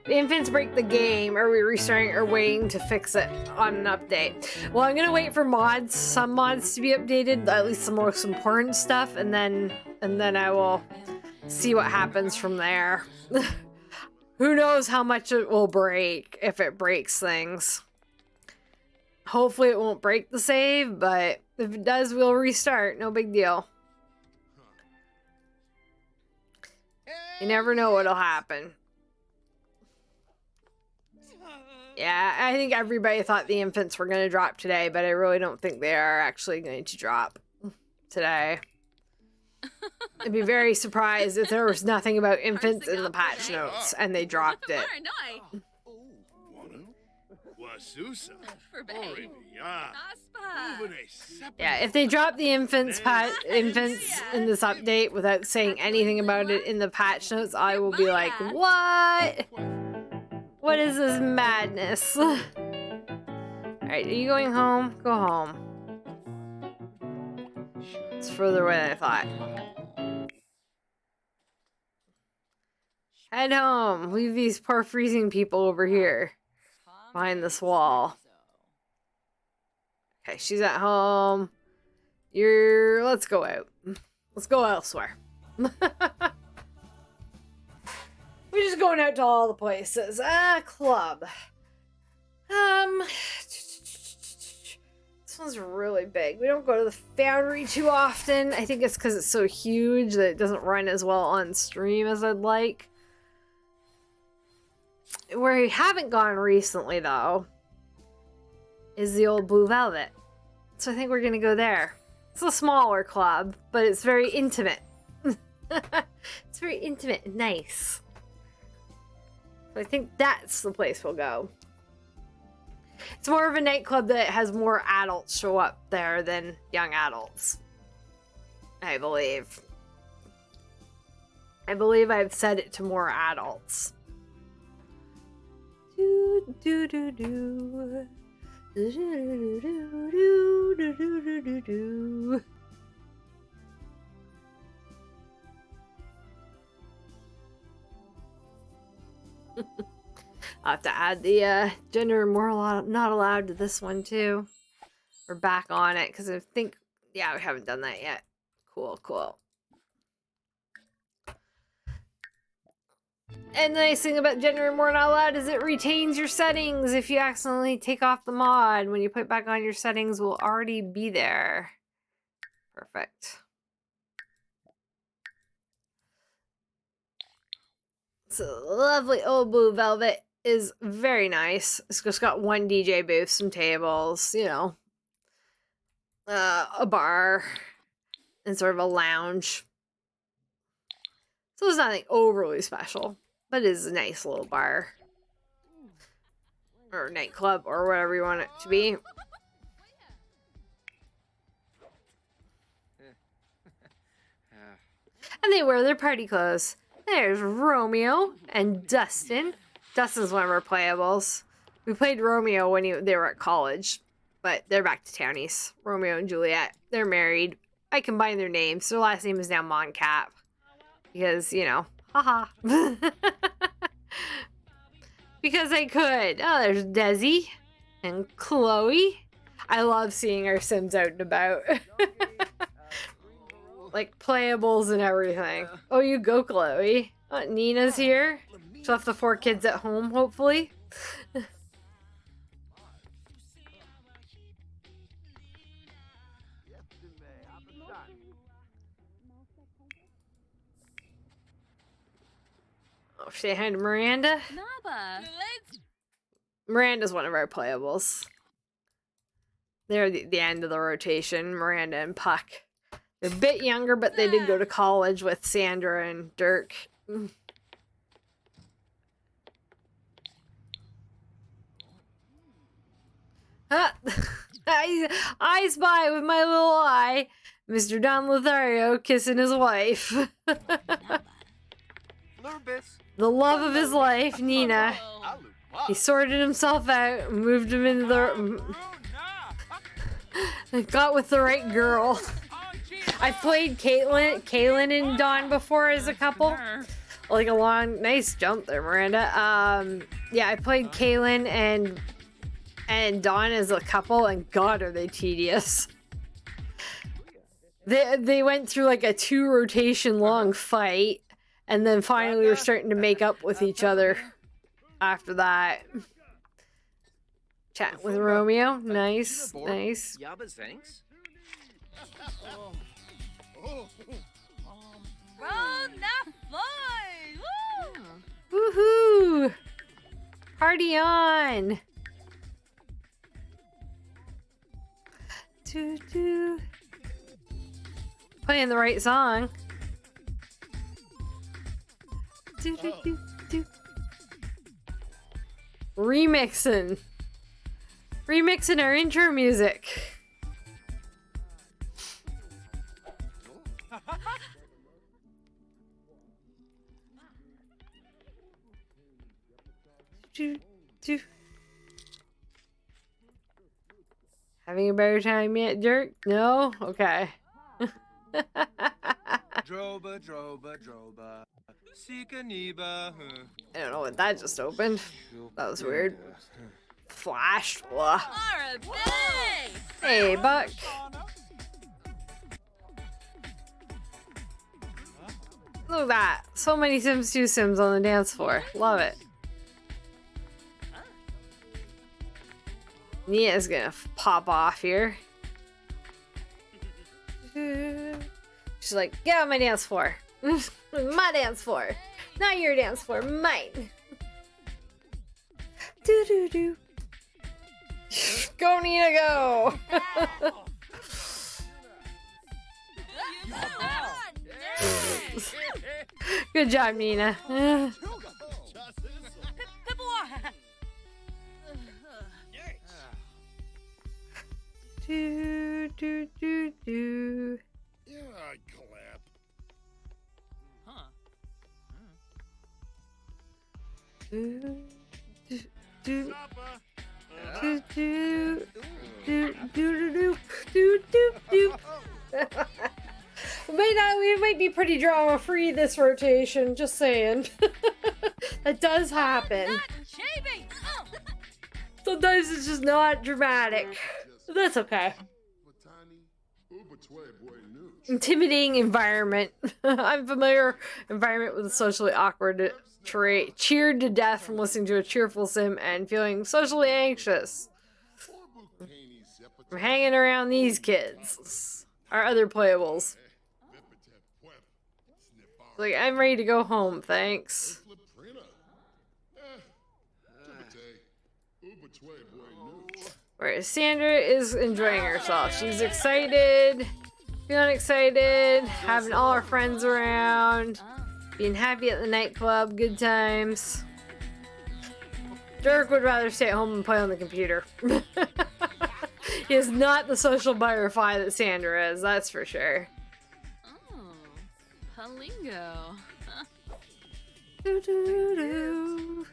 The infants break the game. Are we restarting or waiting to fix it on an update? Well, I'm gonna wait for mods, some mods to be updated, at least the most important stuff, and then I will see what happens from there. Who knows how much it will break if it breaks things. Hopefully it won't break the save, but if it does, we'll restart. No big deal. You never know what'll happen. Yeah, I think everybody thought the infants were going to drop today, but I really don't think they are actually going to drop today. I'd be very surprised if there was nothing about infants in the patch notes and they dropped it. Yeah, if they drop the infants in this update without saying anything about it in the patch notes, I will be like, what? What is this madness? Alright, are you going home? Go home. It's further away than I thought. Head home. Leave these poor freezing people over here. Behind this wall. Okay, she's at home. Let's go out. Let's go elsewhere. We're just going out to all the places. Club. This one's really big. We don't go to the Foundry too often. I think it's because it's so huge that it doesn't run as well on stream as I'd like. Where we haven't gone recently, though, is the old Blue Velvet. So I think we're going to go there. It's a smaller club, but it's very intimate. It's very intimate and nice. So I think that's the place we'll go. It's more of a nightclub that has more adults show up there than young adults. I believe. I believe I've said it to more adults. Do do do do. Do do do do do do do do. I'll have to add the gender and moral not allowed to this one too. We're back on it because I think, yeah, we haven't done that yet. Cool, cool. And the nice thing about gender and more not allowed is it retains your settings. If you accidentally take off the mod, when you put back on, your settings will already be there. Perfect. So lovely old Blue Velvet is very nice. It's just got one DJ booth, some tables, you know, a bar, and sort of a lounge. So it's nothing overly special, but it is a nice little bar. Or nightclub, or whatever you want it to be. And they wear their party clothes. There's Romeo and Dustin. Dustin's one of our playables. We played Romeo when they were at college, but they're back to townies. Romeo and Juliet. They're married. I combined their names. Their last name is now Moncap. Because, you know, haha. Because I could. Oh, there's Desi and Chloe. I love seeing our Sims out and about. Like playables and everything. Oh, you go, Chloe. Nina's here. She'll have the 4 kids at home, hopefully. Oh, say hi to Miranda. Naba. Miranda's one of our playables. They're the end of the rotation, Miranda and Puck. They're a bit younger, but they did go to college with Sandra and Dirk. I spy with my little eye Mr. Don Lothario kissing his wife. The love of his life, Nina. He sorted himself out and moved him into the... got with the right girl. I played Kaylin and Dawn before as a couple. Like a long, nice jump there, Miranda. Yeah, I played Kaylin and Dawn as a couple, and God, are they tedious. They went through like a 2 rotation long fight, and then finally were starting to make up with each other after that. Chat with Romeo. Nice, nice. Thanks. Woohoo! Party on! Doo doo. Playing the right song. Doo doo doo doo. Remixing our intro music. Having a better time yet, Dirk? No? Okay. Droba, droba, droba. Sika niba. I don't know what that just opened. That was weird. Flash. Blah. Mara Bay! Hey, Buck. Look at that. So many Sims 2 Sims on the dance floor. Love it. Nia's gonna pop off here. She's like, get on my dance floor. My dance floor. Not your dance floor, mine. Do do do. Go, Nia, go. Good job, Nina. Do do do do. Yeah, I clap. Do do do do do do do do do do. We might be pretty drama free this rotation, just saying. That does happen. Sometimes it's just not dramatic. That's okay. Intimidating environment. Unfamiliar environment with a socially awkward trait. Cheered to death from listening to a cheerful sim and feeling socially anxious. I'm hanging around these kids. Our other playables. Like, I'm ready to go home, thanks. Whereas Sandra is enjoying herself. She's excited, feeling excited, having all her friends around, being happy at the nightclub, good times. Dirk would rather stay at home and play on the computer. He is not the social butterfly that Sandra is, that's for sure. Oh, Palingo. Do, do, do.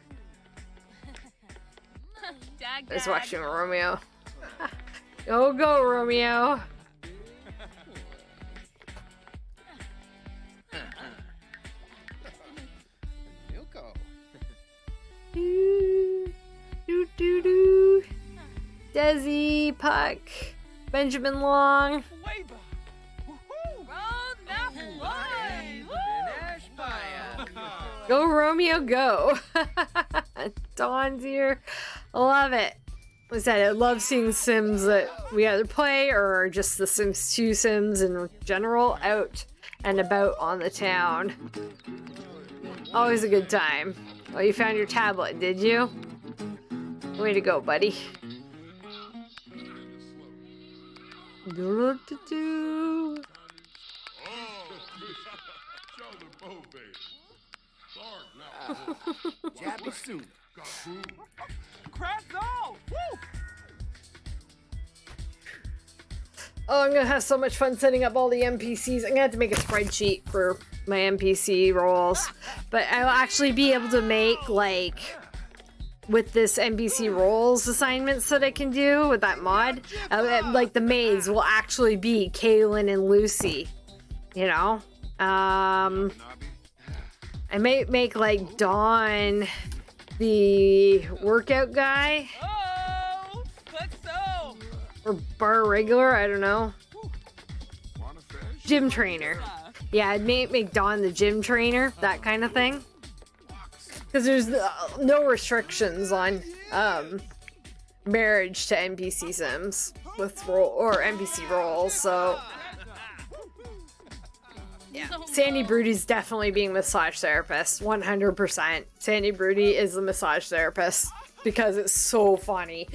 Dag, I was dag. watching Romeo. Go, go, Romeo. Milko. Do, do, do, do. Desi, Puck, Benjamin Long. Waiba. Woohoo! Road that way! Go, Romeo, go. Dawn's here. Love it. Like I said, I love seeing Sims that we either play or just the Sims 2 Sims in general out and about on the town. Always a good time. Oh, you found your tablet, did you? Way to go, buddy. Do-do-do-do. Jabby soup. Crack go! Woo! Oh, I'm gonna have so much fun setting up all the NPCs. I'm gonna have to make a spreadsheet for my NPC roles. But I'll actually be able to make, like, with this NPC roles assignments that I can do with that mod, like the maids will actually be Kaylin and Lucy. You know? I may make, like, Dawn the workout guy. Oh, let's go. Or bar regular, I don't know. Gym trainer. Yeah, I'd make Dawn the gym trainer, that kind of thing. Because there's no restrictions on marriage to NPC Sims with NPC roles, so yeah. Sandy Brody's definitely being massage therapist, 100%. Sandy Brody is the massage therapist because it's so funny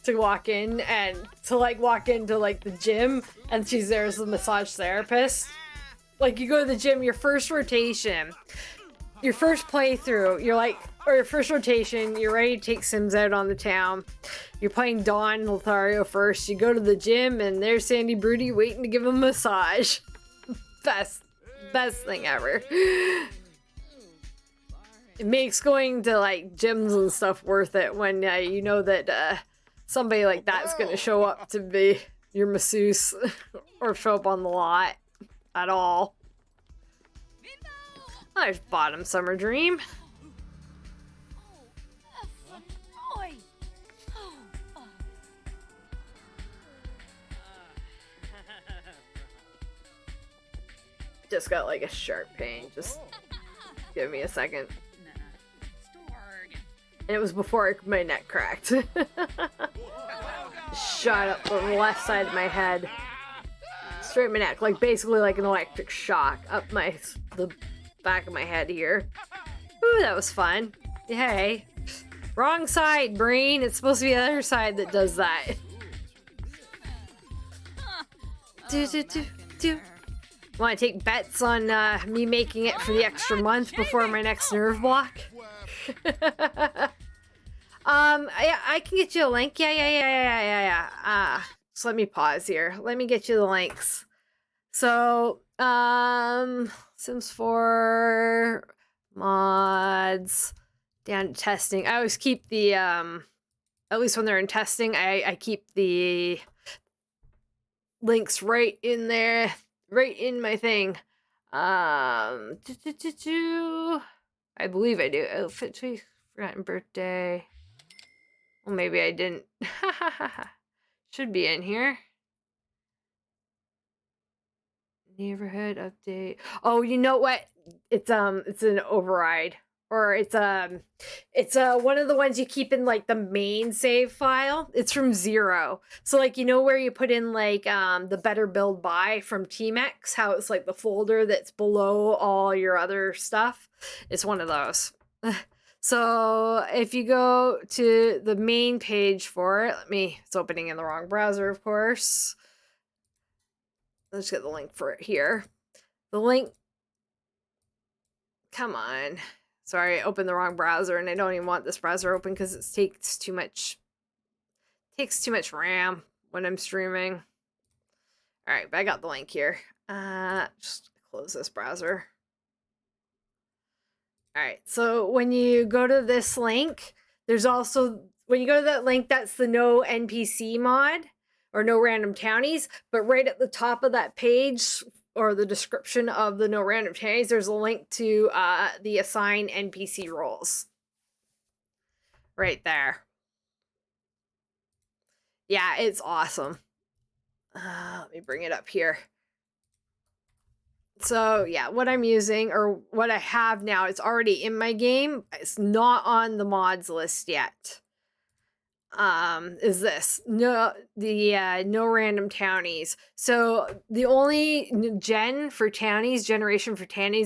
to walk in and to walk into the gym and she's there as the massage therapist. Like, you go to the gym, your first rotation, your first playthrough, or your first rotation, you're ready to take Sims out on the town. You're playing Dawn Lothario first. You go to the gym and there's Sandy Brody waiting to give him a massage. Best thing ever. It makes going to gyms and stuff worth it when you know that somebody like that's gonna show up to be your masseuse or show up on the lot at all. Oh, there's Bottom Summer Dream. Just got like a sharp pain. Just give me a second. And it was before my neck cracked. Shot up the left side of my head. Straight my neck, like basically like an electric shock up the back of my head here. Ooh, that was fun. Yay. Wrong side, brain. It's supposed to be the other side that does that. Want to take bets on me making it for the extra month before my next nerve block? I can get you a link. Yeah. So let me pause here. Let me get you the links. So, Sims 4 mods down to testing. I always keep the at least when they're in testing, I keep the links right in there, right in my thing. I believe I do. Outfit choice, forgotten birthday. Well, maybe I didn't. Should be in here. Neighborhood update. Oh, you know what? It's an override, or it's one of the ones you keep in like the main save file. It's from 0. So like, you know where you put in like the Better Build Buy from Team-X, how it's like the folder that's below all your other stuff. It's one of those. So if you go to the main page for it, it's opening in the wrong browser, of course. Let's get the link for it here. The link, come on. Sorry, I opened the wrong browser and I don't even want this browser open because it takes too much RAM when I'm streaming. All right, but I got the link here. Just close this browser. All right, so when you go to this link, there's also, when you go to that link, that's the no NPC mod or no random townies, but right at the top of that page or the description of the no random townies, there's a link to the assign NPC roles. Right there. Yeah, it's awesome. Let me bring it up here. So yeah, what I'm using, or what I have now, it's already in my game. It's not on the mods list yet. Is this no random townies. So the only generation for townies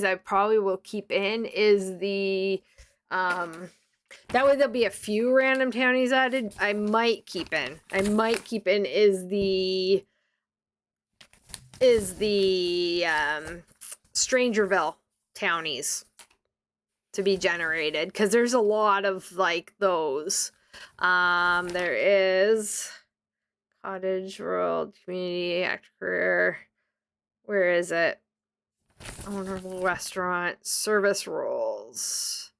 I probably will keep in is the that way there'll be a few random townies added. I might keep in is the Strangerville townies to be generated, because there's a lot of like those. There is Cottage World, Community, Act Career. Where is it? Honorable Restaurant, Service Roles.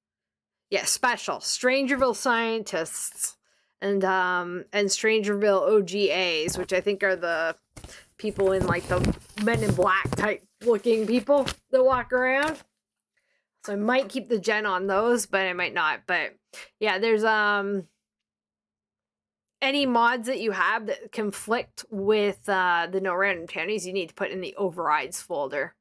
Yeah, Special. Strangerville Scientists and Strangerville OGAs, which I think are the people in like the Men in Black type looking people that walk around. So I might keep the gen on those, but I might not. But yeah, there's any mods that you have that conflict with the no random townies, you need to put in the overrides folder.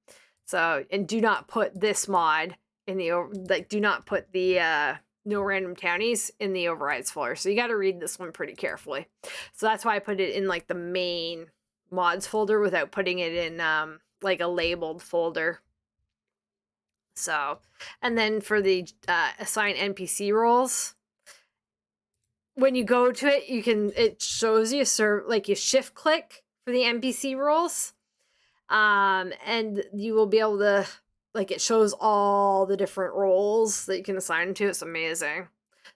So, and do not put this mod in the do not put the no random townies in the overrides folder. So you got to read this one pretty carefully. So that's why I put it in like the main mods folder without putting it in like a labeled folder. So, and then for the assign NPC roles, when you go to it, it shows you like you shift click for the NPC roles, and you will be able to, like, it shows all the different roles that you can assign to. It's amazing.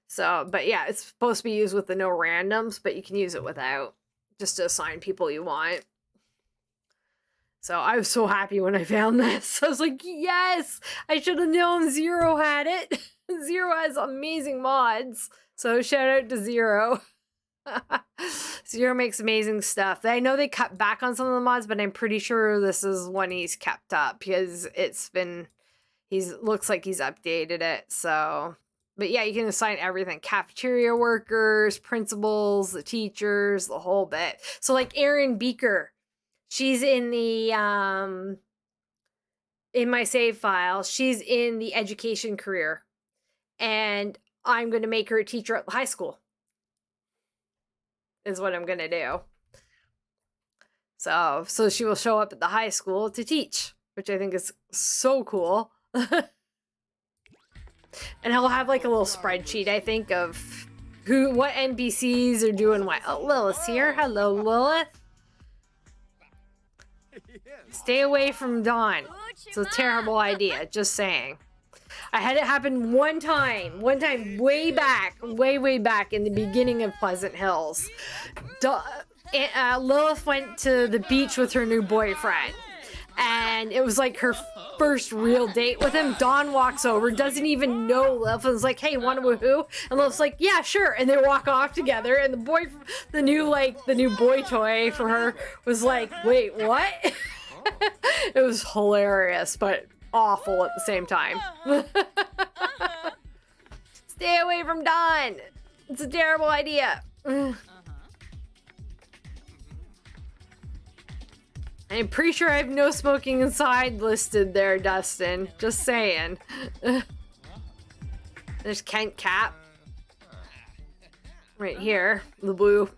So, but yeah, it's supposed to be used with the no randoms, but you can use it without, just to assign people you want. So I was so happy when I found this. I was like, yes, I should have known Zero had it. Zero has amazing mods. So shout out to Zero. Zero makes amazing stuff. I know they cut back on some of the mods, but I'm pretty sure this is one he's kept up because looks like he's updated it. So, but yeah, you can assign everything: cafeteria workers, principals, the teachers, the whole bit. So like Erin Beaker, she's in the in my save file, she's in the education career, and I'm going to make her a teacher at the high school. Is what I'm going to do. So she will show up at the high school to teach, which I think is so cool. And I'll have like a little spreadsheet, I think, of what NPCs are doing what. Oh, Lilith's here. Hello, Lilith. Stay away from Dawn. It's a terrible idea, just saying. I had it happen one time way back in the beginning of Pleasant Hills. Lilith went to the beach with her new boyfriend, and it was like her first real date with him. Dawn walks over, doesn't even know Lilith, and is like, "Hey, wanna woohoo?" And Lilith's like, "Yeah, sure." And they walk off together, and the new boy toy for her was like, "Wait, what?" It was hilarious, but awful at the same time. Stay away from Dawn. It's a terrible idea. I'm pretty sure I have no smoking inside listed there, Dustin. Just saying. There's Kent Cap. Right here. The blue.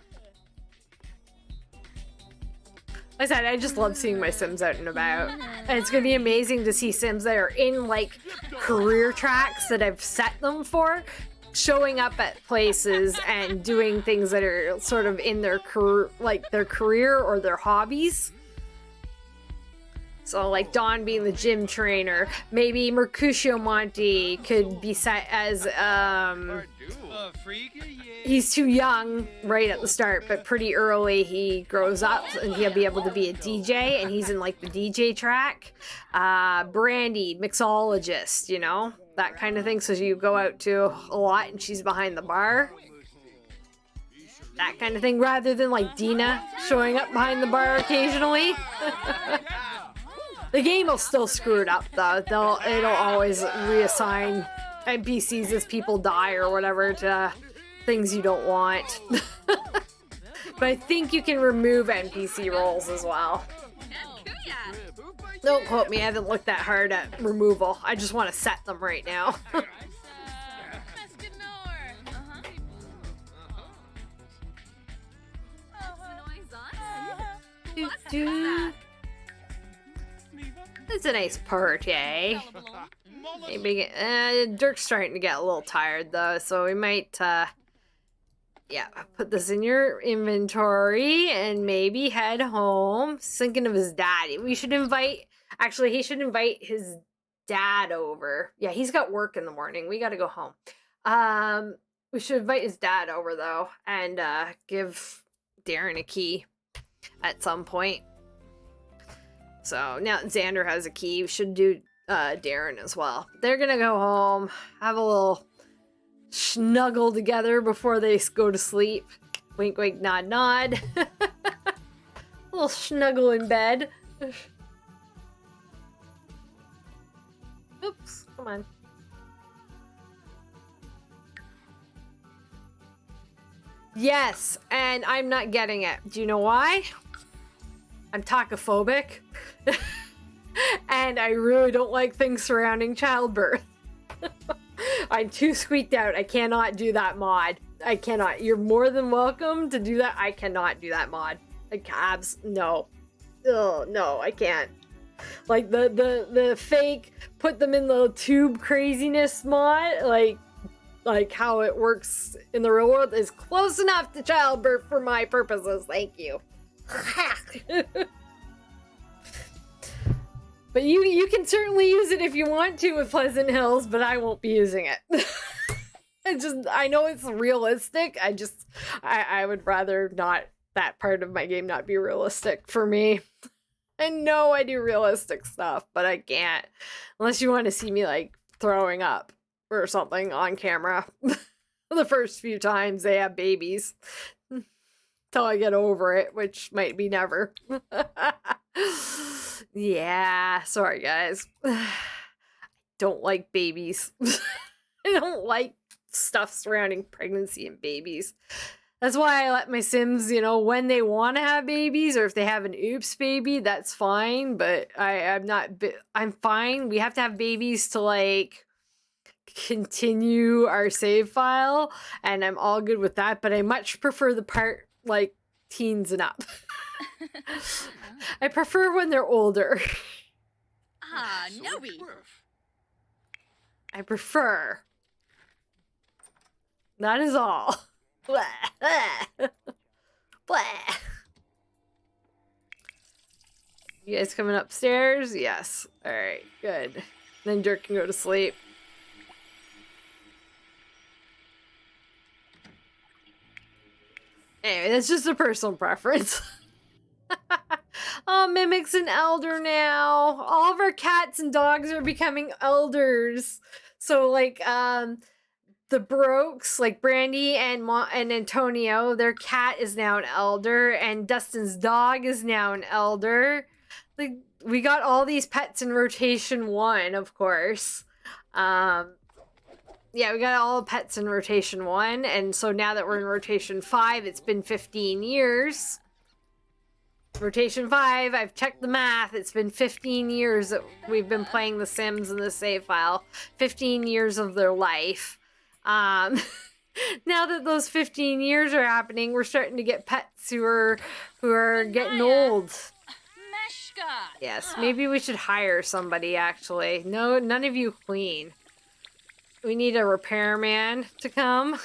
Like I said, I just love seeing my Sims out and about. And it's going to be amazing to see Sims that are in, like, career tracks that I've set them for, showing up at places and doing things that are sort of in their career or their hobbies. So, like, Dawn being the gym trainer. Maybe Mercutio Monty could be set as, he's too young right at the start, but pretty early he grows up and he'll be able to be a DJ, and he's in, like, the DJ track. Brandy, mixologist, you know? That kind of thing. So you go out to a lot and she's behind the bar. That kind of thing, rather than, like, Dina showing up behind the bar occasionally. The game will still screw it up, though. It'll always reassign NPCs as people die or whatever to things you don't want. But I think you can remove NPC roles as well. Don't quote me, I haven't looked that hard at removal. I just want to set them right now. It's a nice party. Maybe Dirk's starting to get a little tired though, so we might put this in your inventory and maybe head home. Thinking of his dad. He should invite his dad over. Yeah, he's got work in the morning. We gotta go home. We should invite his dad over though and give Darren a key at some point. So now Xander has a key. We should do Darren as well. They're gonna go home, have a little snuggle together before they go to sleep. Wink, wink, nod, nod. A little snuggle in bed. Oops, come on. Yes, and I'm not getting it. Do you know why? I'm tacophobic. And I really don't like things surrounding childbirth. I'm too squeaked out. I cannot do that mod. I cannot. You're more than welcome to do that. I cannot do that mod. Like, cabs, no. Oh, no, I can't. Like, the fake, put them in the tube craziness mod, like how it works in the real world is close enough to childbirth for my purposes. Thank you. But you can certainly use it if you want to with Pleasant Hills, but I won't be using it. I know it's realistic. I would rather not, that part of my game not be realistic for me. I know I do realistic stuff, but I can't. Unless you want to see me, like, throwing up or something on camera. The first few times they have babies. till I get over it, which might be never. Yeah, sorry guys. Don't like babies. I don't like stuff surrounding pregnancy and babies. That's why I let my Sims, you know, when they want to have babies or if they have an oops baby, that's fine. But I'm fine. We have to have babies to like continue our save file, and I'm all good with that. But I much prefer the part like teens and up. I prefer when they're older. Ah, Noby. I prefer. That is all. Blah, blah, blah. You guys coming upstairs? Yes. Alright, good. Then Dirk can go to sleep. Anyway, that's just a personal preference. Oh, Mimic's an elder now. All of our cats and dogs are becoming elders. So, like, the Brokes, like Brandy and Antonio, their cat is now an elder, and Dustin's dog is now an elder. Like, we got all these pets in rotation 1, of course. Yeah, we got all the pets in rotation 1, and so now that we're in rotation 5, it's been 15 years. Rotation 5, I've checked the math, it's been 15 years that we've been playing The Sims in the save file. 15 years of their life. Now that those 15 years are happening, we're starting to get pets who are getting old. Meshka. Yes, maybe we should hire somebody, actually. No, none of you clean. We need a repairman to come.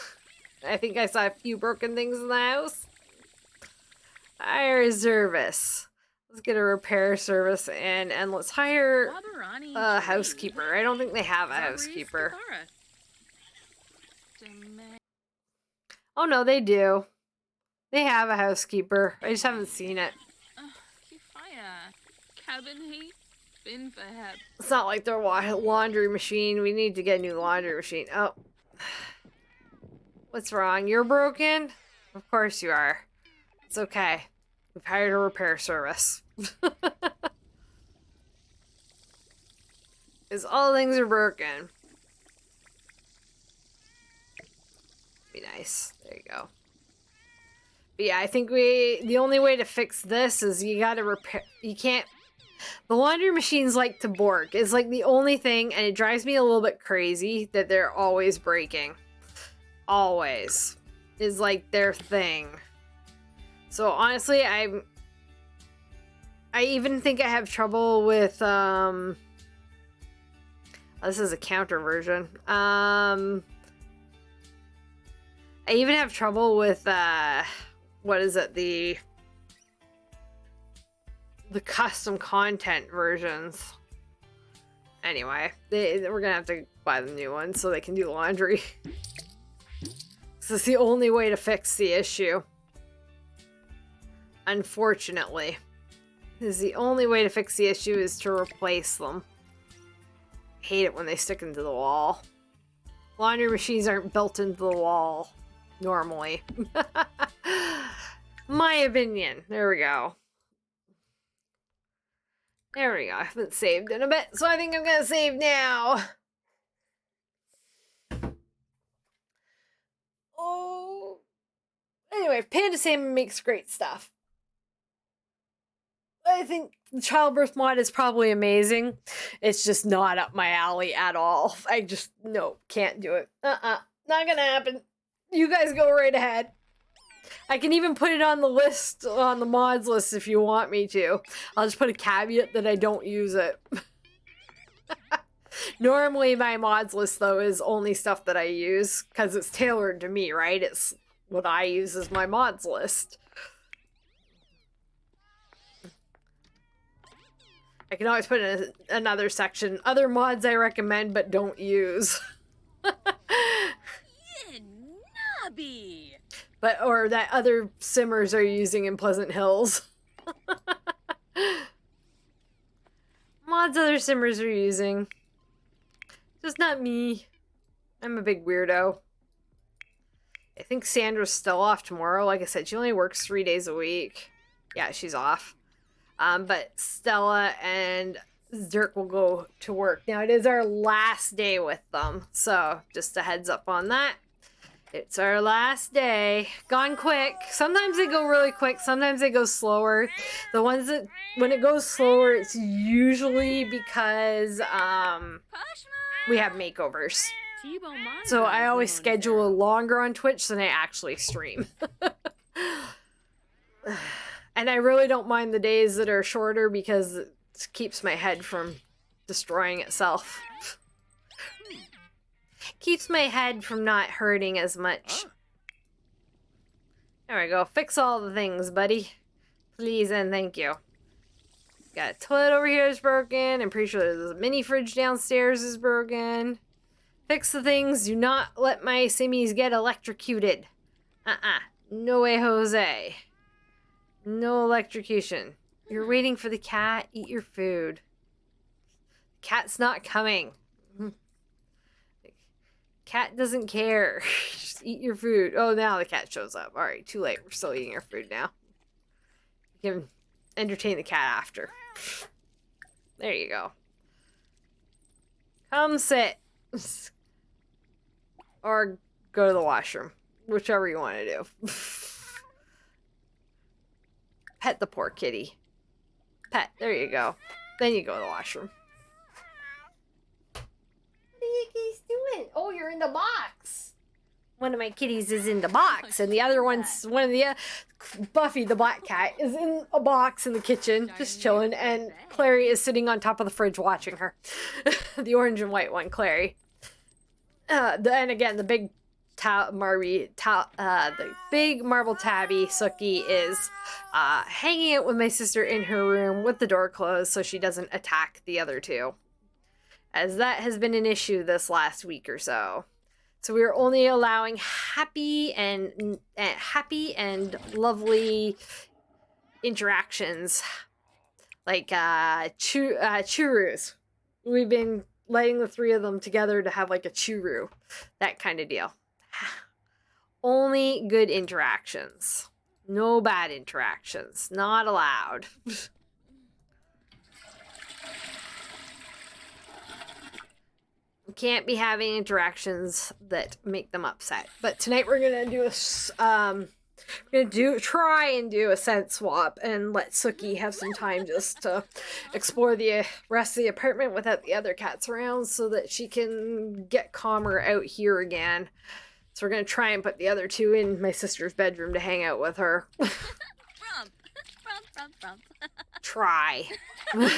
I think I saw a few broken things in the house. Hire a service. Let's get a repair service in, and let's hire a housekeeper. I don't think they have a housekeeper. Oh no, they do. They have a housekeeper. I just haven't seen it. It's not like their laundry machine. We need to get a new laundry machine. Oh. What's wrong? You're broken? Of course you are. It's okay. We've hired a repair service. Because all things are broken. Be nice. There you go. But yeah, I think the only way to fix this is you gotta repair. You can't. The laundry machines like to bork. It's like the only thing, and it drives me a little bit crazy that they're always breaking. Always. Is like their thing. So honestly, I even think I have trouble with this is a counter version. I even have trouble with what is it, the custom content versions. Anyway, we're gonna have to buy the new ones so they can do laundry. This is the only way to fix the issue. Unfortunately. This is the only way to fix the issue is to replace them. I hate it when they stick into the wall. Laundry machines aren't built into the wall normally. My opinion. There we go. There we go. I haven't saved in a bit, so I think I'm gonna save now. Oh. Anyway, Panda Salmon makes great stuff. I think the childbirth mod is probably amazing. It's just not up my alley at all. I just, no, can't do it. Not gonna happen. You guys go right ahead. I can even put it on the list, on the mods list if you want me to. I'll just put a caveat that I don't use it. Normally my mods list though is only stuff that I use because it's tailored to me, right? It's what I use as my mods list. I can always put in another section. Other mods I recommend but don't use. But, or that other simmers are using in Pleasant Hills. Mods other simmers are using. Just not me. I'm a big weirdo. I think Sandra's still off tomorrow. Like I said, she only works 3 days a week. Yeah, she's off. But Stella and Dirk will go to work. Now, it is our last day with them. So, just a heads up on that. It's our last day. Gone quick. Sometimes they go really quick. Sometimes they go slower. The ones that, when it goes slower, it's usually because we have makeovers. So I always schedule longer on Twitch than I actually stream. And I really don't mind the days that are shorter because it keeps my head from destroying itself. Keeps my head from not hurting as much. There we go. Fix all the things, buddy. Please and thank you. Got a toilet over here is broken. I'm pretty sure there's a mini fridge downstairs is broken. Fix the things. Do not let my simmies get electrocuted. No way, Jose. No electrocution. You're waiting for the cat. Eat your food. Cat's not coming. Cat doesn't care. Just eat your food. Oh, now the cat shows up. All right, too late. We're still eating our food now. You can entertain the cat after. There you go. Come sit. Or go to the washroom. Whichever you want to do. Pet the poor kitty. Pet. There you go. Then you go to the washroom. What are you guys doing? Oh, you're in the box. One of my kitties is in the box, and the other one's one of the Buffy, the black cat, is in a box in the kitchen, just chilling, and Clary is sitting on top of the fridge watching her. The orange and white one, Clary. And again, the big the big marble tabby Sookie is hanging out with my sister in her room with the door closed so she doesn't attack the other two, as that has been an issue this last week or so. So we are only allowing happy and lovely interactions like churus. We've been letting the three of them together to have like a churu, that kind of deal. Only good interactions. No bad interactions. Not allowed. We can't be having interactions that make them upset. But tonight we're gonna do try and do a scent swap and let Sookie have some time just to explore the rest of the apartment without the other cats around so that she can get calmer out here again. So we're going to try and put the other two in my sister's bedroom to hang out with her. Try. We'll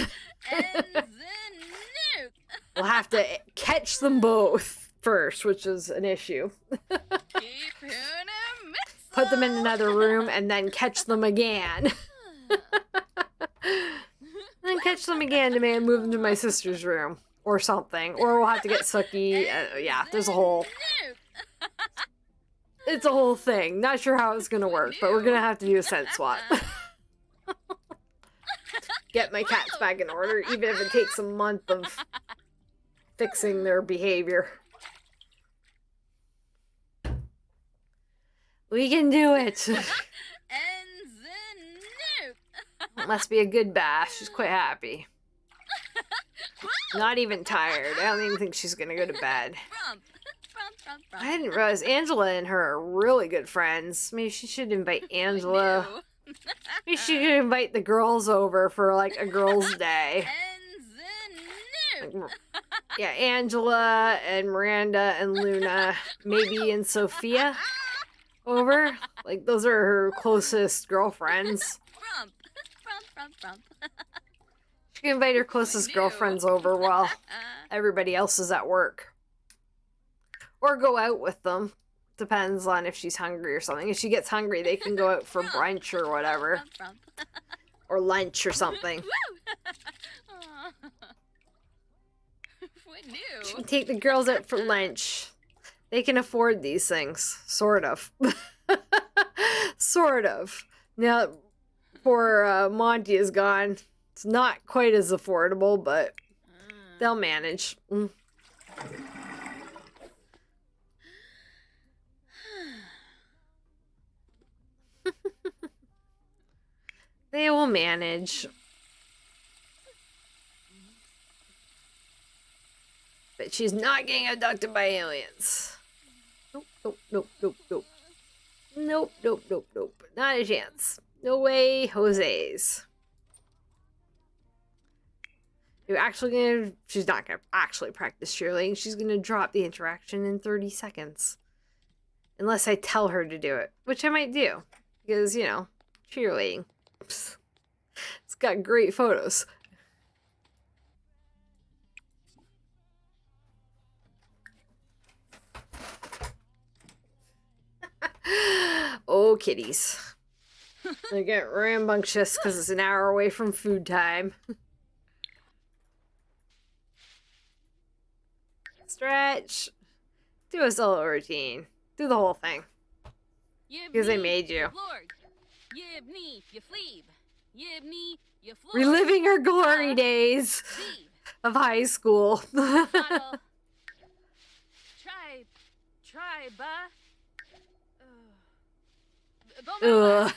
have to catch them both first, which is an issue. Put them in another room and then catch them again. Then catch them again to maybe move them to my sister's room or something. Or we'll have to get Sookie. Yeah, there's a whole... It's a whole thing. Not sure how it's going to work, but we're going to have to do a scent swap. Get my cats back in order, even if it takes a month of fixing their behavior. We can do it. Must be a good bath. She's quite happy. Not even tired. I don't even think she's going to go to bed. I didn't realize Angela and her are really good friends. Maybe she should invite Angela. Maybe she should invite the girls over for like a girls' day. Yeah, Angela and Miranda and Luna, maybe and Sophia over. Like those are her closest girlfriends. She can invite her closest girlfriends over while everybody else is at work. Or go out with them. Depends on if she's hungry or something. If she gets hungry, they can go out for brunch or whatever. Or lunch or something. She can take the girls out for lunch. They can afford these things. Sort of. Sort of. Now, poor Monty is gone. It's not quite as affordable, but they'll manage. They will manage. But she's not getting abducted by aliens. Nope, nope, nope, nope, nope. Nope, nope, nope, nope. Not a chance. No way, Jose's. She's not gonna actually practice cheerleading. She's gonna drop the interaction in 30 seconds. Unless I tell her to do it, which I might do. Because, you know, cheerleading. Psst. It's got great photos. Oh, kitties. They get rambunctious because it's an hour away from food time. Stretch. Do a solo routine. Do the whole thing. Because I made you. Reliving her glory days of high school. Ugh.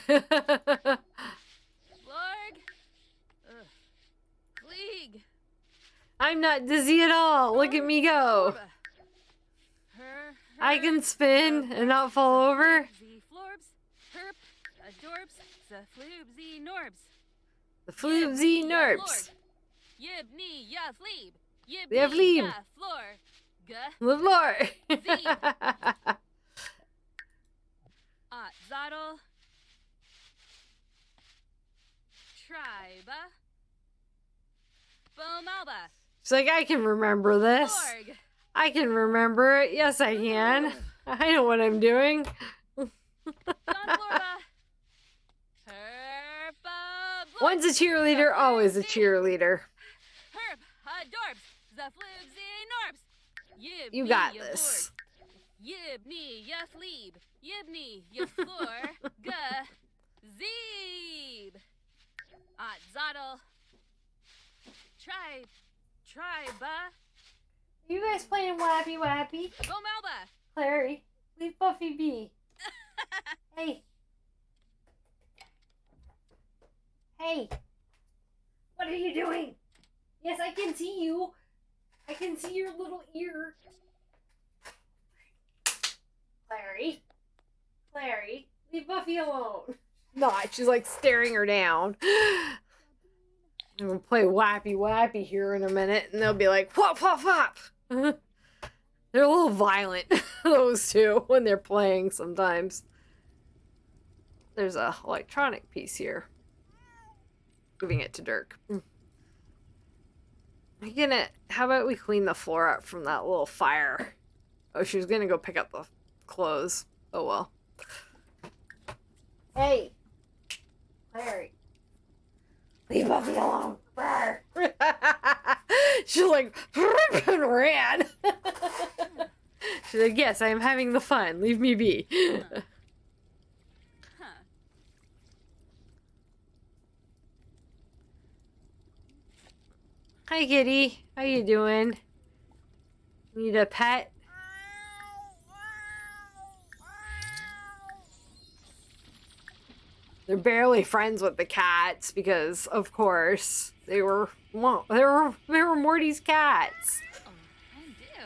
I'm not dizzy at all. Look at me go. I can spin and not fall over. The floobsy norbs. The fleeb. The floor. Zottle. Tribe. Bomalba. She's like, I can remember this. Lorg. I can remember it. Yes, I can. I know what I'm doing. One's a cheerleader, always a cheerleader. You got this. Yibni, ya fleeb. Yibni, ya floor. Ga. Zeeb. Zottle. Tribe. You guys playing Wappy Wappy? Bomalba. Clary, leave Buffy be. Hey. Hey. What are you doing? Yes, I can see you. I can see your little ear. Clary, leave Buffy alone. Not, she's like staring her down. I'm gonna play Wappy Wappy here in a minute, and they'll be like, whop, whop, whop. They're a little violent, those two, when they're playing sometimes. There's a electronic piece here. Giving it to Dirk. How about we clean the floor up from that little fire? Oh, she was gonna go pick up the clothes. Oh well. Hey! Clary. Leave Buffy alone. She's like, and ran. She's like, yes, I am having the fun. Leave me be. Hi, kitty. How you doing? Need a pet? They're barely friends with the cats because, of course, they were Morty's cats. Oh, I do.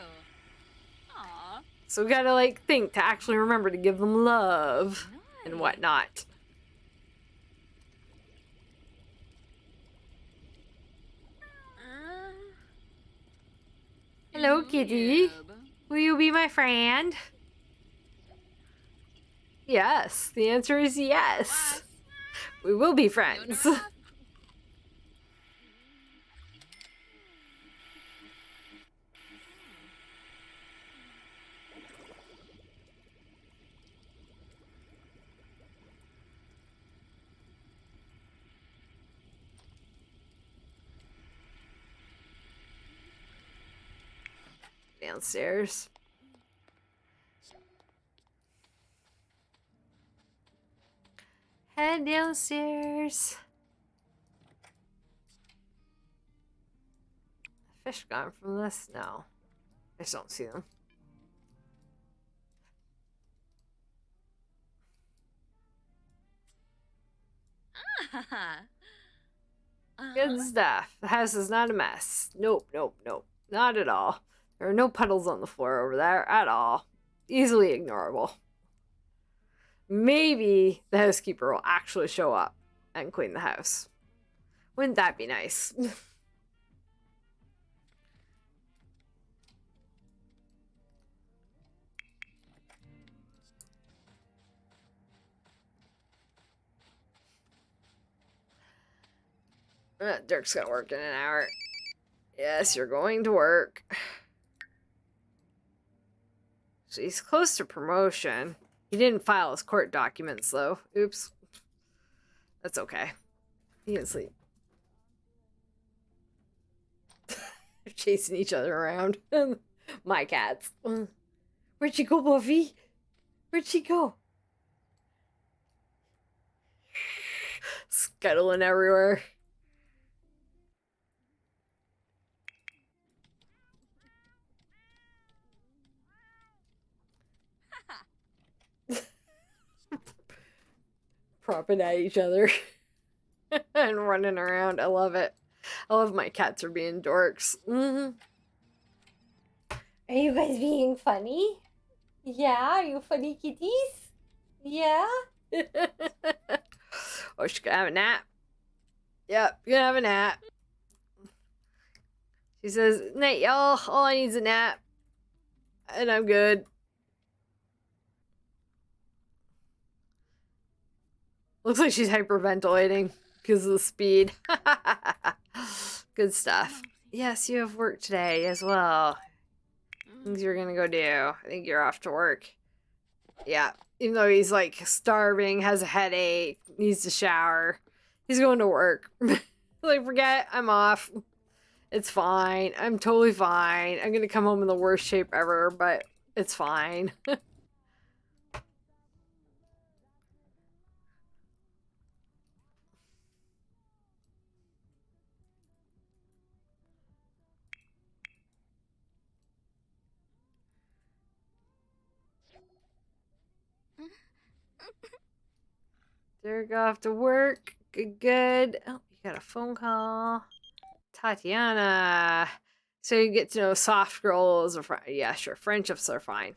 Aw. So we gotta like think to actually remember to give them love and whatnot. Hello, kitty. Will you be my friend? Yes, the answer is yes. We will be friends. Downstairs. Head downstairs. Fish gone from this? No. I just don't see them. Good stuff. The house is not a mess. Nope, nope, nope. Not at all. There are no puddles on the floor over there at all. Easily ignorable. Maybe the housekeeper will actually show up and clean the house. Wouldn't that be nice? Dirk's gonna work in an hour. Yes, you're going to work. So he's close to promotion. He didn't file his court documents, though. Oops. That's okay. He can sleep. They're chasing each other around. My cats. Where'd she go, Buffy? Where'd she go? Scuttling everywhere. Propping at each other and running around. I love it. I love my cats are being dorks. Are you guys being funny? Yeah, are you funny kitties? Yeah? Oh, she's gonna have a nap. Yep, you're gonna have a nap. She says, night, y'all. All I need is a nap. And I'm good. Looks like she's hyperventilating because of the speed. Good stuff. Yes, you have work today as well. Things you're gonna go do. I think you're off to work. Yeah. Even though he's like starving, has a headache, needs to shower, he's going to work. Like, forget, I'm off. It's fine. I'm totally fine. I'm gonna come home in the worst shape ever, but it's fine. Dirk off to work. Good, good. Oh, you got a phone call. Tatiana. So you get to know soft girls. Or yeah, sure. Friendships are fine.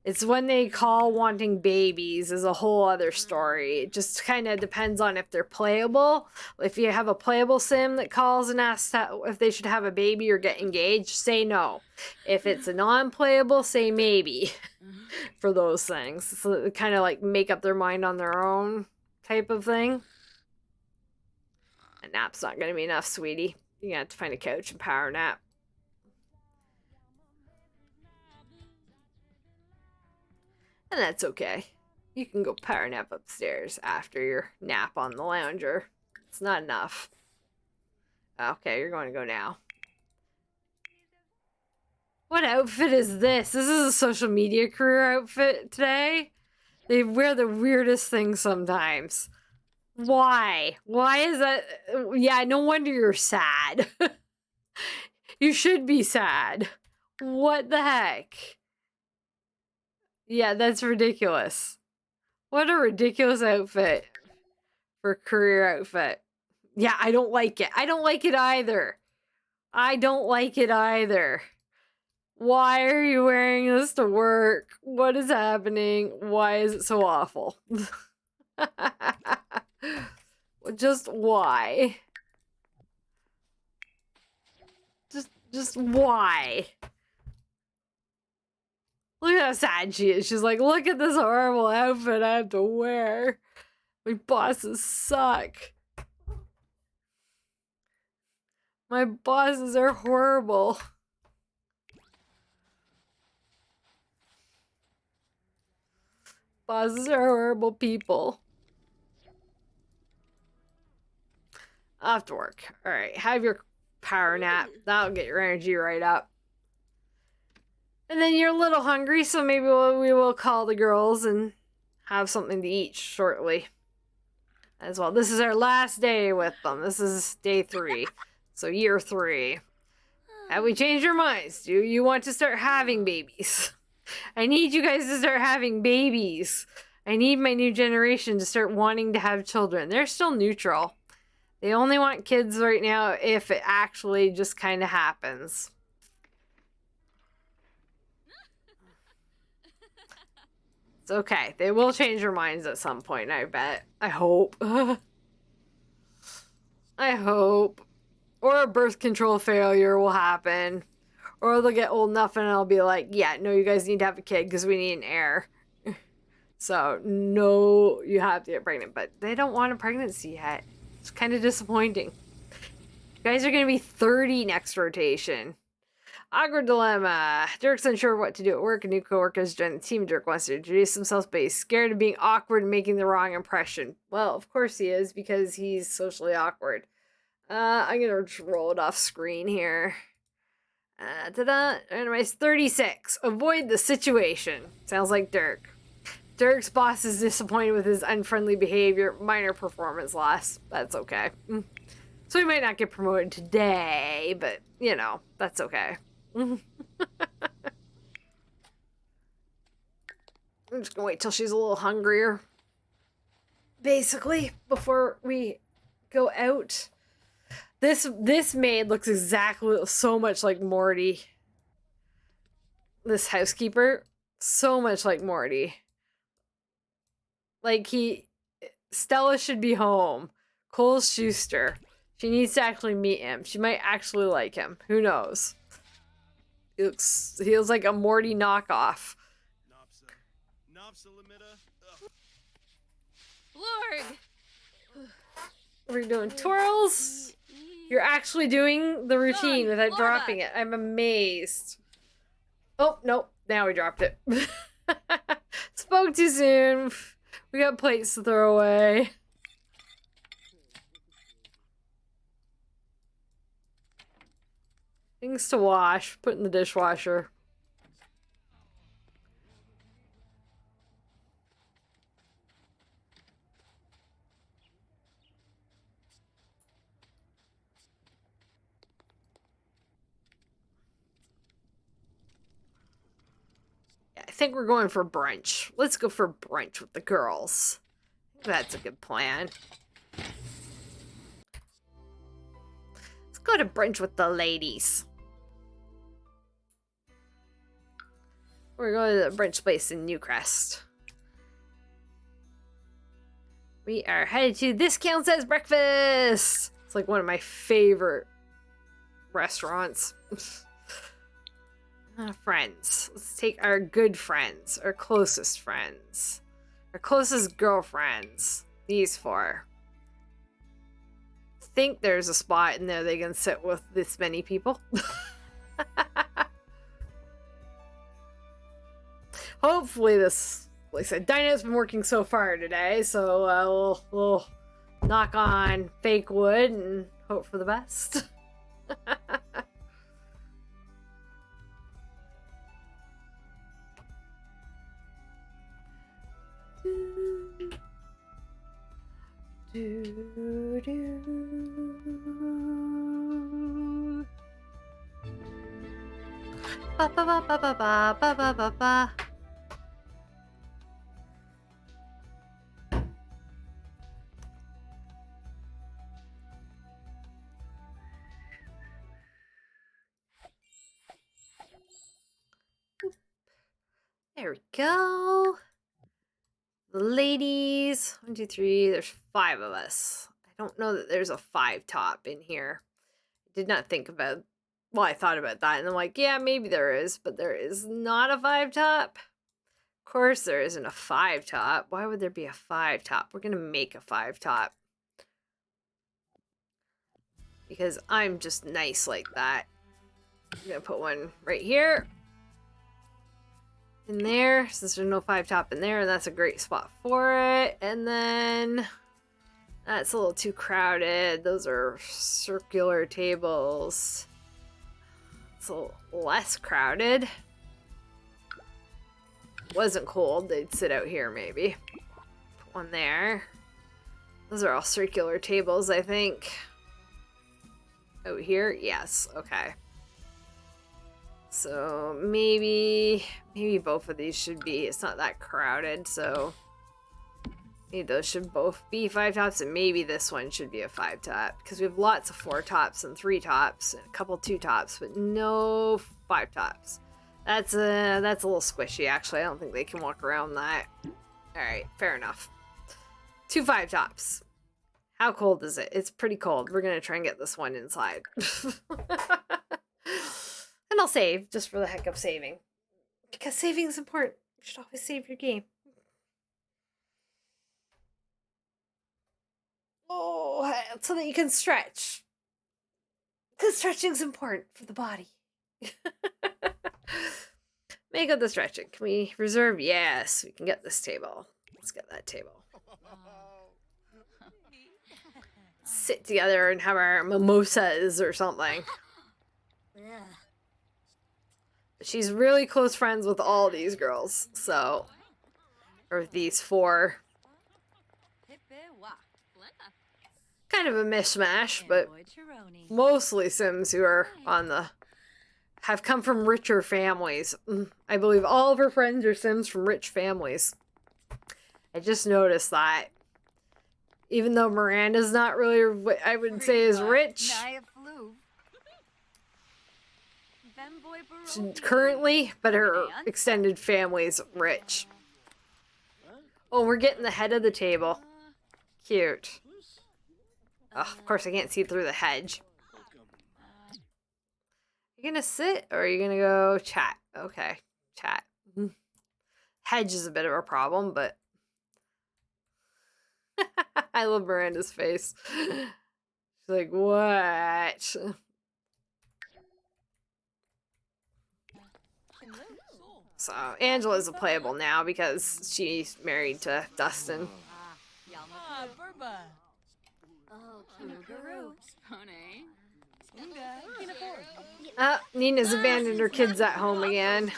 It's when they call wanting babies is a whole other story. It just kind of depends on if they're playable. If you have a playable sim that calls and asks if they should have a baby or get engaged, say no. If it's a non-playable, say maybe for those things. So they kind of like make up their mind on their own type of thing. A nap's not going to be enough, sweetie. You're going to have to find a couch and power nap. And that's okay. You can go power nap upstairs after your nap on the lounger. It's not enough. Okay, you're going to go now. What outfit is this? This is a social media career outfit today. They wear the weirdest things sometimes. Why? Why is that? Yeah, no wonder you're sad. You should be sad. What the heck? Yeah, that's ridiculous. What a ridiculous outfit for a career outfit. Yeah, I don't like it. I don't like it either. I don't like it either. Why are you wearing this to work? What is happening? Why is it so awful? Just why? Just why? Look at how sad she is. She's like, look at this horrible outfit I have to wear. My bosses suck. My bosses are horrible. Bosses are horrible people. Off to work. Alright, have your power nap. That'll get your energy right up. And then you're a little hungry, so maybe we will call the girls and have something to eat shortly as well. This is our last day with them. This is day 3. So year 3. Have we changed our minds? Do you want to start having babies? I need you guys to start having babies. I need my new generation to start wanting to have children. They're still neutral. They only want kids right now if it actually just kind of happens. It's okay. They will change their minds at some point, I bet. I hope. I hope. Or a birth control failure will happen. Or they'll get old enough and I'll be like, yeah, no, you guys need to have a kid because we need an heir. So, no, you have to get pregnant. But they don't want a pregnancy yet. It's kind of disappointing. You guys are going to be 30 next rotation. Awkward dilemma. Dirk's unsure what to do at work. A new coworker has joined the team. Dirk wants to introduce himself, but he's scared of being awkward and making the wrong impression. Well, of course he is, because he's socially awkward. I'm going to just roll it off screen here. Ta-da! Randomized 36. Avoid the situation. Sounds like Dirk. Dirk's boss is disappointed with his unfriendly behavior. Minor performance loss. That's okay. So he might not get promoted today, but, you know, that's okay. I'm just gonna wait till she's a little hungrier. Basically, before we go out. This maid looks exactly so much like Morty. This housekeeper, so much like Morty. Like Stella should be home. Cole Schuster. She needs to actually meet him. She might actually like him. Who knows? He looks like a Morty knockoff. Lord! We're doing twirls. You're actually doing the routine without dropping it. I'm amazed. Oh, nope. Now we dropped it. Spoke too soon. We got plates to throw away. Things to wash. Put in the dishwasher. I think we're going for brunch. Let's go for brunch with the girls. That's a good plan. Let's go to brunch with the ladies. We're going to the brunch place in Newcrest. We are headed to This Counts as Breakfast. It's like one of my favorite restaurants. Friends. Let's take our good friends, our closest friends, our closest girlfriends. These four. Think there's a spot in there they can sit with this many people. Hopefully this, like I said, Dyna's been working so far today, so we'll knock on fake wood and hope for the best. Ba ba ba ba ba ba ba ba ba ba. There we go. The ladies. 1, 2, 3. There's 5 of us. I don't know that there's a 5 top in here. I did not think about. Well, I thought about that, and I'm like, yeah, maybe there is, but there is not a 5 top. Of course, there isn't a 5 top. Why would there be a 5 top? We're gonna make a 5 top because I'm just nice like that. I'm gonna put one right here. In there, since there's no 5 top in there, and that's a great spot for it. And then that's a little too crowded. Those are circular tables. It's a little less crowded. Wasn't cold, they'd sit out here maybe. Put one there. Those are all circular tables, I think. Out here? Yes, okay. So maybe both of these should be, it's not that crowded, so Those should both be 5 tops, and maybe this one should be a 5 top because we have lots of 4 tops and 3 tops and a couple 2 tops, but no 5 tops. That's a little squishy, actually. I don't think they can walk around that. All right, fair enough. 2 5 tops. How cold is it? It's pretty cold. We're gonna try and get this one inside. And I'll save just for the heck of saving, because saving is important. You should always save your game. Oh, so that you can stretch. Because stretching's important for the body. Make up the stretching. Can we reserve? Yes, we can get this table. Let's get that table. Sit together and have our mimosas or something. She's really close friends with all these girls, so... Or these 4. Kind of a mishmash, but mostly Sims who are on the... have come from richer families. I believe all of her friends are Sims from rich families. I just noticed that. Even though Miranda's not really what I would say is rich. Currently, but her extended family's rich. Oh, we're getting the head of the table. Cute. Oh, of course, I can't see through the hedge. You gonna sit or are you gonna go chat? Okay, chat. Hedge is a bit of a problem, but I love Miranda's face. She's like, what? So Angela's a playable now because she's married to Dustin. Nina's abandoned her kids at home again.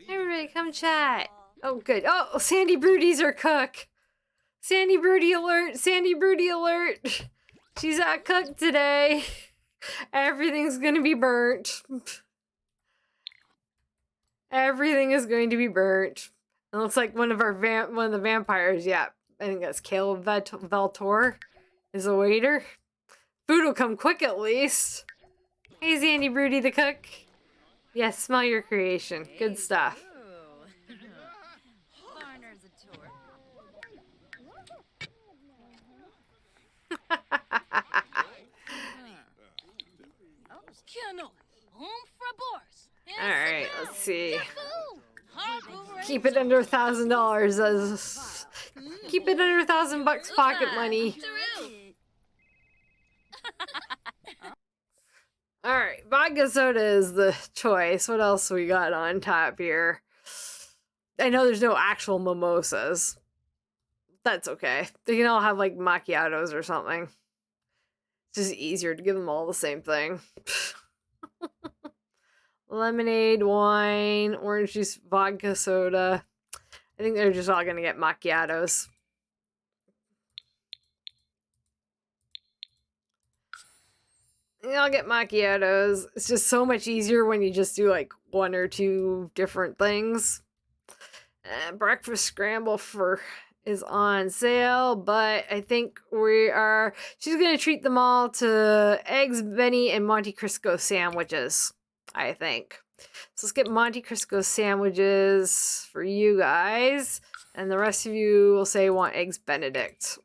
Everybody come chat. Oh, good. Oh, Sandy Brody's her cook. Sandy Broody alert. Sandy Broody alert. She's at cook today. Everything's gonna be burnt. Everything is going to be burnt. It looks like one of the vampires. Yeah, I think that's Caleb Valtor is a waiter. Food will come quick at least. Hey, Sandy Broody the cook. Yes, smell your creation. Good stuff. Alright, let's see. Keep it under $1,000 keep it under $1,000 pocket money. Alright, vodka soda is the choice. What else we got on top here? I know there's no actual mimosas. That's okay. They can all have like macchiatos or something. It's just easier to give them all the same thing. Lemonade, wine, orange juice, vodka soda. I think they're just all gonna get macchiatos. Yeah, I'll get macchiatos. It's just so much easier when you just do like 1 or 2 different things. Breakfast scramble is on sale, but I think she's gonna treat them all to eggs, Benny, and Monte Cristo sandwiches, I think. So let's get Monte Cristo sandwiches for you guys, and the rest of you will say want eggs Benedict.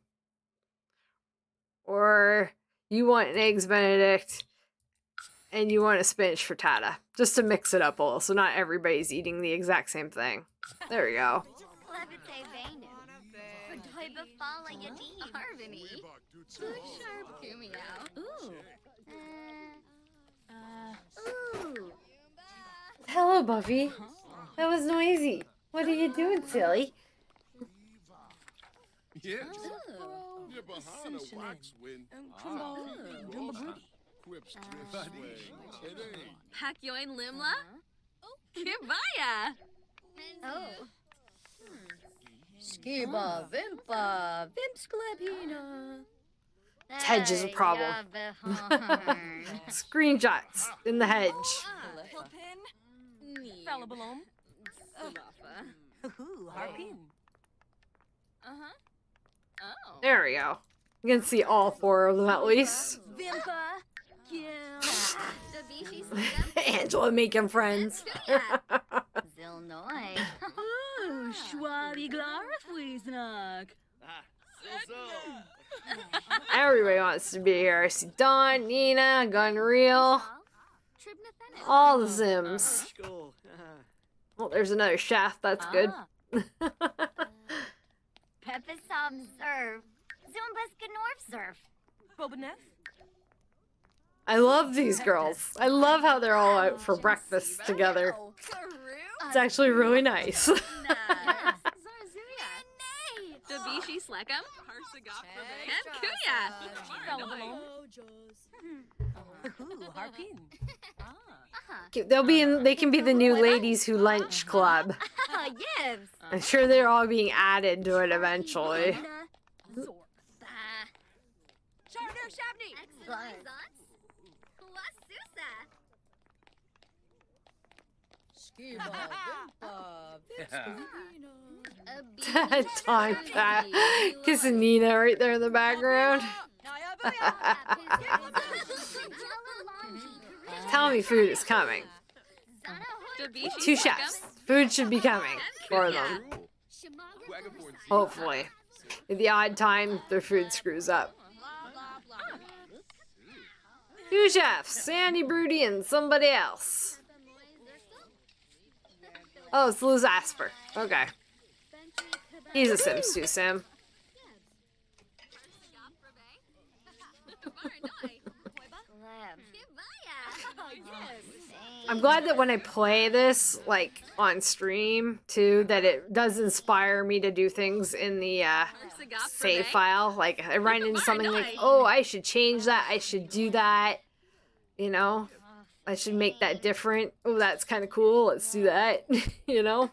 Or you want an eggs Benedict and you want a spinach frittata, just to mix it up a little so not everybody's eating the exact same thing. There we go. Hello, Buffy. That was noisy. What are you doing, silly? Yes. You're behind a wax win. Quips twist sway. It ain't. Hakyoin Limla? Kirbaya! Oh. Skiba Vimpa Vimsklepina. This hedge is a problem. Screenshots in the hedge. Falabalom. Harpin. Oh. There we go. You can see all 4 of them at least. Vimpa. Angela making friends. Zilnoy. Schwabi Glarfwiesnag. Everybody wants to be here. I see Dawn, Nina, Gunreal, all the Sims. Well, there's another shaft. That's good. Peppisam serve. Zumbas Gnorf serve. Bobanef. I love these girls. I love how they're all out for breakfast together. It's actually really nice. Dabishi Slekam. And Kuya. Harpin. They can be the new ladies who lunch club. Yes. I'm sure they're all being added to it eventually. Time kissing Nina right there in the background. Tell me food is coming. 2 chefs. Food should be coming for them. Hopefully. At the odd time, their food screws up. 2 chefs. Sandy, Broody, and somebody else. Oh, it's Liz Asper. Okay. He's a Sims 2 Sim. I'm glad that when I play this, like, on stream, too, that it does inspire me to do things in the save file. Like, I run into something like, oh, I should change that, I should do that, you know? I should make that different. Oh, that's kind of cool, let's do that, you know?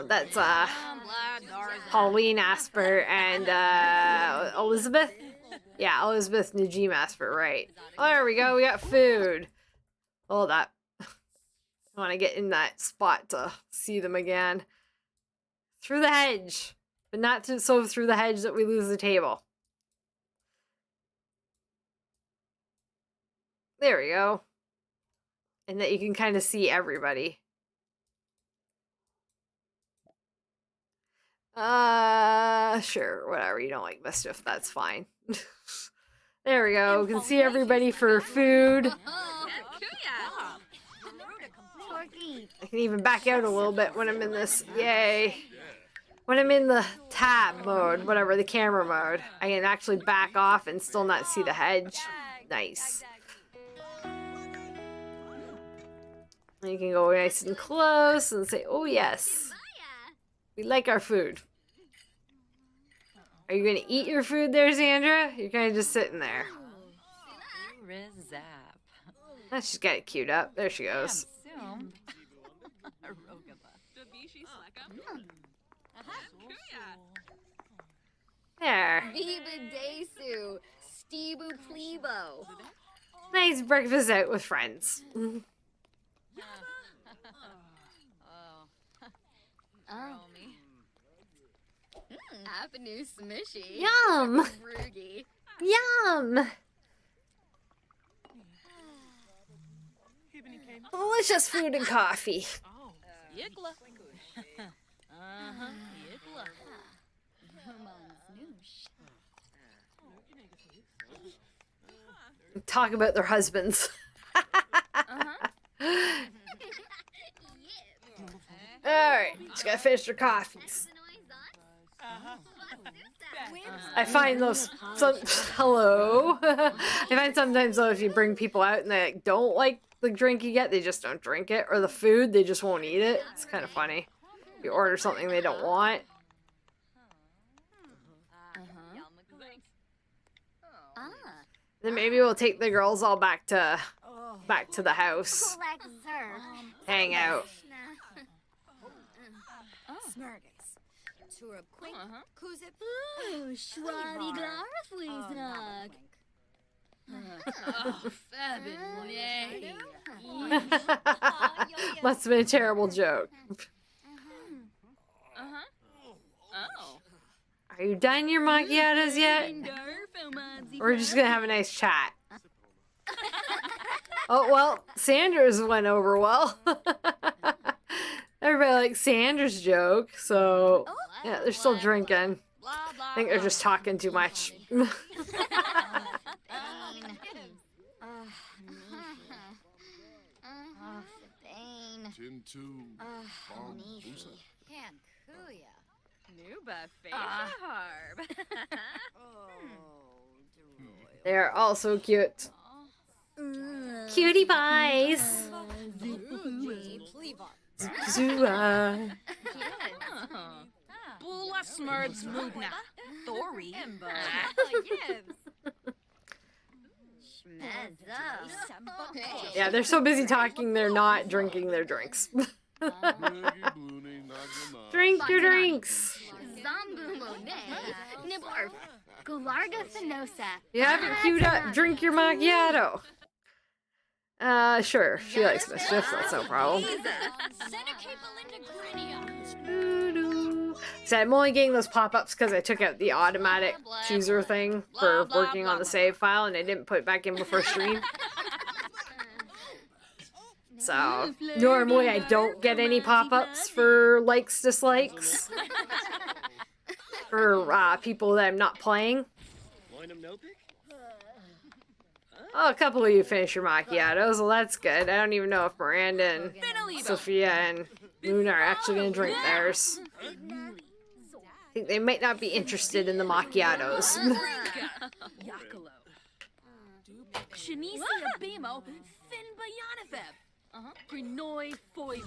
That's, Pauline Asper and, Elizabeth? Yeah, Elizabeth Najim Asper, right. Oh, there we go, we got food. Hold up. I want to get in that spot to see them again. Through the hedge. But not so through the hedge that we lose the table. There we go. And that you can kind of see everybody. Sure, whatever. You don't like mischief, that's fine. There we go. We can see everybody for food. I can even back out a little bit when I'm in this. Yay. When I'm in the tab mode, whatever, the camera mode, I can actually back off and still not see the hedge. Nice. And you can go nice and close and say, oh yes, we like our food. Are you going to eat your food there, Xandra? You're kind of just sitting there. Oh, she's got it queued up. There she goes. There. Viva Stebu Plebo. Nice breakfast out with friends. Avenue Smishy. Yum! Rugi. Yum! Delicious food and coffee. Yigla. Talk about their husbands. Alright, just gotta finish their coffees. I find those hello. I find sometimes though if you bring people out and they don't like the drink you get, they just don't drink it, or the food, they just won't eat it. It's kind of funny. You order something they don't want. Then maybe we'll take the girls all back to the house. Hang out. Turab Quink. Kuzip. Oh, Schwadi Glarfleesnug. Oh, fabin. Must have been a terrible joke. Oh. Are you done your macchiatos yet? We're just gonna have a nice chat. Oh, well, Sandra's went over well. Everybody likes Sandra's joke, so yeah, they're still drinking. I think they're just talking too much. Tintu. Nuba Harb. They're all so cute. Cutie pies. Zua. Bula Smurds Mudna. Thori. Yeah, they're so busy talking, they're not drinking their drinks. Drink your drinks. Niblarf. Galarga Finosa. You haven't queued up. Drink your macchiato. Sure. She likes mischief. That's no problem. So I'm only getting those pop-ups because I took out the automatic chooser thing for working on the save file, and I didn't put it back in before stream. So normally I don't get any pop-ups for likes, dislikes. For people that I'm not playing. Oh, a couple of you finished your macchiatos. Well, that's good. I don't even know if Miranda and Sophia and Moon are actually going to drink theirs. I think they might not be interested in the macchiatos. I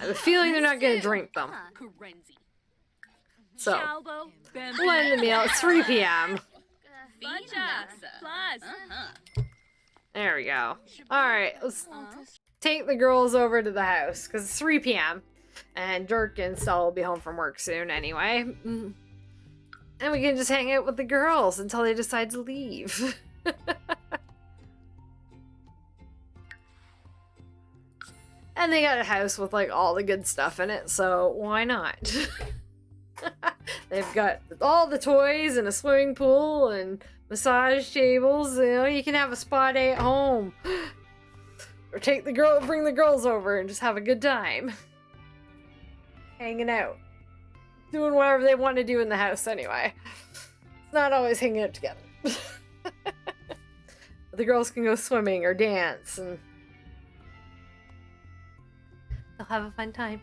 have a feeling they're not going to drink them. So, we'll end the meal. It's 3 p.m. There we go. Alright, let's take the girls over to the house, because it's 3 p.m. And Dirk and Stella will be home from work soon anyway. And we can just hang out with the girls until they decide to leave. And they got a house with like all the good stuff in it, so why not? They've got all the toys and a swimming pool and massage tables. You know, you can have a spa day at home. Or bring the girls over and just have a good time. Hanging out. Doing whatever they want to do in the house anyway. It's not always hanging out together. The girls can go swimming or dance and they'll have a fun time.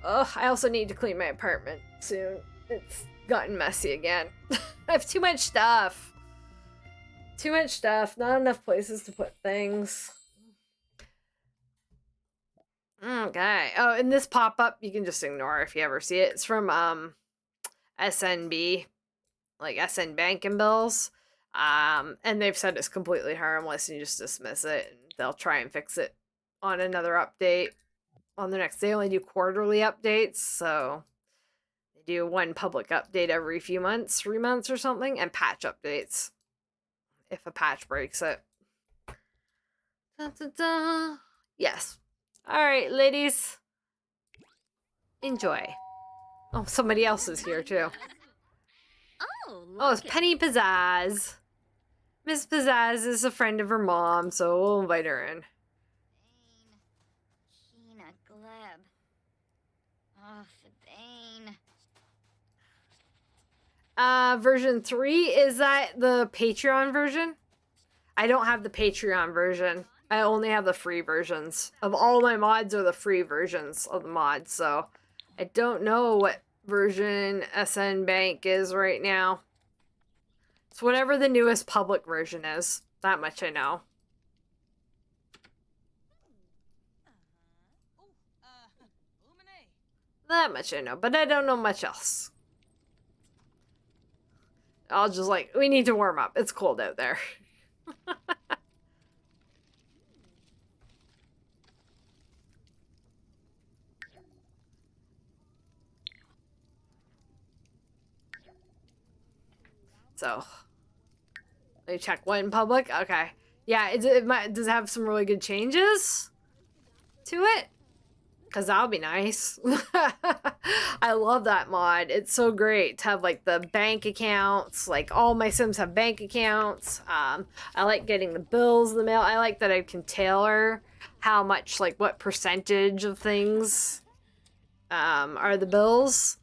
Oh, I also need to clean my apartment soon. It's gotten messy again. I have too much stuff. Too much stuff. Not enough places to put things. Okay. Oh, and this pop-up, you can just ignore if you ever see it. It's from SNB. Like SN Banking Bills. And they've said it's completely harmless and you just dismiss it. And they'll try and fix it on another update. On the next, they only do quarterly updates, so they do one public update every few months, 3 months or something, and patch updates if a patch breaks it. Da, da, da. Yes. All right, ladies. Enjoy. Oh, somebody else is here too. Oh, it's Penny Pizzazz. Miss Pizzazz is a friend of her mom, so we'll invite her in. Version 3, is that the Patreon version? I don't have the Patreon version. I only have the free versions. Of all my mods are the free versions of the mods, so I don't know what version SN Bank is right now. It's whatever the newest public version is. That much I know. That much I know, but I don't know much else. I'll just we need to warm up. It's cold out there. So, let me check what in public. Okay. Yeah, does it have some really good changes to it? Because that'll be nice. I love that mod. It's so great to have, like, the bank accounts. Like, all my Sims have bank accounts. I like getting the bills in the mail. I like that I can tailor how much, like, what percentage of things are the bills.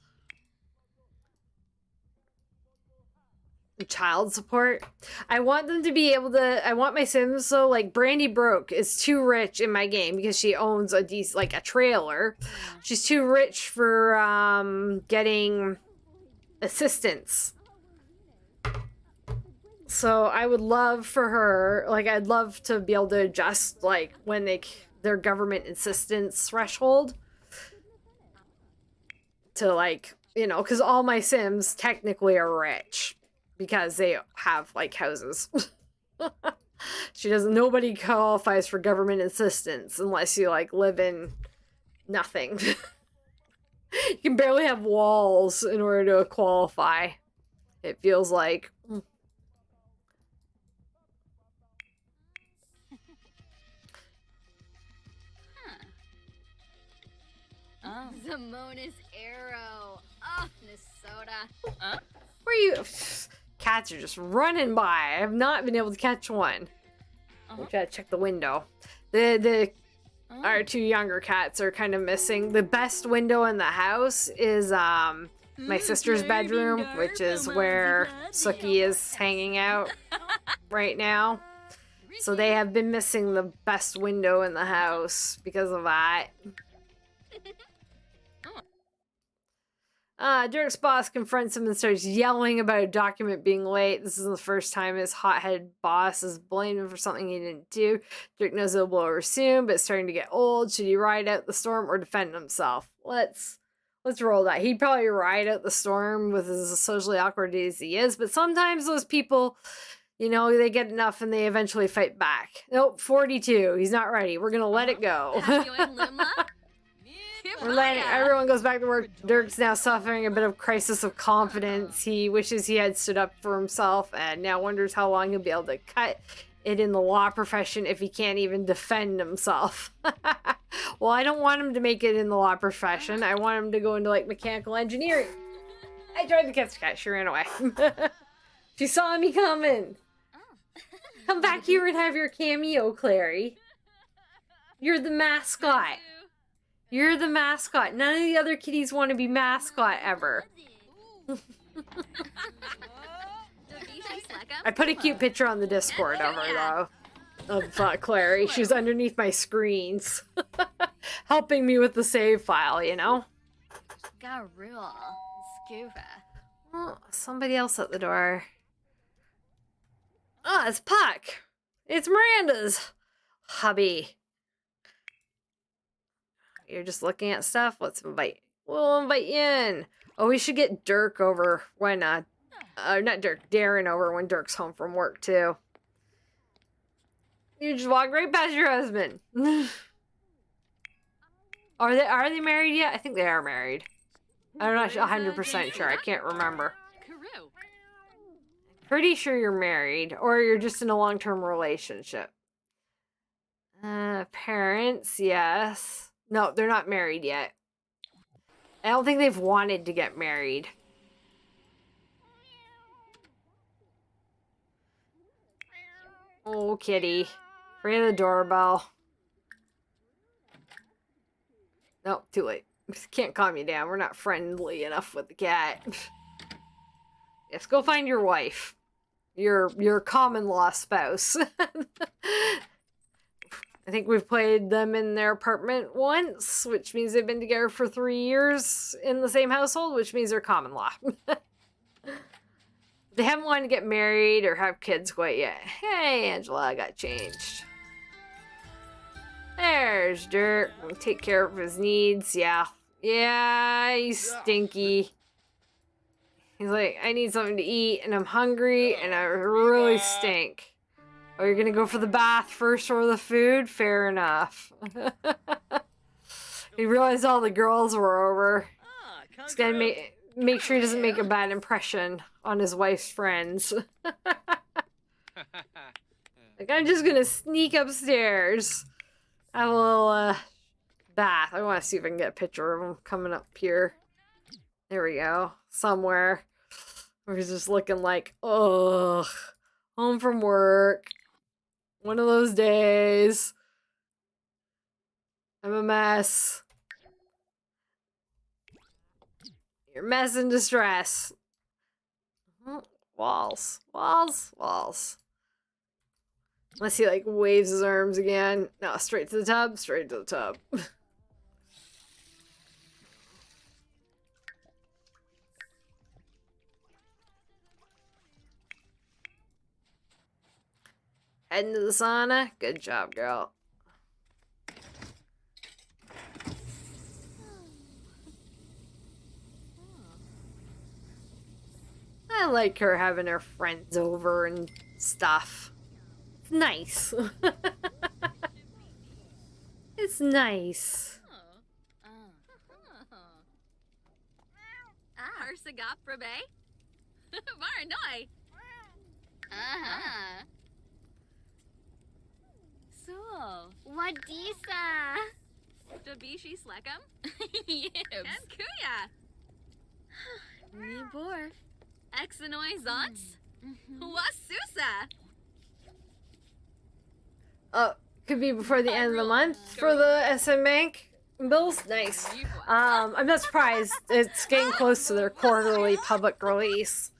Child support. I want them to be able to. I want my Sims, so like Brandy Broke is too rich in my game because she owns a like a trailer. She's too rich for getting assistance. So I would love for her, like, I'd love to be able to adjust, like, when their government assistance threshold to, like, you know, because all my Sims technically are rich. Because they have, like, houses. Nobody qualifies for government assistance unless you, like, live in nothing. You can barely have walls in order to qualify. It feels like. Zamona's arrow. Oh, Minnesota. Where are you? Cats are just running by. I have not been able to catch one. We gotta check the window. Our two younger cats are kind of missing. The best window in the house is my sister's bedroom, which is where Sookie is hanging out right now. So they have been missing the best window in the house because of that. Dirk's boss confronts him and starts yelling about a document being late. This is the first time his hot-headed boss is blamed him for something he didn't do. Dirk knows it'll blow over soon, but it's starting to get old. Should he ride out the storm or defend himself? Let's roll that. He'd probably ride out the storm with as socially awkward as he is, but sometimes those people, you know, they get enough and they eventually fight back. Nope, 42. He's not ready. We're gonna let it go. We're letting everyone goes back to work. Dirk's now suffering a bit of crisis of confidence. He wishes he had stood up for himself and now wonders how long he'll be able to cut it in the law profession if he can't even defend himself. Well, I don't want him to make it in the law profession. I want him to go into, like, mechanical engineering. I tried to catch the cat. She ran away. She saw me coming. Come back here and have your cameo, Clary. You're the mascot. You're the mascot. None of the other kitties want to be mascot ever. I put a cute picture on the Discord of her, though. Of Clary. She's underneath my screens. Helping me with the save file, you know? Garula. Scuba. Oh, somebody else at the door. Oh, it's Puck. It's Miranda's hubby. You're just looking at stuff? We'll invite you in. Oh, we should get Dirk over when, not Dirk, Darren over when Dirk's home from work, too. You just walk right past your husband. Are they married yet? I think they are married. I'm not 100% sure. I can't remember. Pretty sure you're married, or you're just in a long-term relationship. Parents, yes. No, they're not married yet. I don't think they've wanted to get married. Oh, kitty. Ring the doorbell. Nope, too late. Can't calm you down. We're not friendly enough with the cat. Yes, go find your wife. Your common law spouse. I think we've played them in their apartment once, which means they've been together for 3 years in the same household, which means they're common law. They haven't wanted to get married or have kids quite yet. Hey, Angela, I got changed. There's Dirk. Take care of his needs. Yeah. Yeah, he's stinky. He's like, I need something to eat, and I'm hungry, and I really stink. Oh, you're gonna go for the bath first or the food? Fair enough. He realized all the girls were over. He's gonna make sure he doesn't make a bad impression on his wife's friends. Like, I'm just gonna sneak upstairs. Have a little bath. I want to see if I can get a picture of him coming up here. There we go. Somewhere. Where he's just looking like, ugh. Home from work. One of those days. I'm a mess. You're a mess in distress. Walls. Walls. Walls. Unless he, like, waves his arms again. No, straight to the tub. Straight to the tub. Heading to the sauna. Good job, girl. I like her having her friends over and stuff. It's nice. It's nice. Harsagap Rabe? Varanoi. Uh-huh. So, Wadisa. Dabishi Slekam? Yibs. And Kuya. Nibor. Exanoi Zonts? Wasusa. Could be before the end of the month for the SM Bank bills. Nice. I'm not surprised. It's getting close to their quarterly public release.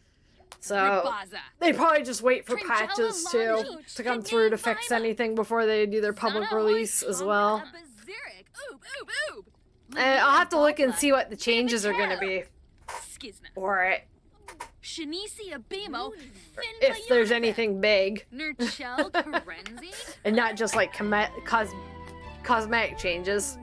So they probably just wait for patches to come through to fix anything before they do their public release as well. And I'll have to look and see what the changes are going to be for it. If there's anything big. And not just like cosmetic changes.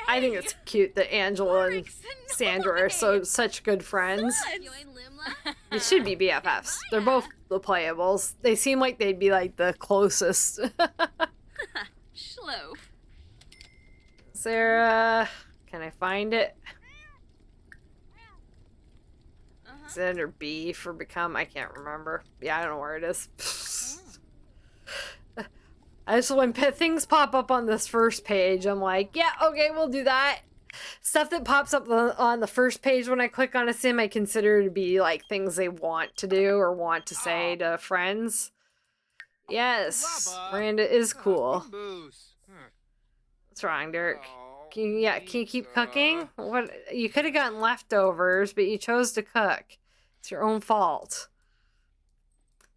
I think it's cute that Angela and Sandra are such good friends. They should be BFFs. They're both the playables. They seem like they'd be like the closest. Sarah, can I find it? Is it under B for become? I can't remember. Yeah, I don't know where it is. I just, when things pop up on this first page, I'm like, yeah, okay, we'll do that. Stuff that pops up on the first page when I click on a sim, I consider to be like things they want to do or want to say to friends. Yes, Miranda is cool. What's wrong, Dirk? Can you keep cooking? What? You could have gotten leftovers, but you chose to cook. It's your own fault.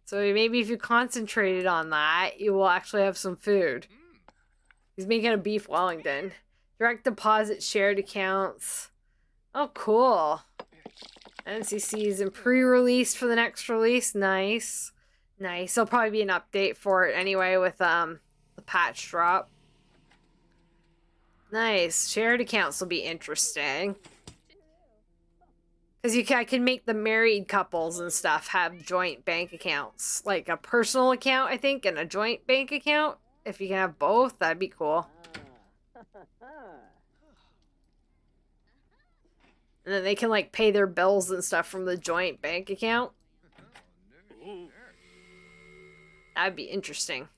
So maybe if you concentrated on that, you will actually have some food. He's making a beef Wellington. Direct deposit shared accounts. Oh, cool. NCC's in pre-release for the next release. Nice. Nice. There'll probably be an update for it anyway with the patch drop. Nice. Shared accounts will be interesting. Because I can make the married couples and stuff have joint bank accounts. Like a personal account, I think, and a joint bank account. If you can have both, that'd be cool. And then they can, like, pay their bills and stuff from the joint bank account. That'd be interesting.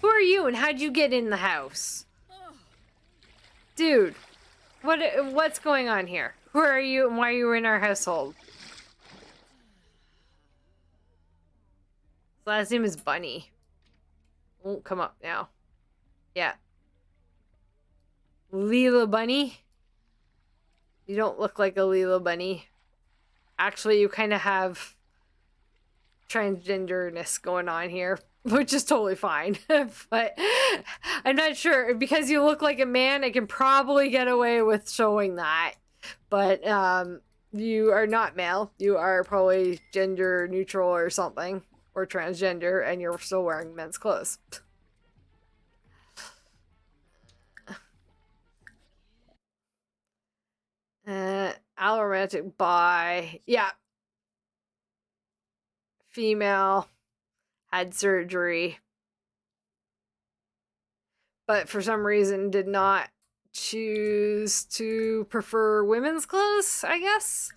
Who are you and how'd you get in the house? Dude. What's going on here? Who are you and why are you in our household? His last name is Bunny. Won't come up now. Yeah. Leela Bunny? You don't look like a Leela Bunny. Actually, you kind of have transgenderness going on here, which is totally fine. But I'm not sure. Because you look like a man, I can probably get away with showing that. But you are not male. You are probably gender neutral or something. Or transgender, and you're still wearing men's clothes. Allomantic bi. Yeah. Female. Had surgery. But for some reason did not choose to prefer women's clothes, I guess.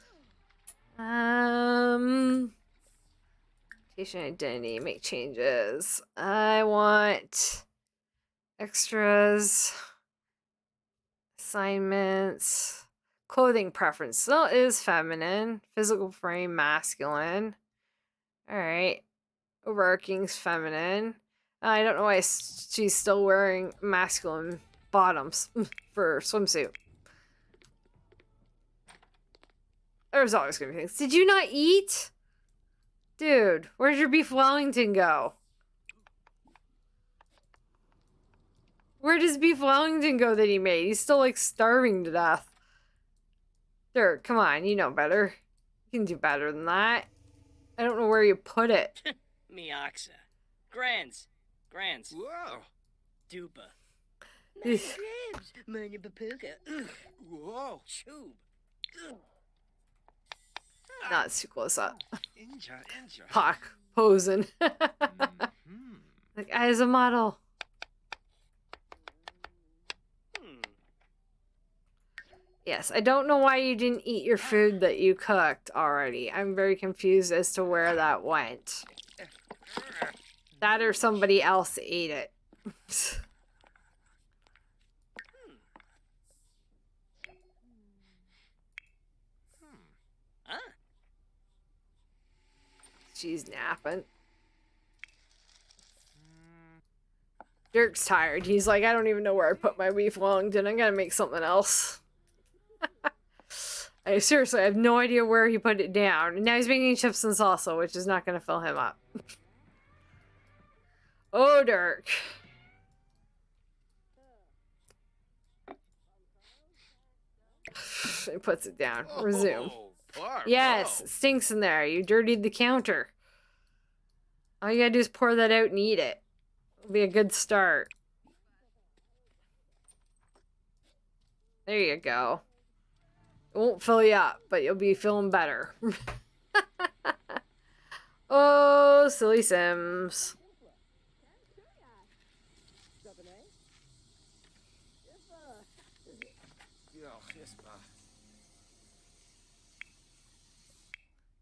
Patient identity, make changes. I want extras, assignments, clothing preference still is feminine, physical frame masculine. All right, overarching's feminine. I don't know why she's still wearing masculine bottoms for swimsuit. There's always gonna be things. Did you not eat? Dude, where'd your beef Wellington go? Where does beef Wellington go that he made? He's still like starving to death. Dirk, come on, you know better. You can do better than that. I don't know where you put it. Miaxa. Grands. Whoa. Dupa. He's- Cribs. Manya bapuka. Whoa. Choob. Not too close up. Inja. Hawk posing. Hmm. Like, as a model. Yes, I don't know why you didn't eat your food that you cooked already. I'm very confused as to where that went. That or somebody else ate it. Huh? She's napping. Dirk's tired. He's like, I don't even know where I put my beef Wellington. I'm gonna make something else. Seriously, I have no idea where he put it down. And now he's making chips and salsa, which is not gonna fill him up. Oh, Dirk. He puts it down. Resume. Yes, it stinks in there. You dirtied the counter. All you gotta do is pour that out and eat it. It'll be a good start. There you go. It won't fill you up, but you'll be feeling better. Oh, silly Sims.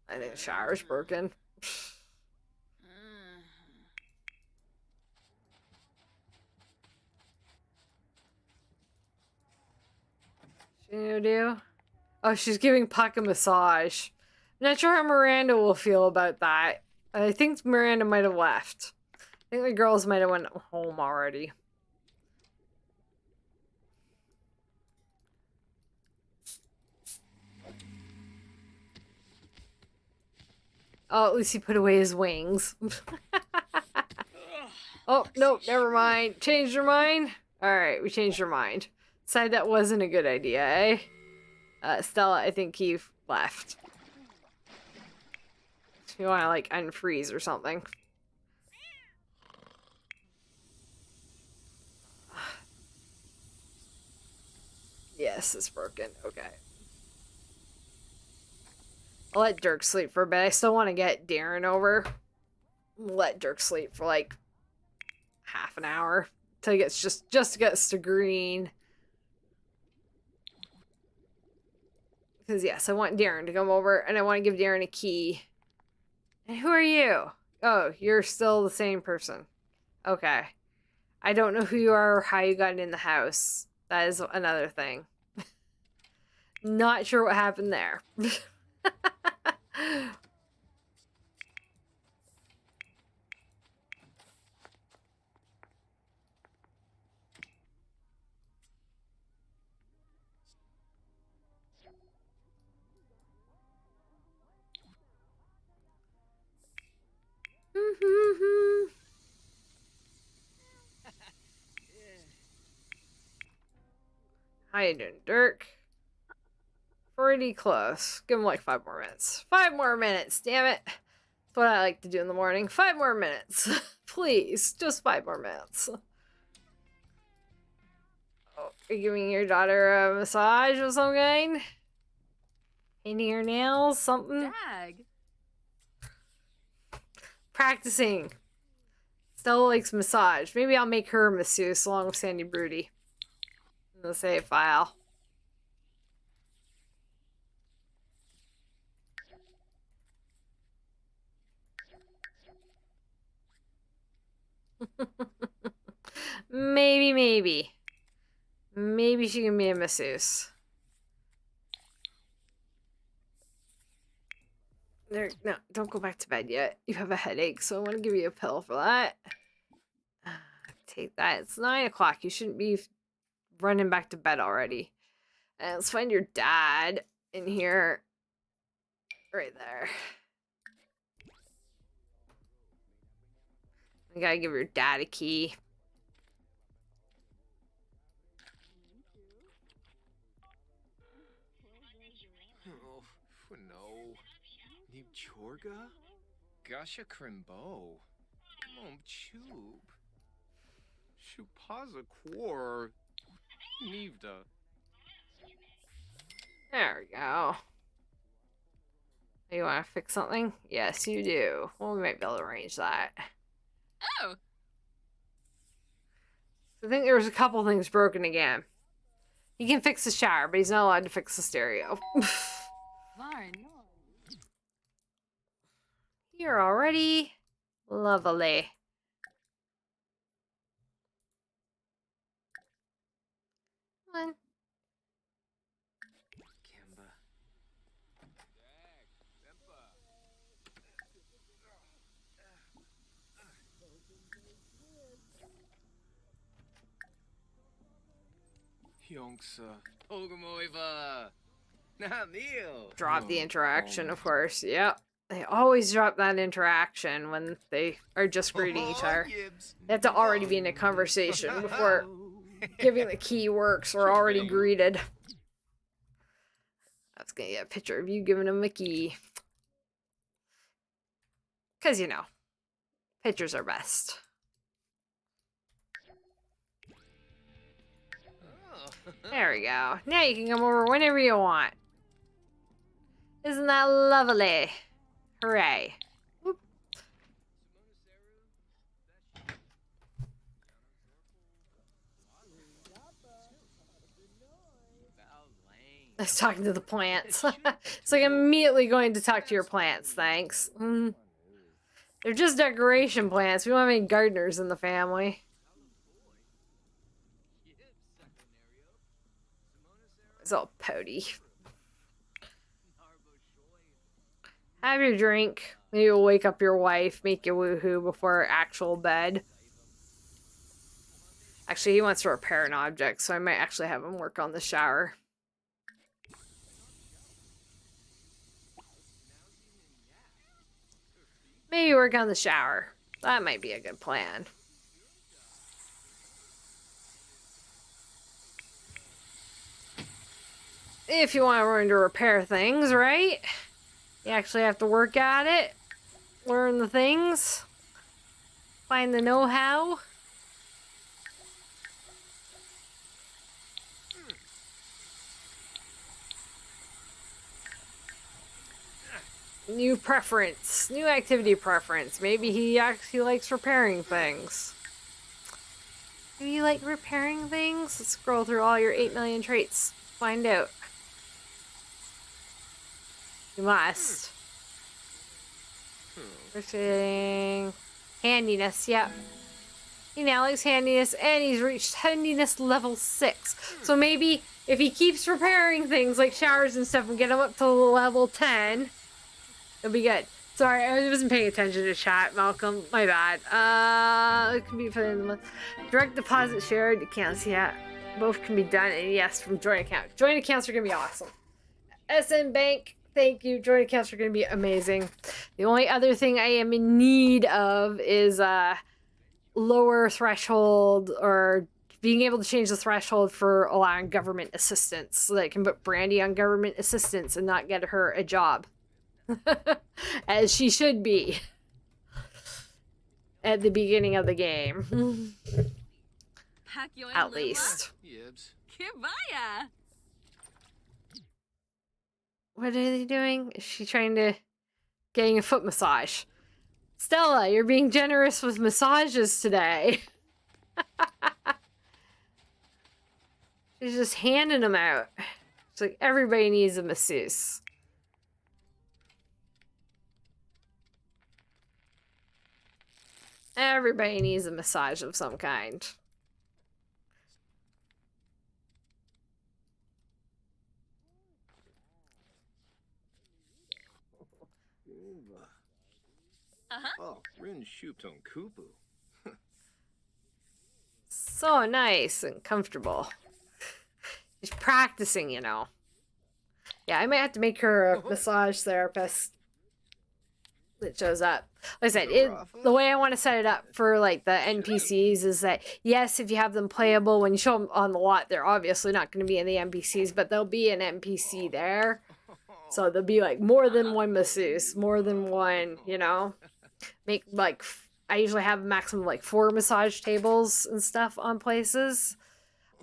I think the shower's broken. She gonna do? Oh, she's giving Puck a massage. I'm not sure how Miranda will feel about that. I think Miranda might have left. I think the girls might have went home already. Oh, at least he put away his wings. Oh, nope, never mind. Changed your mind? Alright, we changed your mind. Decided that wasn't a good idea, eh? Stella, I think he left. You want to, like, unfreeze or something. Yes, it's broken. Okay. I'll let Dirk sleep for a bit. I still want to get Darren over. Let Dirk sleep for, like, half an hour. Till he gets just gets to green. Because, yes, I want Darren to come over, and I want to give Darren a key. And who are you? Oh, you're still the same person. Okay. I don't know who you are or how you got in the house. That is another thing. Not sure what happened there. How you doing, Dirk? Pretty close. Give him like 5 more minutes. 5 more minutes, damn it. That's what I like to do in the morning. 5 more minutes. Please, just 5 more minutes. Oh, are you giving your daughter a massage of some kind? Painting her nails, something. Dag. Practicing. Stella likes massage. Maybe I'll make her a masseuse along with Sandy Broody. In the save file. Maybe. Maybe she can be a masseuse. There, no, don't go back to bed yet. You have a headache, so I want to give you a pill for that. Take that. It's 9 o'clock. You shouldn't be running back to bed already. And let's find your dad in here. Right there. You gotta give your dad a key. Oh, no. New Chorga? Gasha Krimbo. Mom Chub. Shupaza Quor. Nivda. There we go. You want to fix something? Yes, you do. Well, we might be able to arrange that. Oh. I think there's a couple things broken again. He can fix the shower, but he's not allowed to fix the stereo. Varn. You're already lovely. Come on. Kemba. Yonksa. Pogamoiva. Namil. Drop the interaction, of course. Yep. They always drop that interaction when they are just greeting each other. They have to already be in a conversation before giving the key works. We're already greeted. I was gonna get a picture of you giving him a key. Because, you know, pictures are best. There we go. Now you can come over whenever you want. Isn't that lovely? Hooray. Whoop. I was talking to the plants. It's like immediately going to talk to your plants, thanks. They're just decoration plants. We don't have any gardeners in the family. It's all pouty. Have your drink. Maybe you'll wake up your wife, make you woohoo before actual bed. Actually, he wants to repair an object, so I might actually have him work on the shower. Maybe work on the shower. That might be a good plan. If you want to learn to repair things, right? You actually have to work at it. Learn the things. Find the know-how. New preference. New activity preference. Maybe he actually likes repairing things. Do you like repairing things? Let's scroll through all your 8 million traits. Find out. You must. Reaching handiness, yep. He now likes handiness, and he's reached handiness level 6. So maybe if he keeps repairing things like showers and stuff and get him up to level 10, it'll be good. Sorry, I wasn't paying attention to chat, Malcolm. My bad. It can be for the end of the month. Direct deposit shared accounts, yeah. Both can be done, and yes, from joint account. Joint accounts are gonna be awesome. SN Bank, thank you. Joint accounts are gonna be amazing. The only other thing I am in need of is lower threshold, or being able to change the threshold for allowing government assistance, so that I can put Brandy on government assistance and not get her a job. As she should be at the beginning of the game. At least. Yibs. Kibaya. What are they doing? Is she trying to... Getting a foot massage. Stella, you're being generous with massages today. She's just handing them out. It's like everybody needs a masseuse. Everybody needs a massage of some kind. Oh, Rin Shupton Kupu. So nice and comfortable. She's practicing, you know. Yeah, I might have to make her a massage therapist that shows up. Like I said, the way I want to set it up for like the NPCs is that, yes, if you have them playable, when you show them on the lot, they're obviously not going to be in the NPCs, but there'll be an NPC there. So there'll be like more than one masseuse, more than one, you know. Make like, I usually have a maximum of like 4 massage tables and stuff on places.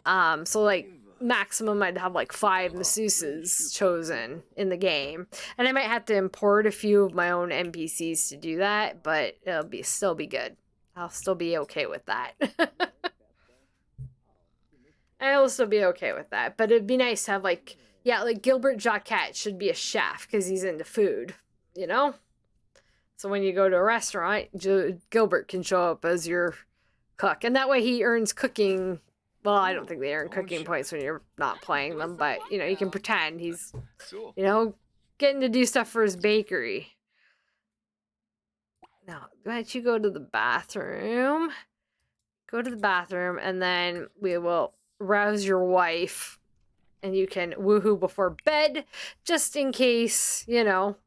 So like maximum I'd have like 5 masseuses chosen in the game. And I might have to import a few of my own NPCs to do that, but it'll still be good. I'll still be okay with that. I'll still be okay with that. But it'd be nice to have like, yeah, like Gilbert Jacquet should be a chef because he's into food, you know? So when you go to a restaurant, Gilbert can show up as your cook. And that way he earns cooking. Well, I don't think they earn cooking points when you're not playing them. But, you know, you can pretend he's, you know, getting to do stuff for his bakery. Now, why don't you go to the bathroom? Go to the bathroom and then we will rouse your wife. And you can woohoo before bed just in case, you know,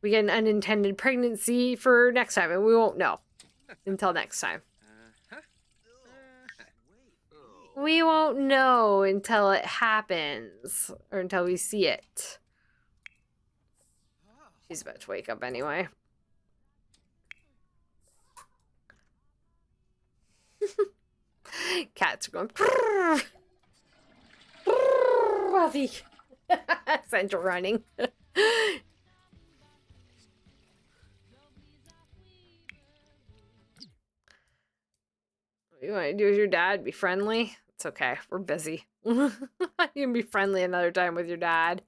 we get an unintended pregnancy for next time, and we won't know until next time. We won't know until it happens, or until we see it. She's about to wake up anyway. Cats are going, "Brrr, brrr, Ruffy." Sent her running. What you want to do with your dad? Be friendly? It's okay. We're busy. You can be friendly another time with your dad.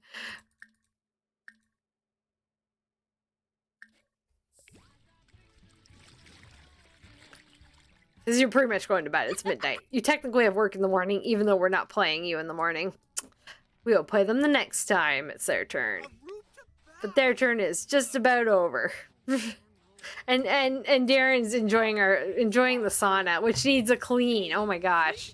Because you're pretty much going to bed. It's midnight. You technically have work in the morning, even though we're not playing you in the morning. We will play them the next time it's their turn. But their turn is just about over. And Darren's enjoying the sauna, which needs a clean. Oh my gosh.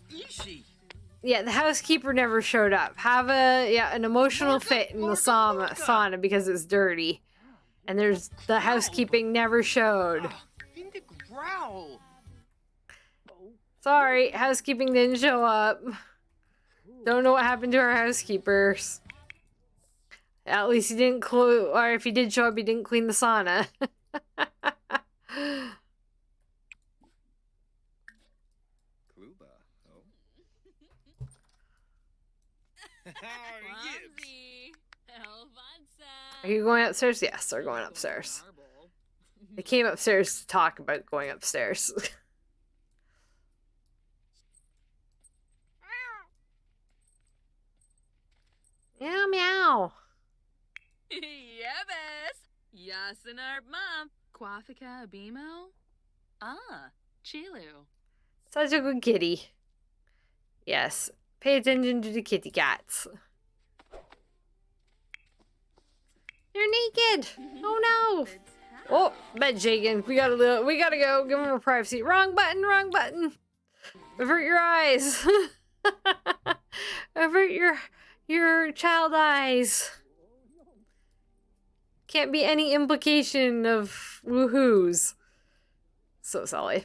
Yeah, the housekeeper never showed up. Have an emotional fit in the sauna because it's dirty. And the housekeeping never showed. Sorry, housekeeping didn't show up. Don't know what happened to our housekeepers. At least he didn't or if he did show up, he didn't clean the sauna. Are you going upstairs? Yes, they're going upstairs. They came upstairs to talk about going upstairs. Meow meow. Yes. Yasinart mom. Quafika Abimo? Ah, Chilu. Such a good kitty. Yes. Pay attention to the kitty cats. They're naked. Oh no. Oh, bed shaking. We gotta go. Give them a privacy. Wrong button. Wrong button. Avert your eyes. Avert your child eyes. Can't be any implication of woohoos. So silly.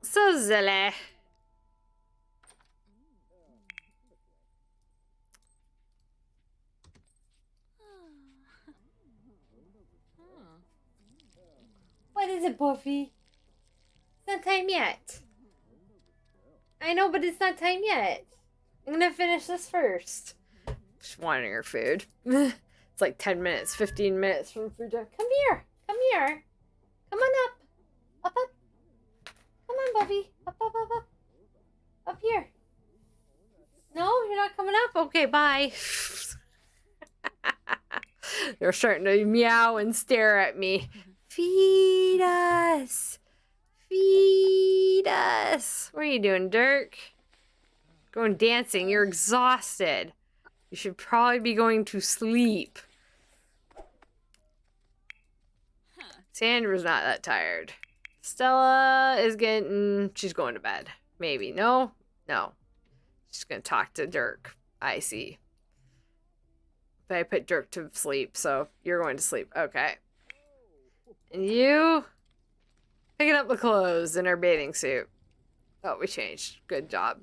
So silly. What is it, Buffy? It's not time yet. I know, but it's not time yet. I'm gonna finish this first. Just wanting her food. It's like 10 minutes, 15 minutes from food time. Come here. Come here. Come on up. Up, up. Come on, Buffy. Up, up, up, up. Up here. No, you're not coming up? Okay, bye. They're starting to meow and stare at me. Feed us. Feed us. What are you doing, Dirk? Going dancing. You're exhausted. You should probably be going to sleep. Sandra's not that tired. Stella is she's going to bed. Maybe. No? No. She's going to talk to Dirk. I see. But I put Dirk to sleep, so you're going to sleep. Okay. And you? Picking up the clothes in her bathing suit. Oh, we changed. Good job.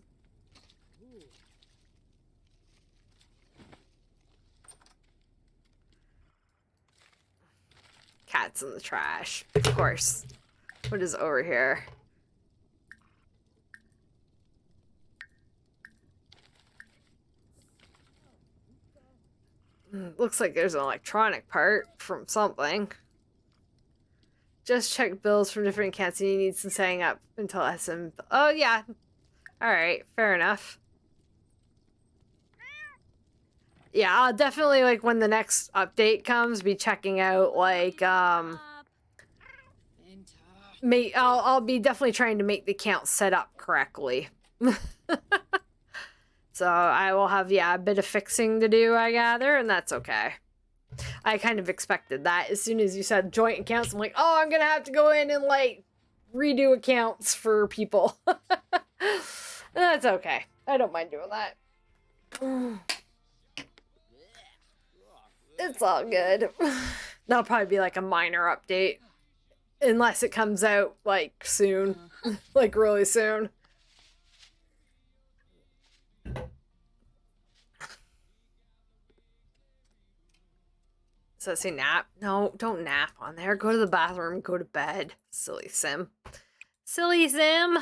Cats in the trash. Of course. What is over here? Looks like there's an electronic part from something. Just check bills from different accounts and you need some setting up until SM. Oh, yeah. Alright, fair enough. Yeah, I'll definitely, like, when the next update comes, be checking out, like, I'll be definitely trying to make the account set up correctly. So I will have, yeah, a bit of fixing to do, I gather, and that's okay. I kind of expected that. As soon as you said joint accounts, I'm like, oh, I'm gonna have to go in and, like, redo accounts for people. That's okay. I don't mind doing that. It's all good. That'll probably be, like, a minor update. Unless it comes out, like, soon. Like, really soon. Does that say nap? No, don't nap on there. Go to the bathroom, go to bed. Silly Sim. Silly Sim!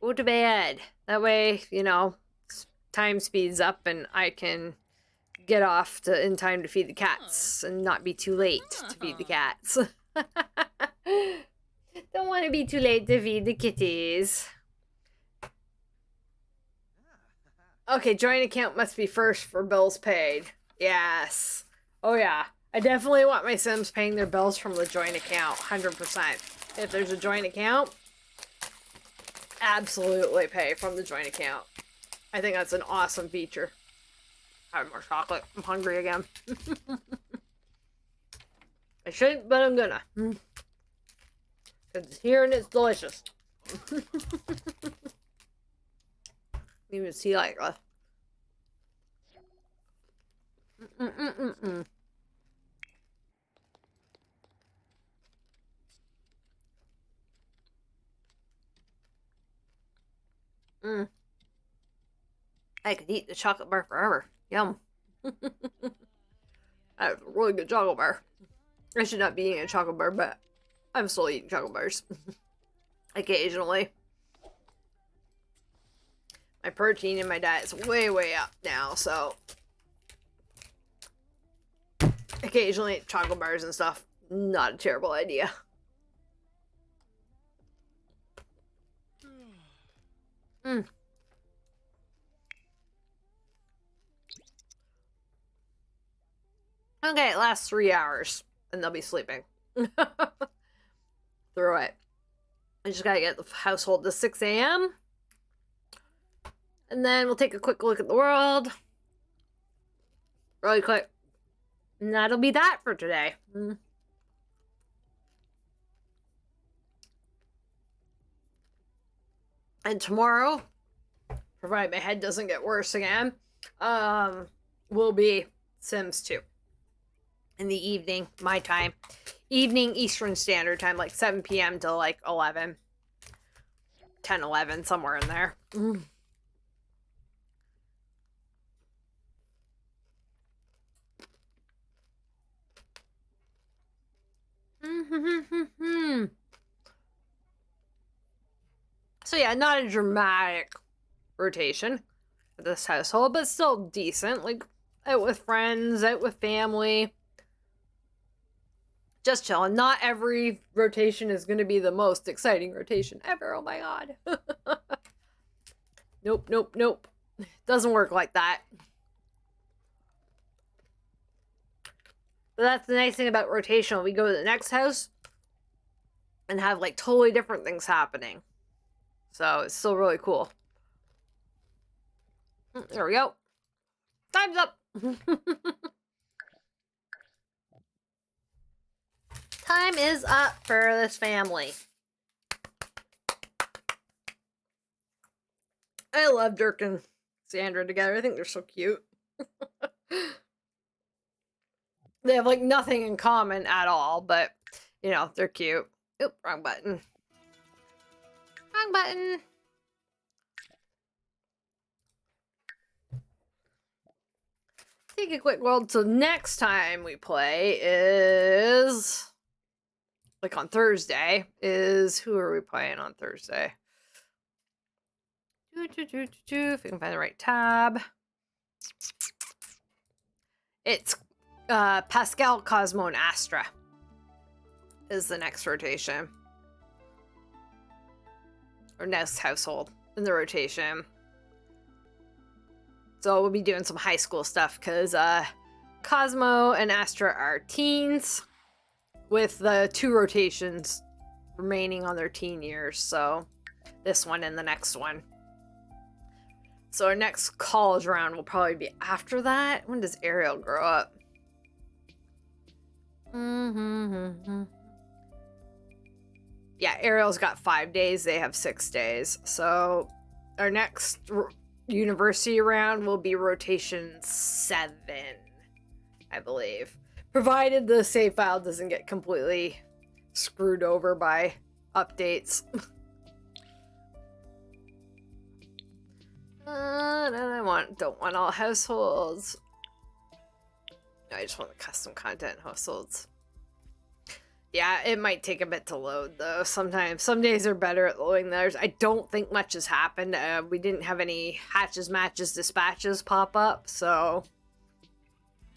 Go to bed. That way, you know, time speeds up and I can get off in time to feed the cats and not be too late to feed the cats. Don't want to be too late to feed the kitties. Okay, joint account must be first for bills paid. Yes. Oh yeah. I definitely want my Sims paying their bills from the joint account. 100%. If there's a joint account, absolutely pay from the joint account. I think that's an awesome feature. Have more chocolate. I'm hungry again. I shouldn't, but I'm gonna. Because it's here and it's delicious. Even see like a... I could eat the chocolate bar forever. Yum. That's a really good chocolate bar. I should not be eating a chocolate bar, but I'm still eating chocolate bars. Occasionally. My protein in my diet is way, way up now, so... Occasionally, chocolate bars and stuff, not a terrible idea. Okay, it lasts 3 hours, and they'll be sleeping. Through it. I just gotta get the household to 6 a.m. And then we'll take a quick look at the world. Really quick. And that'll be that for today. And tomorrow, provided my head doesn't get worse again, will be Sims 2. In the evening, my time. Evening Eastern Standard Time, like 7 p.m. to like 11. 10, 11, somewhere in there. So yeah, not a dramatic rotation for this household, but still decent. Like, out with friends, out with family. Just chilling. Not every rotation is going to be the most exciting rotation ever. Oh my god. Nope, nope, nope. Doesn't work like that. But that's the nice thing about rotational. We go to the next house and have like totally different things happening. So it's still really cool. There we go. Time's up. Time is up for this family. I love Dirk and Sandra together. I think they're so cute. They have like nothing in common at all, but you know, they're cute. Oop, wrong button. Wrong button. Take a quick world. So next time we play is like on Thursday. Who are we playing on Thursday? If we can find the right tab. It's Pascal, Cosmo, and Astra is the next rotation. Or next household in the rotation. So we'll be doing some high school stuff because Cosmo and Astra are teens with the 2 rotations remaining on their teen years. So this one and the next one. So our next college round will probably be after that. When does Ariel grow up? Yeah, Ariel's got 5 days. They have 6 days. So our next university round will be rotation 7, I believe. Provided the save file doesn't get completely screwed over by updates. I don't want all households. I just want the custom content households. Yeah, it might take a bit to load though. Sometimes, some days are better at loading than others. I don't think much has happened. We didn't have any hatches, matches, dispatches pop up, so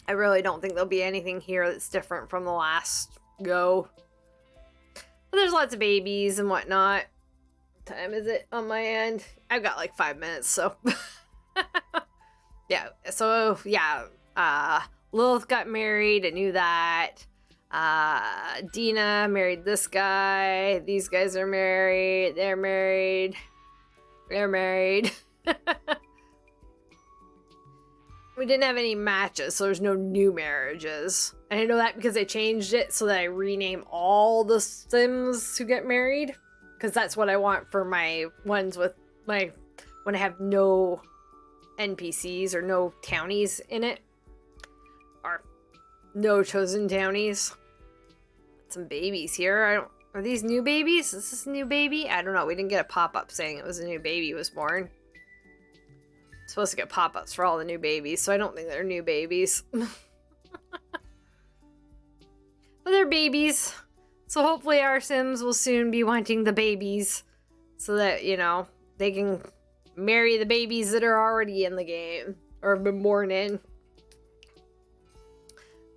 I really don't think there'll be anything here that's different from the last go. But there's lots of babies and whatnot. What time is it on my end? I've got like 5 minutes, so yeah. So yeah, Lilith got married. I knew that. Dina married this guy. These guys are married. They're married. They're married. We didn't have any matches, so there's no new marriages. And I know that because I changed it so that I rename all the Sims who get married. Because that's what I want for my ones with my... when I have no NPCs or no townies in it. Or no chosen townies. Some babies here. Are these new babies? Is this a new baby? I don't know. We didn't get a pop-up saying it was a new baby was born. Supposed to get pop-ups for all the new babies, so I don't think they're new babies. But they're babies. So hopefully our Sims will soon be wanting the babies so that, you know, they can marry the babies that are already in the game or have been born in.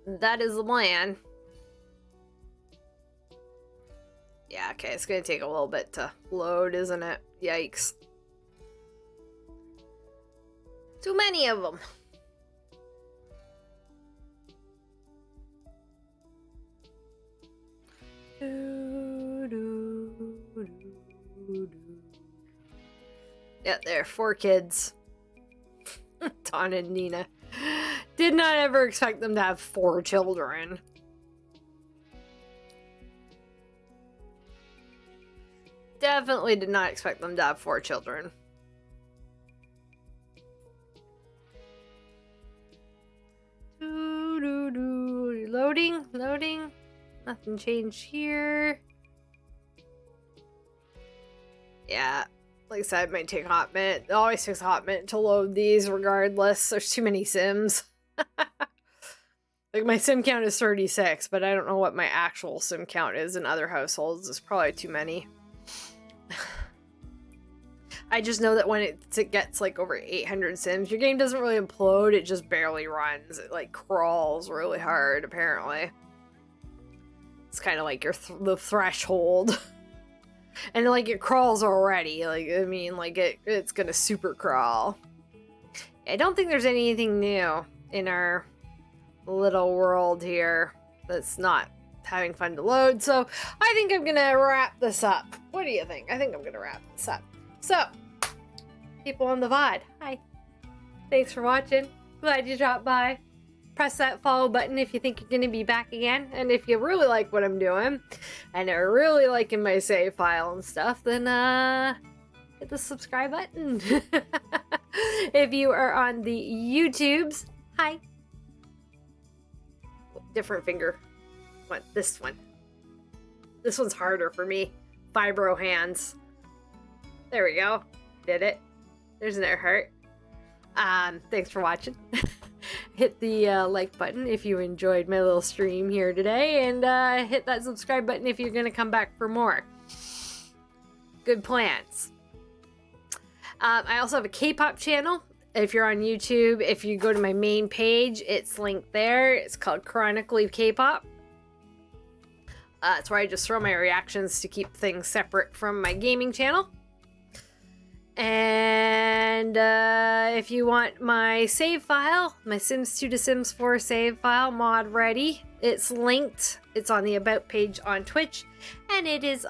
That is the plan. Yeah, okay, it's gonna take a little bit to load, isn't it? Yikes. Too many of them. Yeah, there are 4 kids. Dawn and Nina. Did not ever expect them to have 4 children. Definitely did not expect them to have 4 children. Loading, loading. Nothing changed here. Yeah, like I said, it might take a hot minute. It always takes a hot minute to load these regardless. There's too many Sims. Like my sim count is 36, but I don't know what my actual sim count is in other households. It's probably too many. I just know that when it gets like over 800 sims, your game doesn't really implode, it just barely runs. It like crawls really hard, apparently. It's kind of like the threshold. And like it crawls already, like, I mean, like it's gonna super crawl. I don't think there's anything new in our little world here that's not having fun to load, so I think I'm gonna wrap this up. What do you think? I think I'm gonna wrap this up. So, people on the VOD, hi. Thanks for watching. Glad you dropped by. Press that follow button if you think you're gonna be back again. And if you really like what I'm doing, and are really liking my save file and stuff, then hit the subscribe button. If you are on the YouTubes, hi. Different finger. What? This one. This one's harder for me. Fibro hands. There we go. Did it. There's an air heart. Thanks for watching. Hit the like button if you enjoyed my little stream here today, and hit that subscribe button if you're gonna come back for more. Good plans. I also have a K-pop channel. If you're on YouTube, if you go to my main page, it's linked there. It's called Chronically K-pop. It's where I just throw my reactions to keep things separate from my gaming channel. And if you want my save file, my Sims 2 to Sims 4 save file, mod ready, it's linked. It's on the About page on Twitch, and it is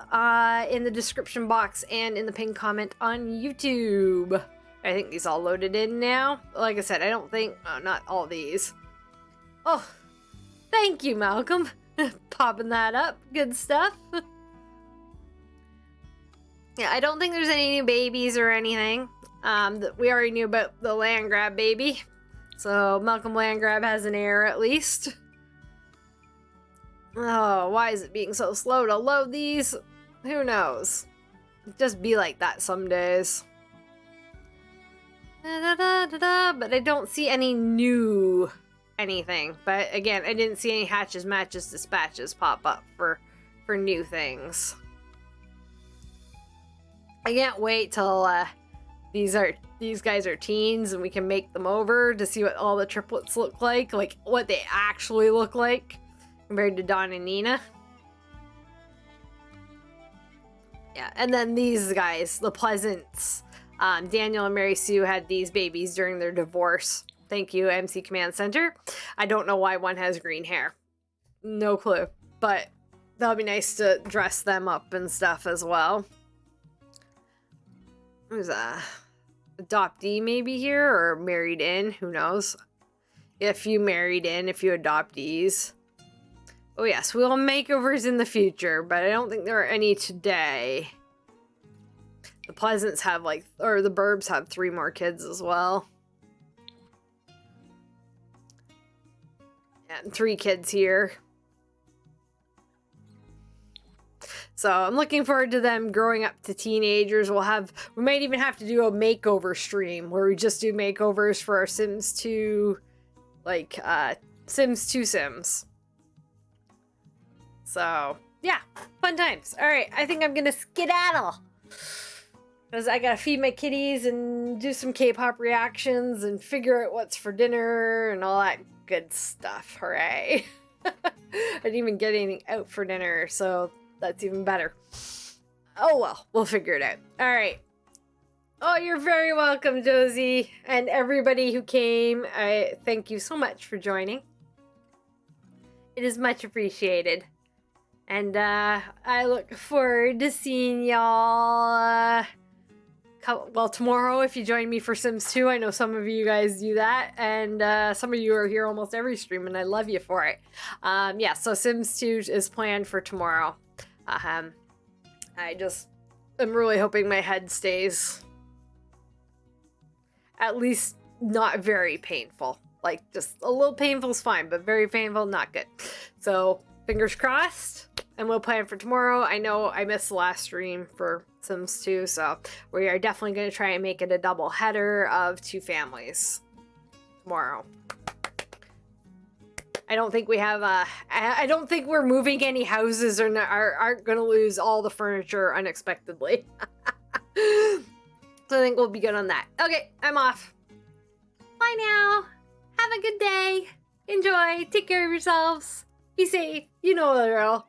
in the description box and in the pinned comment on YouTube. I think these all loaded in now. Like I said, I don't think... Oh, not all these. Oh, thank you, Malcolm. Popping that up. Good stuff. Yeah, I don't think there's any new babies or anything. We already knew about the land grab baby. So Malcolm land grab has an heir at least. Oh, why is it being so slow to load these? Who knows? Just be like that some days. But I don't see any new anything. But again, I didn't see any hatches, matches, dispatches pop up for new things. I can't wait till these guys are teens and we can make them over to see what all the triplets look like what they actually look like compared to Dawn and Nina. Yeah, and then these guys, the Pleasants. Daniel and Mary Sue had these babies during their divorce. Thank you, MC Command Center. I don't know why one has green hair. No clue. But that'll be nice to dress them up and stuff as well. There's a adoptee maybe here, or married in, who knows? If you married in, if you adoptees. Oh yes, we'll makeovers in the future, but I don't think there are any today. The Pleasants have or the Burbs have 3 more kids as well. And 3 kids here. So I'm looking forward to them growing up to teenagers. We might even have to do a makeover stream where we just do makeovers for our Sims 2, Sims 2 Sims. So, yeah, fun times. All right, I think I'm gonna skedaddle. Because I gotta feed my kitties and do some K-pop reactions and figure out what's for dinner and all that good stuff. Hooray. I didn't even get anything out for dinner, so that's even better. Oh well, we'll figure it out. All right. Oh, you're very welcome, Josie. And everybody who came, I thank you so much for joining. It is much appreciated. And I look forward to seeing y'all tomorrow if you join me for Sims 2. I know some of you guys do that, and some of you are here almost every stream, and I love you for it. Yeah, so Sims 2 is planned for tomorrow. I'm really hoping my head stays at least not very painful. Just a little painful is fine, but very painful, not good. So fingers crossed, and we'll plan for tomorrow. I know I missed the last stream for Sims 2, so we are definitely going to try and make it a double header of 2 families tomorrow. I don't think we have I don't think we're moving any houses or aren't going to lose all the furniture unexpectedly. So I think we'll be good on that. Okay, I'm off. Bye now. Have a good day. Enjoy. Take care of yourselves. Be safe. You know the drill.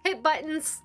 Hit buttons.